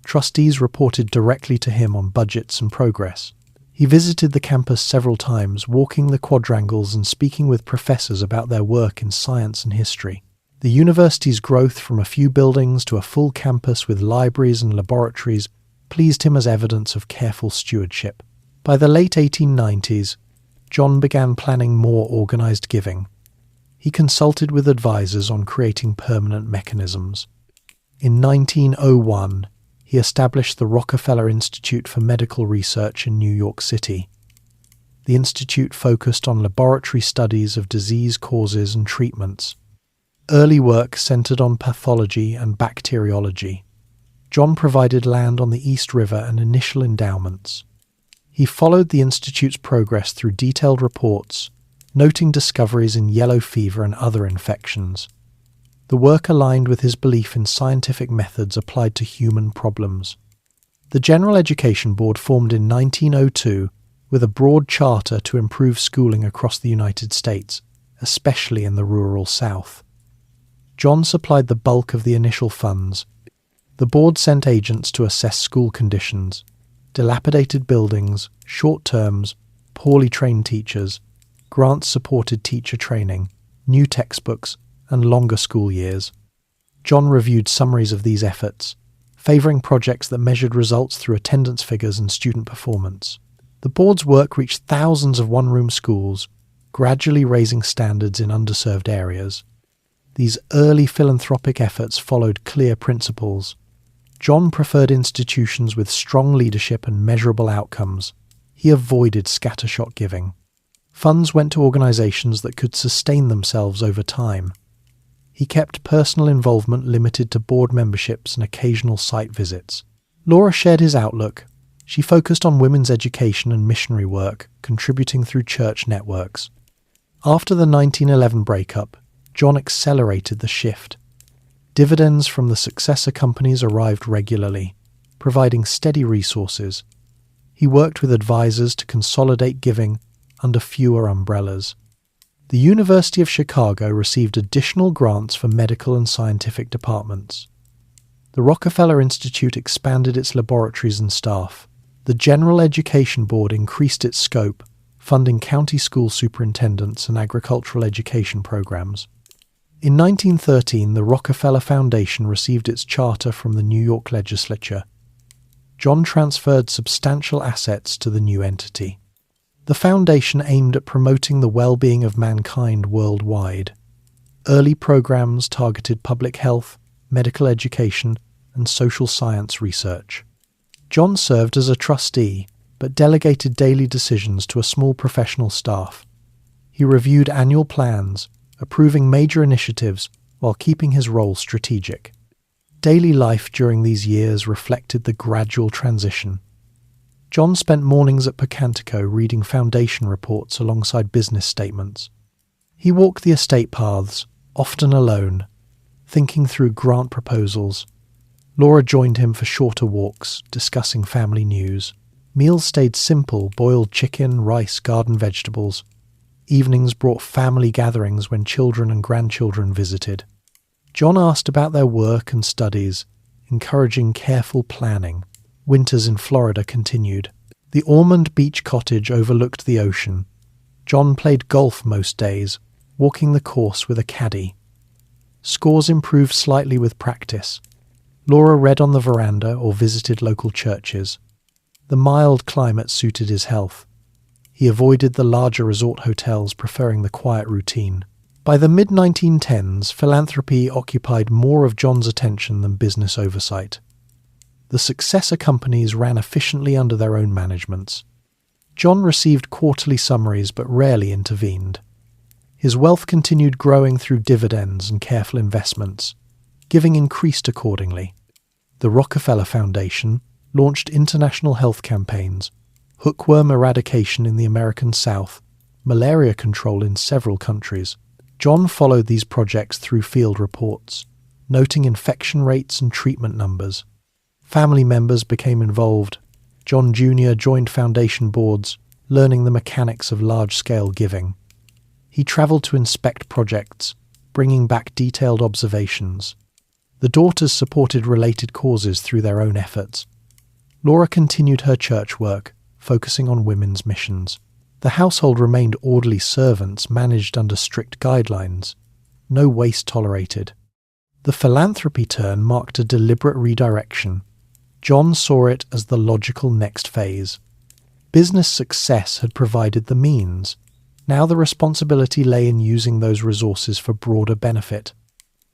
Trustees reported directly to him on budgets and progress. He visited the campus several times, walking the quadrangles and speaking with professors about their work in science and history. The university's growth from a few buildings to a full campus with libraries and laboratories pleased him as evidence of careful stewardship. By the late 1890s, John began planning more organized giving. He consulted with advisors on creating permanent mechanisms. In 1901, he established the Rockefeller Institute for Medical Research in New York City. The institute focused on laboratory studies of disease causes and treatments. Early work centered on pathology and bacteriology. John provided land on the East River and initial endowments. He followed the Institute's progress through detailed reports, noting discoveries in yellow fever and other infections. The work aligned with his belief in scientific methods applied to human problems. The General Education Board formed in 1902 with a broad charter to improve schooling across the United States, especially in the rural South. John supplied the bulk of the initial funds. The board sent agents to assess school conditions, dilapidated buildings, short terms, poorly trained teachers, grant-supported teacher training, new textbooks, and longer school years. John reviewed summaries of these efforts, favouring projects that measured results through attendance figures and student performance. The board's work reached thousands of one-room schools, gradually raising standards in underserved areas. These early philanthropic efforts followed clear principles. John preferred institutions with strong leadership and measurable outcomes. He avoided scattershot giving. Funds went to organisations that could sustain themselves over time. He kept personal involvement limited to board memberships and occasional site visits. Laura shared his outlook. She focused on women's education and missionary work, contributing through church networks. After the 1911 breakup, John accelerated the shift. Dividends from the successor companies arrived regularly, providing steady resources. He worked with advisors to consolidate giving under fewer umbrellas. The University of Chicago received additional grants for medical and scientific departments. The Rockefeller Institute expanded its laboratories and staff. The General Education Board increased its scope, funding county school superintendents and agricultural education programs. In 1913, the Rockefeller Foundation received its charter from the New York legislature. John transferred substantial assets to the new entity. The foundation aimed at promoting the well-being of mankind worldwide. Early programs targeted public health, medical education, and social science research. John served as a trustee, but delegated daily decisions to a small professional staff. He reviewed annual plans, approving major initiatives while keeping his role strategic. Daily life during these years reflected the gradual transition. John spent mornings at Pocantico reading foundation reports alongside business statements. He walked the estate paths, often alone, thinking through grant proposals. Laura joined him for shorter walks, discussing family news. Meals stayed simple: boiled chicken, rice, garden vegetables. Evenings brought family gatherings when children and grandchildren visited. John asked about their work and studies, encouraging careful planning. Winters in Florida continued. The Ormond Beach cottage overlooked the ocean. John played golf most days, walking the course with a caddy. Scores improved slightly with practice. Laura read on the veranda or visited local churches. The mild climate suited his health. He avoided the larger resort hotels, preferring the quiet routine. By the mid-1910s, philanthropy occupied more of John's attention than business oversight. The successor companies ran efficiently under their own managements. John received quarterly summaries but rarely intervened. His wealth continued growing through dividends and careful investments. Giving increased accordingly. The Rockefeller Foundation launched international health campaigns, hookworm eradication in the American South, malaria control in several countries. John followed these projects through field reports, noting infection rates and treatment numbers. Family members became involved. John Jr. joined foundation boards, learning the mechanics of large-scale giving. He travelled to inspect projects, bringing back detailed observations. The daughters supported related causes through their own efforts. Laura continued her church work, focusing on women's missions. The household remained orderly servants managed under strict guidelines. No waste tolerated. The philanthropy turn marked a deliberate redirection. John saw it as the logical next phase. Business success had provided the means. Now the responsibility lay in using those resources for broader benefit.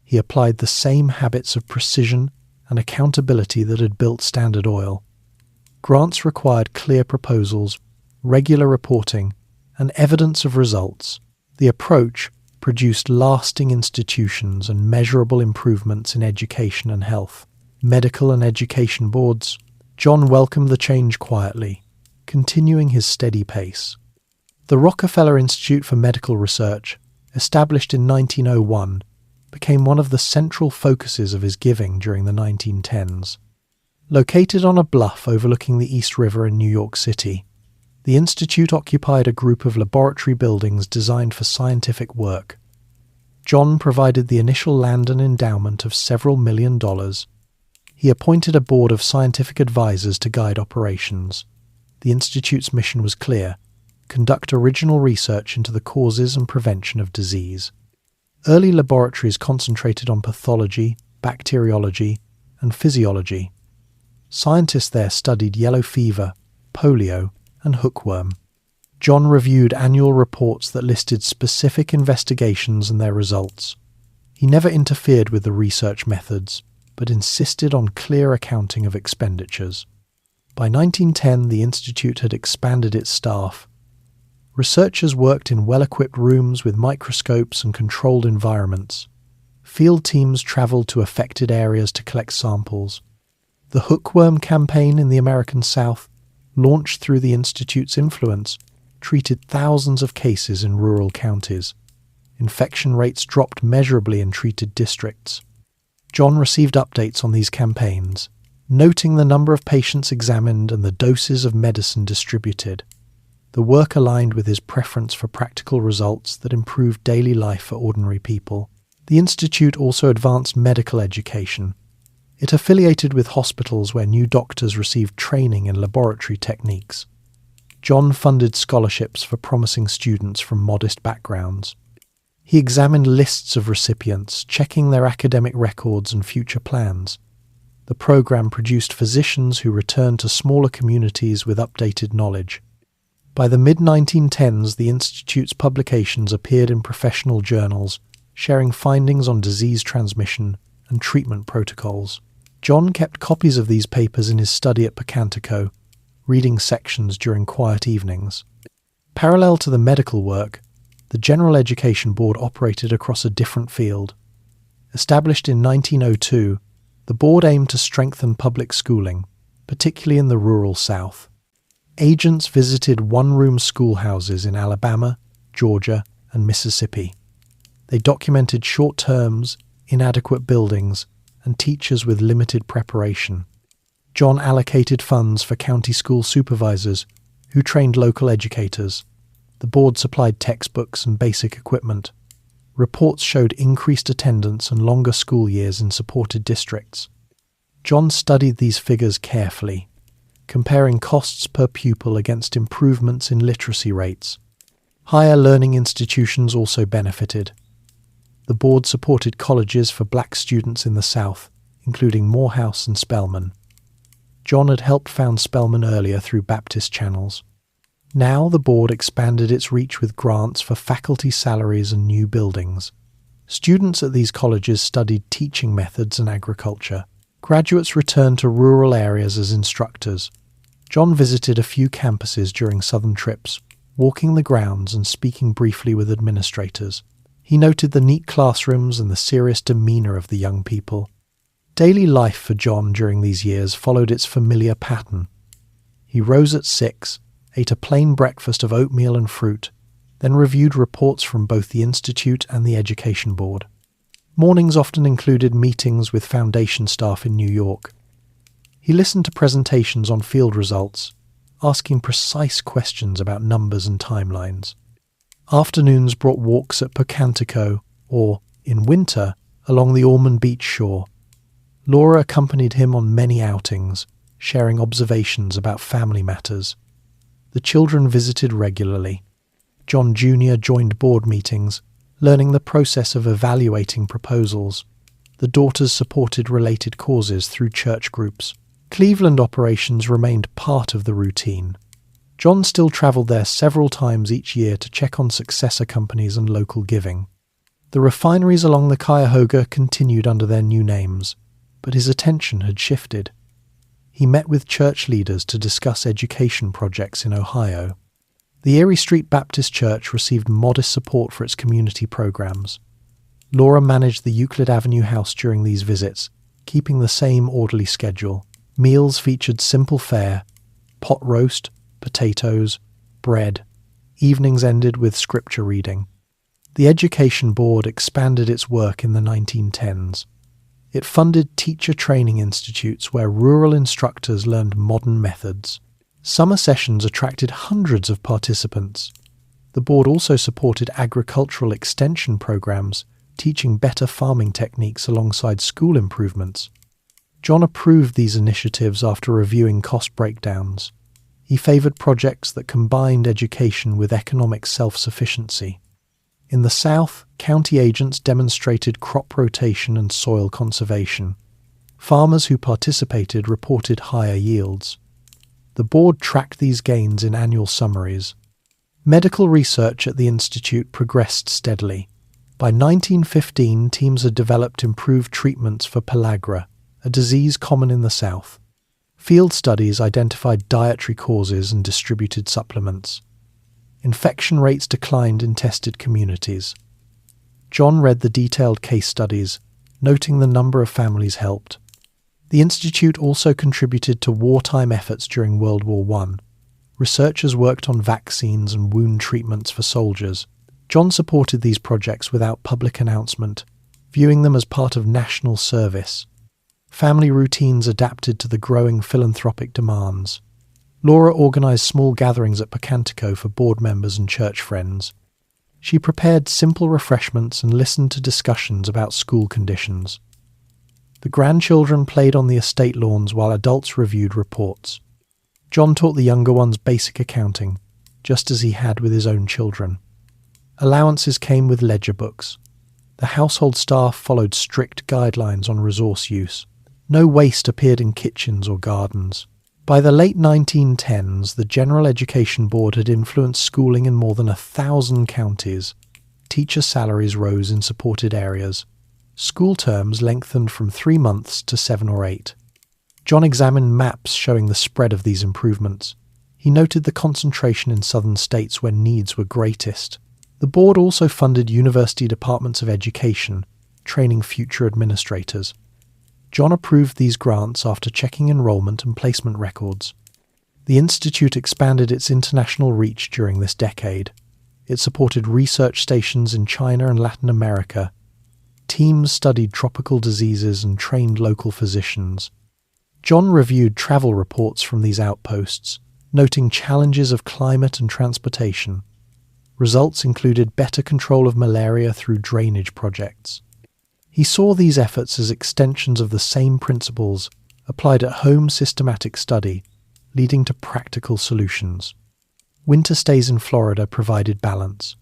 He applied the same habits of precision and accountability that had built Standard Oil. Grants required clear proposals, regular reporting, and evidence of results. The approach, produced lasting institutions and measurable improvements in education and health. Medical and education boards. John welcomed the change quietly, continuing his steady pace. The Rockefeller Institute for Medical Research, established in 1901, became one of the central focuses of his giving during the 1910s. Located on a bluff overlooking the East River in New York City, the institute occupied a group of laboratory buildings designed for scientific work. John provided the initial land and endowment of several $1 million. He appointed a board of scientific advisors to guide operations. The institute's mission was clear: conduct original research into the causes and prevention of disease. Early laboratories concentrated on pathology, bacteriology, and physiology. Scientists there studied yellow fever, polio, and hookworm. John reviewed annual reports that listed specific investigations and their results. He never interfered with the research methods, but insisted on clear accounting of expenditures. By 1910, the institute had expanded its staff. Researchers worked in well-equipped rooms with microscopes and controlled environments. Field teams traveled to affected areas to collect samples. The hookworm campaign in the American South, launched through the institute's influence, treated thousands of cases in rural counties. Infection rates dropped measurably in treated districts. John received updates on these campaigns, noting the number of patients examined and the doses of medicine distributed. The work aligned with his preference for practical results that improved daily life for ordinary people. The institute also advanced medical education. It affiliated with hospitals where new doctors received training in laboratory techniques. John funded scholarships for promising students from modest backgrounds. He examined lists of recipients, checking their academic records and future plans. The program produced physicians who returned to smaller communities with updated knowledge. By the mid-1910s, the Institute's publications appeared in professional journals, sharing findings on disease transmission and treatment protocols. John kept copies of these papers in his study at Pocantico, reading sections during quiet evenings. Parallel to the medical work, the General Education Board operated across a different field. Established in 1902, the board aimed to strengthen public schooling, particularly in the rural South. Agents visited one-room schoolhouses in Alabama, Georgia, and Mississippi. They documented short terms, inadequate buildings, and teachers with limited preparation. John allocated funds for county school supervisors, who trained local educators. The board supplied textbooks and basic equipment. Reports showed increased attendance and longer school years in supported districts. John studied these figures carefully, comparing costs per pupil against improvements in literacy rates. Higher learning institutions also benefited. The board supported colleges for black students in the South, including Morehouse and Spelman. John had helped found Spelman earlier through Baptist channels. Now the board expanded its reach with grants for faculty salaries and new buildings. Students at these colleges studied teaching methods and agriculture. Graduates returned to rural areas as instructors. John visited a few campuses during southern trips, walking the grounds and speaking briefly with administrators. He noted the neat classrooms and the serious demeanor of the young people. Daily life for John during these years followed its familiar pattern. He rose at 6, ate a plain breakfast of oatmeal and fruit, then reviewed reports from both the Institute and the Education Board. Mornings often included meetings with foundation staff in New York. He listened to presentations on field results, asking precise questions about numbers and timelines. Afternoons brought walks at Pocantico or, in winter, along the Ormond Beach shore. Laura accompanied him on many outings, sharing observations about family matters. The children visited regularly. John Jr. joined board meetings, learning the process of evaluating proposals. The daughters supported related causes through church groups. Cleveland operations remained part of the routine. John still travelled there several times each year to check on successor companies and local giving. The refineries along the Cuyahoga continued under their new names, but his attention had shifted. He met with church leaders to discuss education projects in Ohio. The Erie Street Baptist Church received modest support for its community programs. Laura managed the Euclid Avenue house during these visits, keeping the same orderly schedule. Meals featured simple fare, pot roast, potatoes, bread. Evenings ended with scripture reading. The Education Board expanded its work in the 1910s. It funded teacher training institutes where rural instructors learned modern methods. Summer sessions attracted hundreds of participants. The board also supported agricultural extension programs, teaching better farming techniques alongside school improvements. John approved these initiatives after reviewing cost breakdowns. He favored projects that combined education with economic self-sufficiency. In the South, county agents demonstrated crop rotation and soil conservation. Farmers who participated reported higher yields. The board tracked these gains in annual summaries. Medical research at the institute progressed steadily. By 1915, teams had developed improved treatments for pellagra, a disease common in the South. Field studies identified dietary causes and distributed supplements. Infection rates declined in tested communities. John read the detailed case studies, noting the number of families helped. The institute also contributed to wartime efforts during World War I. Researchers worked on vaccines and wound treatments for soldiers. John supported these projects without public announcement, viewing them as part of national service. Family routines adapted to the growing philanthropic demands. Laura organised small gatherings at Pocantico for board members and church friends. She prepared simple refreshments and listened to discussions about school conditions. The grandchildren played on the estate lawns while adults reviewed reports. John taught the younger ones basic accounting, just as he had with his own children. Allowances came with ledger books. The household staff followed strict guidelines on resource use. No waste appeared in kitchens or gardens. By the late 1910s, the General Education Board had influenced schooling in more than 1,000 counties. Teacher salaries rose in supported areas. School terms lengthened from 3 months to 7 or 8. John examined maps showing the spread of these improvements. He noted the concentration in southern states where needs were greatest. The board also funded university departments of education, training future administrators. John approved these grants after checking enrollment and placement records. The institute expanded its international reach during this decade. It supported research stations in China and Latin America. Teams studied tropical diseases and trained local physicians. John reviewed travel reports from these outposts, noting challenges of climate and transportation. Results included better control of malaria through drainage projects. He saw these efforts as extensions of the same principles applied at home systematic study, leading to practical solutions. Winter stays in Florida provided balance.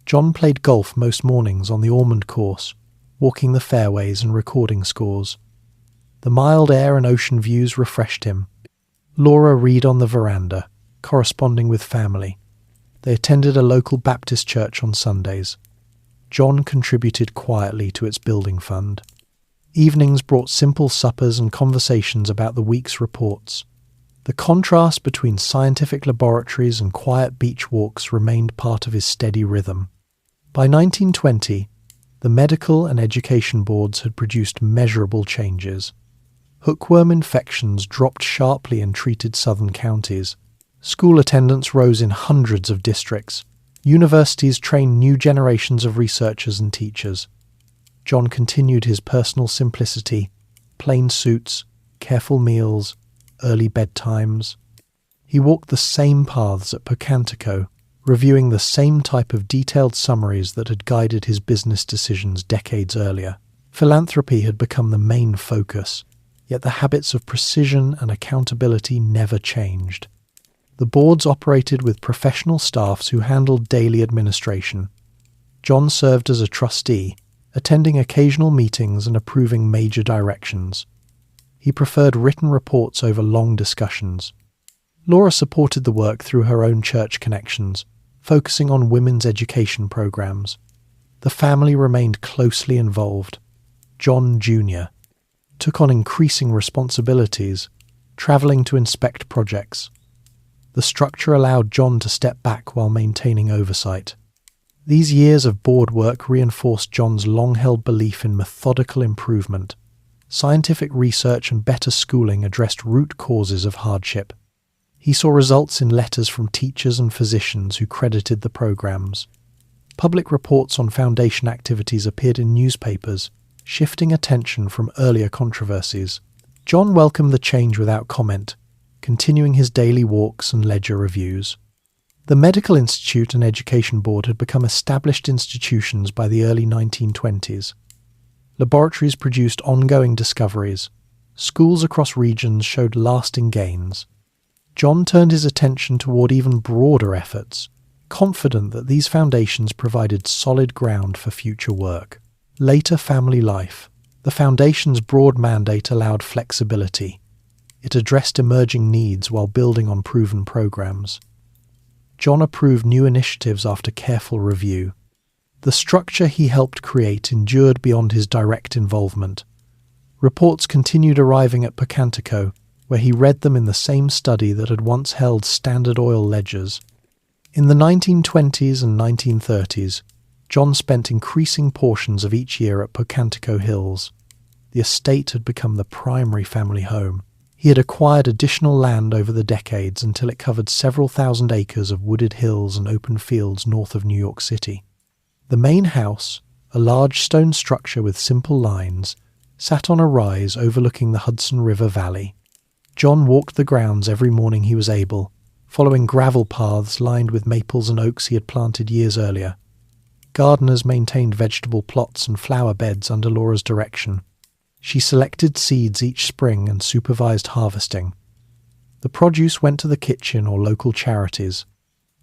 John played golf most mornings on the Ormond course, walking the fairways and recording scores. The mild air and ocean views refreshed him. Laura read on the veranda, corresponding with family. They attended a local Baptist church on Sundays. John contributed quietly to its building fund. Evenings brought simple suppers and conversations about the week's reports. The contrast between scientific laboratories and quiet beach walks remained part of his steady rhythm. By 1920, the medical and education boards had produced measurable changes. Hookworm infections dropped sharply in treated southern counties. School attendance rose in hundreds of districts. Universities trained new generations of researchers and teachers. John continued his personal simplicity, plain suits, careful meals, early bedtimes. He walked the same paths at Pocantico, reviewing the same type of detailed summaries that had guided his business decisions decades earlier. Philanthropy had become the main focus, yet the habits of precision and accountability never changed. The boards operated with professional staffs who handled daily administration. John served as a trustee, attending occasional meetings and approving major directions. He preferred written reports over long discussions. Laura supported the work through her own church connections, focusing on women's education programs. The family remained closely involved. John Jr. took on increasing responsibilities, traveling to inspect projects. The structure allowed John to step back while maintaining oversight. These years of board work reinforced John's long-held belief in methodical improvement. Scientific research and better schooling addressed root causes of hardship. He saw results in letters from teachers and physicians who credited the programs. Public reports on foundation activities appeared in newspapers, shifting attention from earlier controversies. John welcomed the change without comment, continuing his daily walks and ledger reviews. The Medical Institute and Education Board had become established institutions by the early 1920s. Laboratories produced ongoing discoveries. Schools across regions showed lasting gains. John turned his attention toward even broader efforts, confident that these foundations provided solid ground for future work. Later family life. The foundation's broad mandate allowed flexibility. It addressed emerging needs while building on proven programs. John approved new initiatives after careful review. The structure he helped create endured beyond his direct involvement. Reports continued arriving at Pocantico, where he read them in the same study that had once held Standard Oil ledgers. In the 1920s and 1930s, John spent increasing portions of each year at Pocantico Hills. The estate had become the primary family home. He had acquired additional land over the decades until it covered several thousand acres of wooded hills and open fields north of New York City. The main house, a large stone structure with simple lines, sat on a rise overlooking the Hudson River Valley. John walked the grounds every morning he was able, following gravel paths lined with maples and oaks he had planted years earlier. Gardeners maintained vegetable plots and flower beds under Laura's direction. She selected seeds each spring and supervised harvesting. The produce went to the kitchen or local charities.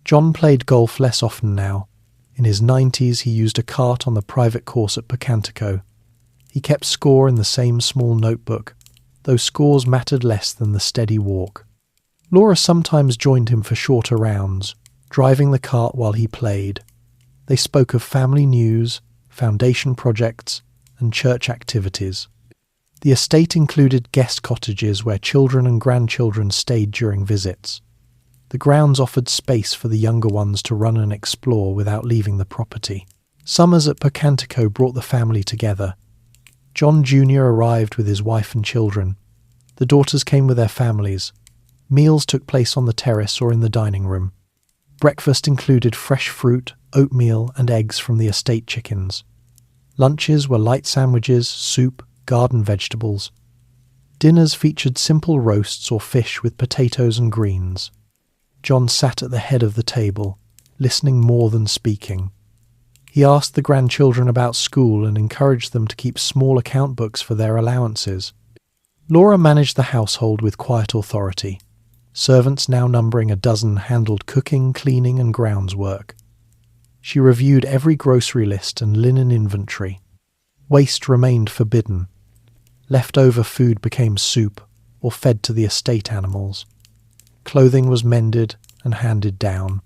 John played golf less often now. In his 90s, he used a cart on the private course at Pocantico. He kept score in the same small notebook, though scores mattered less than the steady walk. Laura sometimes joined him for shorter rounds, driving the cart while he played. They spoke of family news, foundation projects, and church activities. The estate included guest cottages where children and grandchildren stayed during visits. The grounds offered space for the younger ones to run and explore without leaving the property. Summers at Pocantico brought the family together. John Jr. arrived with his wife and children. The daughters came with their families. Meals took place on the terrace or in the dining room. Breakfast included fresh fruit, oatmeal, and eggs from the estate chickens. Lunches were light sandwiches, soup, garden vegetables. Dinners featured simple roasts or fish with potatoes and greens. John sat at the head of the table, listening more than speaking. He asked the grandchildren about school and encouraged them to keep small account books for their allowances. Laura managed the household with quiet authority. Servants now numbering a dozen handled cooking, cleaning, and grounds work. She reviewed every grocery list and linen inventory. Waste remained forbidden. Leftover food became soup or fed to the estate animals. Clothing was mended and handed down.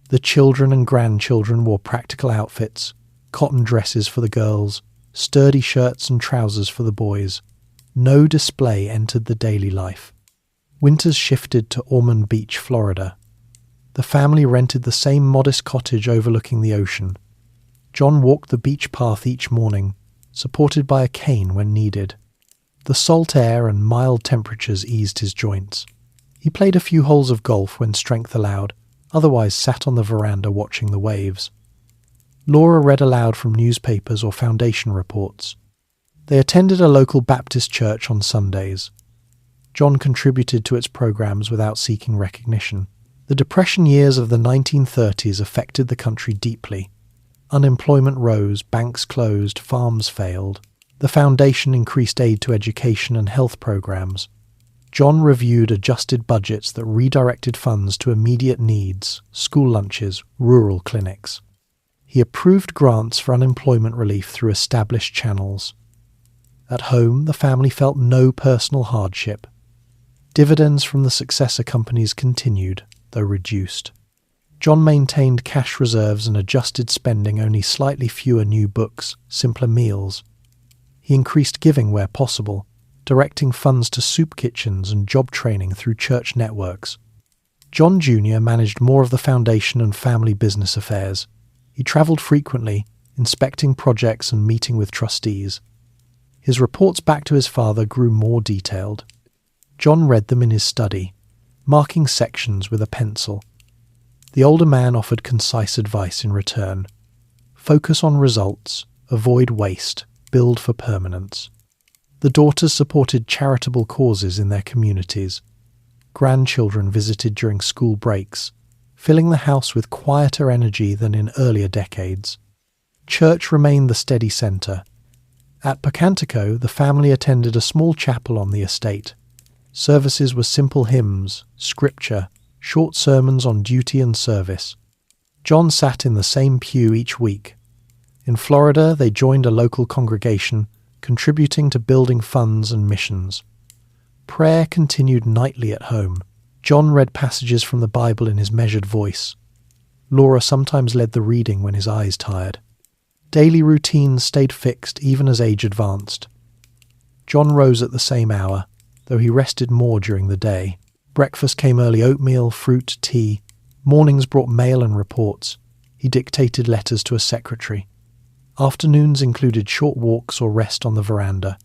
The children and grandchildren wore practical outfits, cotton dresses for the girls, sturdy shirts and trousers for the boys. No display entered the daily life. Winters shifted to Ormond Beach, Florida. The family rented the same modest cottage overlooking the ocean. John walked the beach path each morning, supported by a cane when needed. The salt air and mild temperatures eased his joints. He played a few holes of golf when strength allowed, otherwise sat on the veranda watching the waves. Laura read aloud from newspapers or foundation reports. They attended a local Baptist church on Sundays. John contributed to its programs without seeking recognition. The Depression years of the 1930s affected the country deeply. Unemployment rose, banks closed, farms failed. The foundation increased aid to education and health programs. John reviewed adjusted budgets that redirected funds to immediate needs, school lunches, rural clinics. He approved grants for unemployment relief through established channels. At home, the family felt no personal hardship. Dividends from the successor companies continued, though reduced. John maintained cash reserves and adjusted spending only slightly fewer new books, simpler meals. He increased giving where possible, directing funds to soup kitchens and job training through church networks. John Jr. managed more of the foundation and family business affairs. He travelled frequently, inspecting projects and meeting with trustees. His reports back to his father grew more detailed. John read them in his study, marking sections with a pencil. The older man offered concise advice in return. Focus on results, avoid waste, build for permanence. The daughters supported charitable causes in their communities. Grandchildren visited during school breaks, filling the house with quieter energy than in earlier decades. Church remained the steady centre. At Pocantico, the family attended a small chapel on the estate. Services were simple hymns, scripture, short sermons on duty and service. John sat in the same pew each week. In Florida, they joined a local congregation, contributing to building funds and missions. Prayer continued nightly at home. John read passages from the Bible in his measured voice. Laura sometimes led the reading when his eyes tired. Daily routines stayed fixed even as age advanced. John rose at the same hour, though he rested more during the day. Breakfast came early: oatmeal, fruit, tea. Mornings brought mail and reports. He dictated letters to a secretary. Afternoons included short walks or rest on the veranda.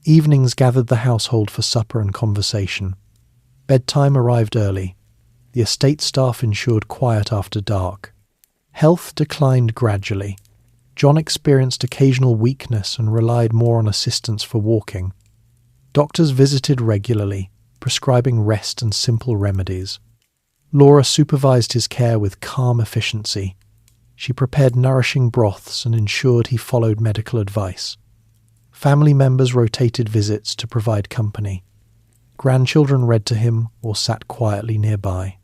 Evenings gathered the household for supper and conversation. Bedtime arrived early. The estate staff ensured quiet after dark. Health declined gradually. John experienced occasional weakness and relied more on assistance for walking. Doctors visited regularly, prescribing rest and simple remedies. Laura supervised his care with calm efficiency. She prepared nourishing broths and ensured he followed medical advice. Family members rotated visits to provide company. Grandchildren read to him or sat quietly nearby.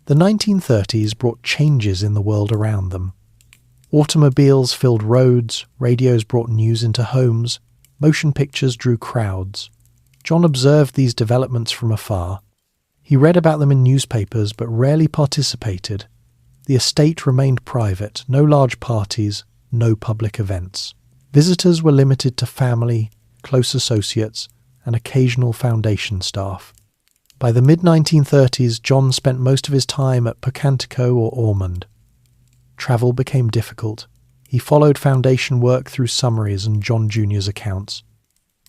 The 1930s brought changes in the world around them. Automobiles filled roads, radios brought news into homes, motion pictures drew crowds. John observed these developments from afar. He read about them in newspapers but rarely participated. The estate remained private, no large parties, no public events. Visitors were limited to family, close associates, and occasional foundation staff. By the mid-1930s, John spent most of his time at Pocantico or Ormond. Travel became difficult. He followed foundation work through summaries and John Jr.'s accounts.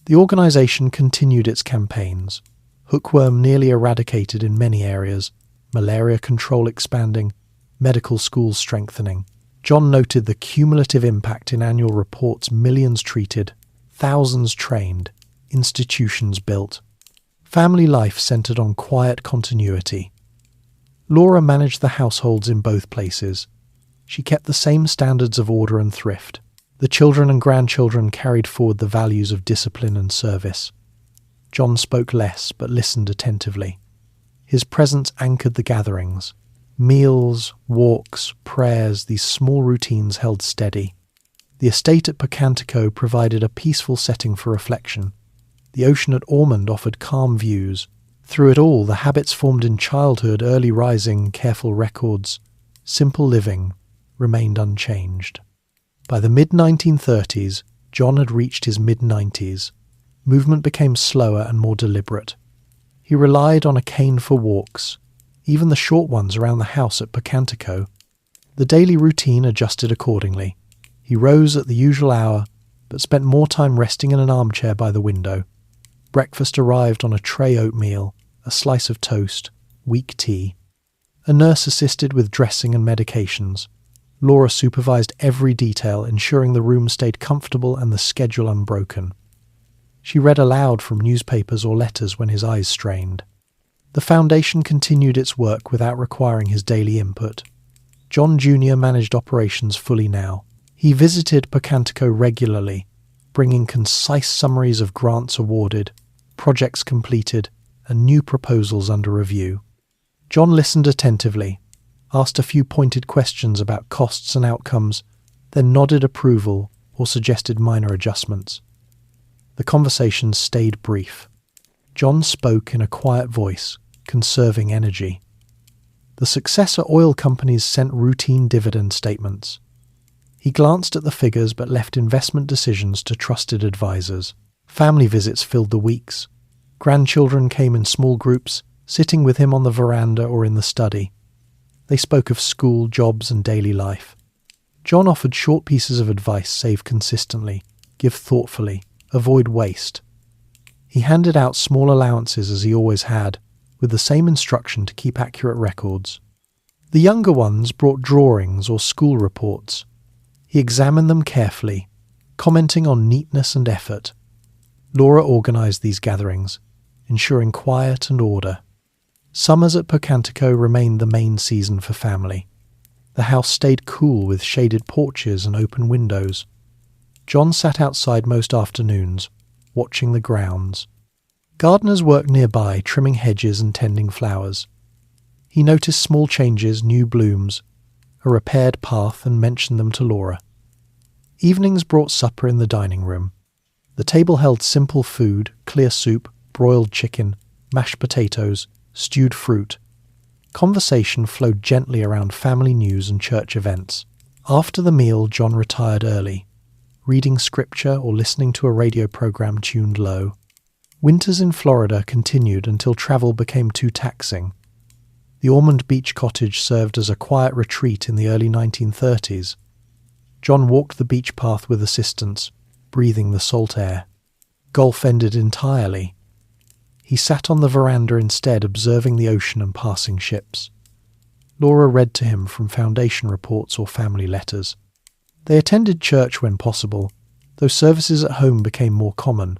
The organisation continued its campaigns. Hookworm nearly eradicated in many areas, malaria control expanding, medical schools strengthening. John noted the cumulative impact in annual reports: millions treated, thousands trained, institutions built. Family life centred on quiet continuity. Laura managed the households in both places. She kept the same standards of order and thrift. The children and grandchildren carried forward the values of discipline and service. John spoke less but listened attentively. His presence anchored the gatherings. Meals, walks, prayers, these small routines held steady. The estate at Pocantico provided a peaceful setting for reflection. The ocean at Ormond offered calm views. Through it all, the habits formed in childhood, early rising, careful records, simple living, remained unchanged. By the mid-1930s, John had reached his mid-90s. Movement became slower and more deliberate. He relied on a cane for walks, even the short ones around the house at Pocantico. The daily routine adjusted accordingly. He rose at the usual hour, but spent more time resting in an armchair by the window. Breakfast arrived on a tray: oatmeal, a slice of toast, weak tea. A nurse assisted with dressing and medications. Laura supervised every detail, ensuring the room stayed comfortable and the schedule unbroken. She read aloud from newspapers or letters when his eyes strained. The foundation continued its work without requiring his daily input. John Jr. managed operations fully now. He visited Pocantico regularly, bringing concise summaries of grants awarded, projects completed, and new proposals under review. John listened attentively, asked a few pointed questions about costs and outcomes, then nodded approval or suggested minor adjustments. The conversations stayed brief. John spoke in a quiet voice, conserving energy. The successor oil companies sent routine dividend statements. He glanced at the figures but left investment decisions to trusted advisors. Family visits filled the weeks. Grandchildren came in small groups, sitting with him on the veranda or in the study. They spoke of school, jobs, and daily life. John offered short pieces of advice: save consistently, give thoughtfully, avoid waste. He handed out small allowances as he always had, with the same instruction to keep accurate records. The younger ones brought drawings or school reports. He examined them carefully, commenting on neatness and effort. Laura organised these gatherings, ensuring quiet and order. Summers at Pocantico remained the main season for family. The house stayed cool with shaded porches and open windows. John sat outside most afternoons, watching the grounds. Gardeners worked nearby, trimming hedges and tending flowers. He noticed small changes, new blooms, a repaired path, and mentioned them to Laura. Evenings brought supper in the dining room. The table held simple food: clear soup, broiled chicken, mashed potatoes, stewed fruit. Conversation flowed gently around family news and church events. After the meal, John retired early, reading scripture or listening to a radio program tuned low. Winters in Florida continued until travel became too taxing. The Ormond Beach cottage served as a quiet retreat in the early 1930s. John walked the beach path with assistance, breathing the salt air. Golf ended entirely. He sat on the veranda instead, observing the ocean and passing ships. Laura read to him from foundation reports or family letters. They attended church when possible, though services at home became more common.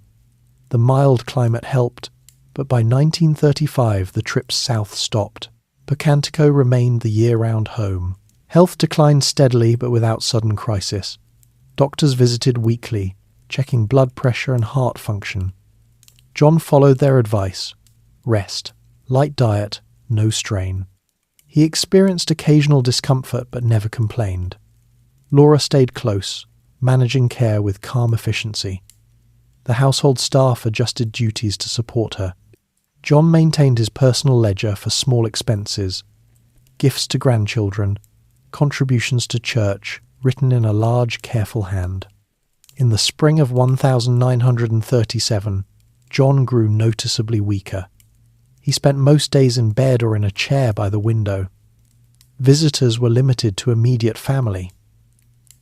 The mild climate helped, but by 1935 the trips south stopped. Pocantico remained the year-round home. Health declined steadily but without sudden crisis. Doctors visited weekly, checking blood pressure and heart function. John followed their advice: rest, light diet, no strain. He experienced occasional discomfort but never complained. Laura stayed close, managing care with calm efficiency. The household staff adjusted duties to support her. John maintained his personal ledger for small expenses: gifts to grandchildren, contributions to church, written in a large, careful hand. In the spring of 1937, John grew noticeably weaker. He spent most days in bed or in a chair by the window. Visitors were limited to immediate family.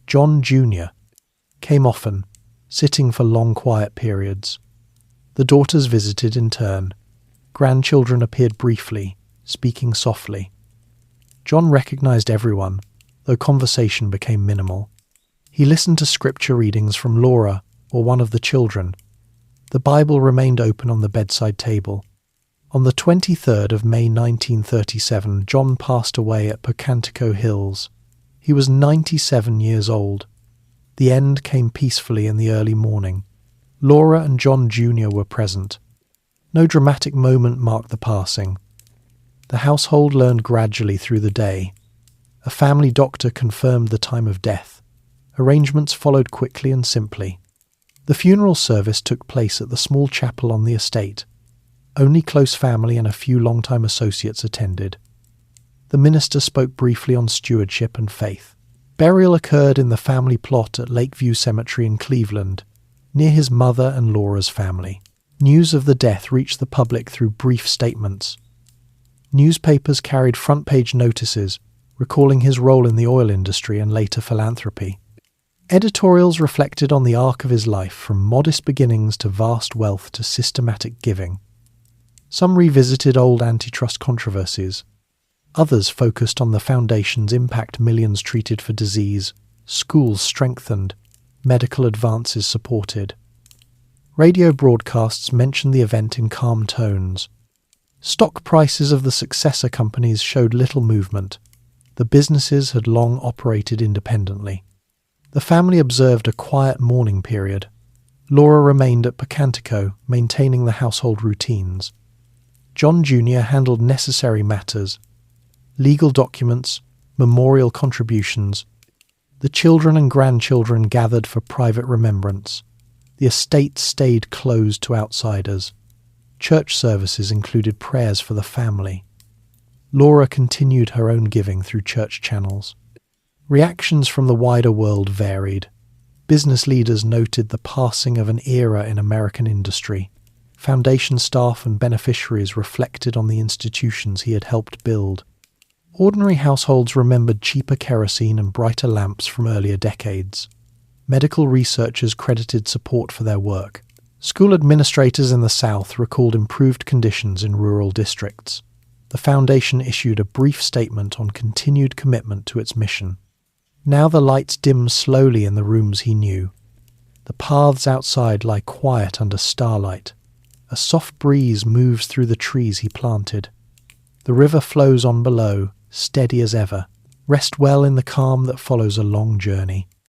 John Jr. came often, sitting for long quiet periods. The daughters visited in turn. Grandchildren appeared briefly, speaking softly. John recognized everyone, though conversation became minimal. He listened to scripture readings from Laura or one of the children. The Bible remained open on the bedside table. On the 23rd of May 1937, John passed away at Pocantico Hills. He was 97 years old. The end came peacefully in the early morning. Laura and John Jr. were present. No dramatic moment marked the passing. The household learned gradually through the day. A family doctor confirmed the time of death. Arrangements followed quickly and simply. The funeral service took place at the small chapel on the estate. Only close family and a few long-time associates attended. The minister spoke briefly on stewardship and faith. Burial occurred in the family plot at Lakeview Cemetery in Cleveland, near his mother and Laura's family. News of the death reached the public through brief statements. Newspapers carried front-page notices, recalling his role in the oil industry and later philanthropy. Editorials reflected on the arc of his life, from modest beginnings to vast wealth to systematic giving. Some revisited old antitrust controversies. Others focused on the foundation's impact: millions treated for disease, schools strengthened, medical advances supported. Radio broadcasts mentioned the event in calm tones. Stock prices of the successor companies showed little movement. The businesses had long operated independently. The family observed a quiet mourning period. Laura remained at Pocantico, maintaining the household routines. John Jr. handled necessary matters: legal documents, memorial contributions. The children and grandchildren gathered for private remembrance. The estate stayed closed to outsiders. Church services included prayers for the family. Laura continued her own giving through church channels. Reactions from the wider world varied. Business leaders noted the passing of an era in American industry. Foundation staff and beneficiaries reflected on the institutions he had helped build. Ordinary households remembered cheaper kerosene and brighter lamps from earlier decades. Medical researchers credited support for their work. School administrators in the South recalled improved conditions in rural districts. The Foundation issued a brief statement on continued commitment to its mission. Now the lights dim slowly in the rooms he knew. The paths outside lie quiet under starlight. A soft breeze moves through the trees he planted. The river flows on below, steady as ever. Rest well in the calm that follows a long journey.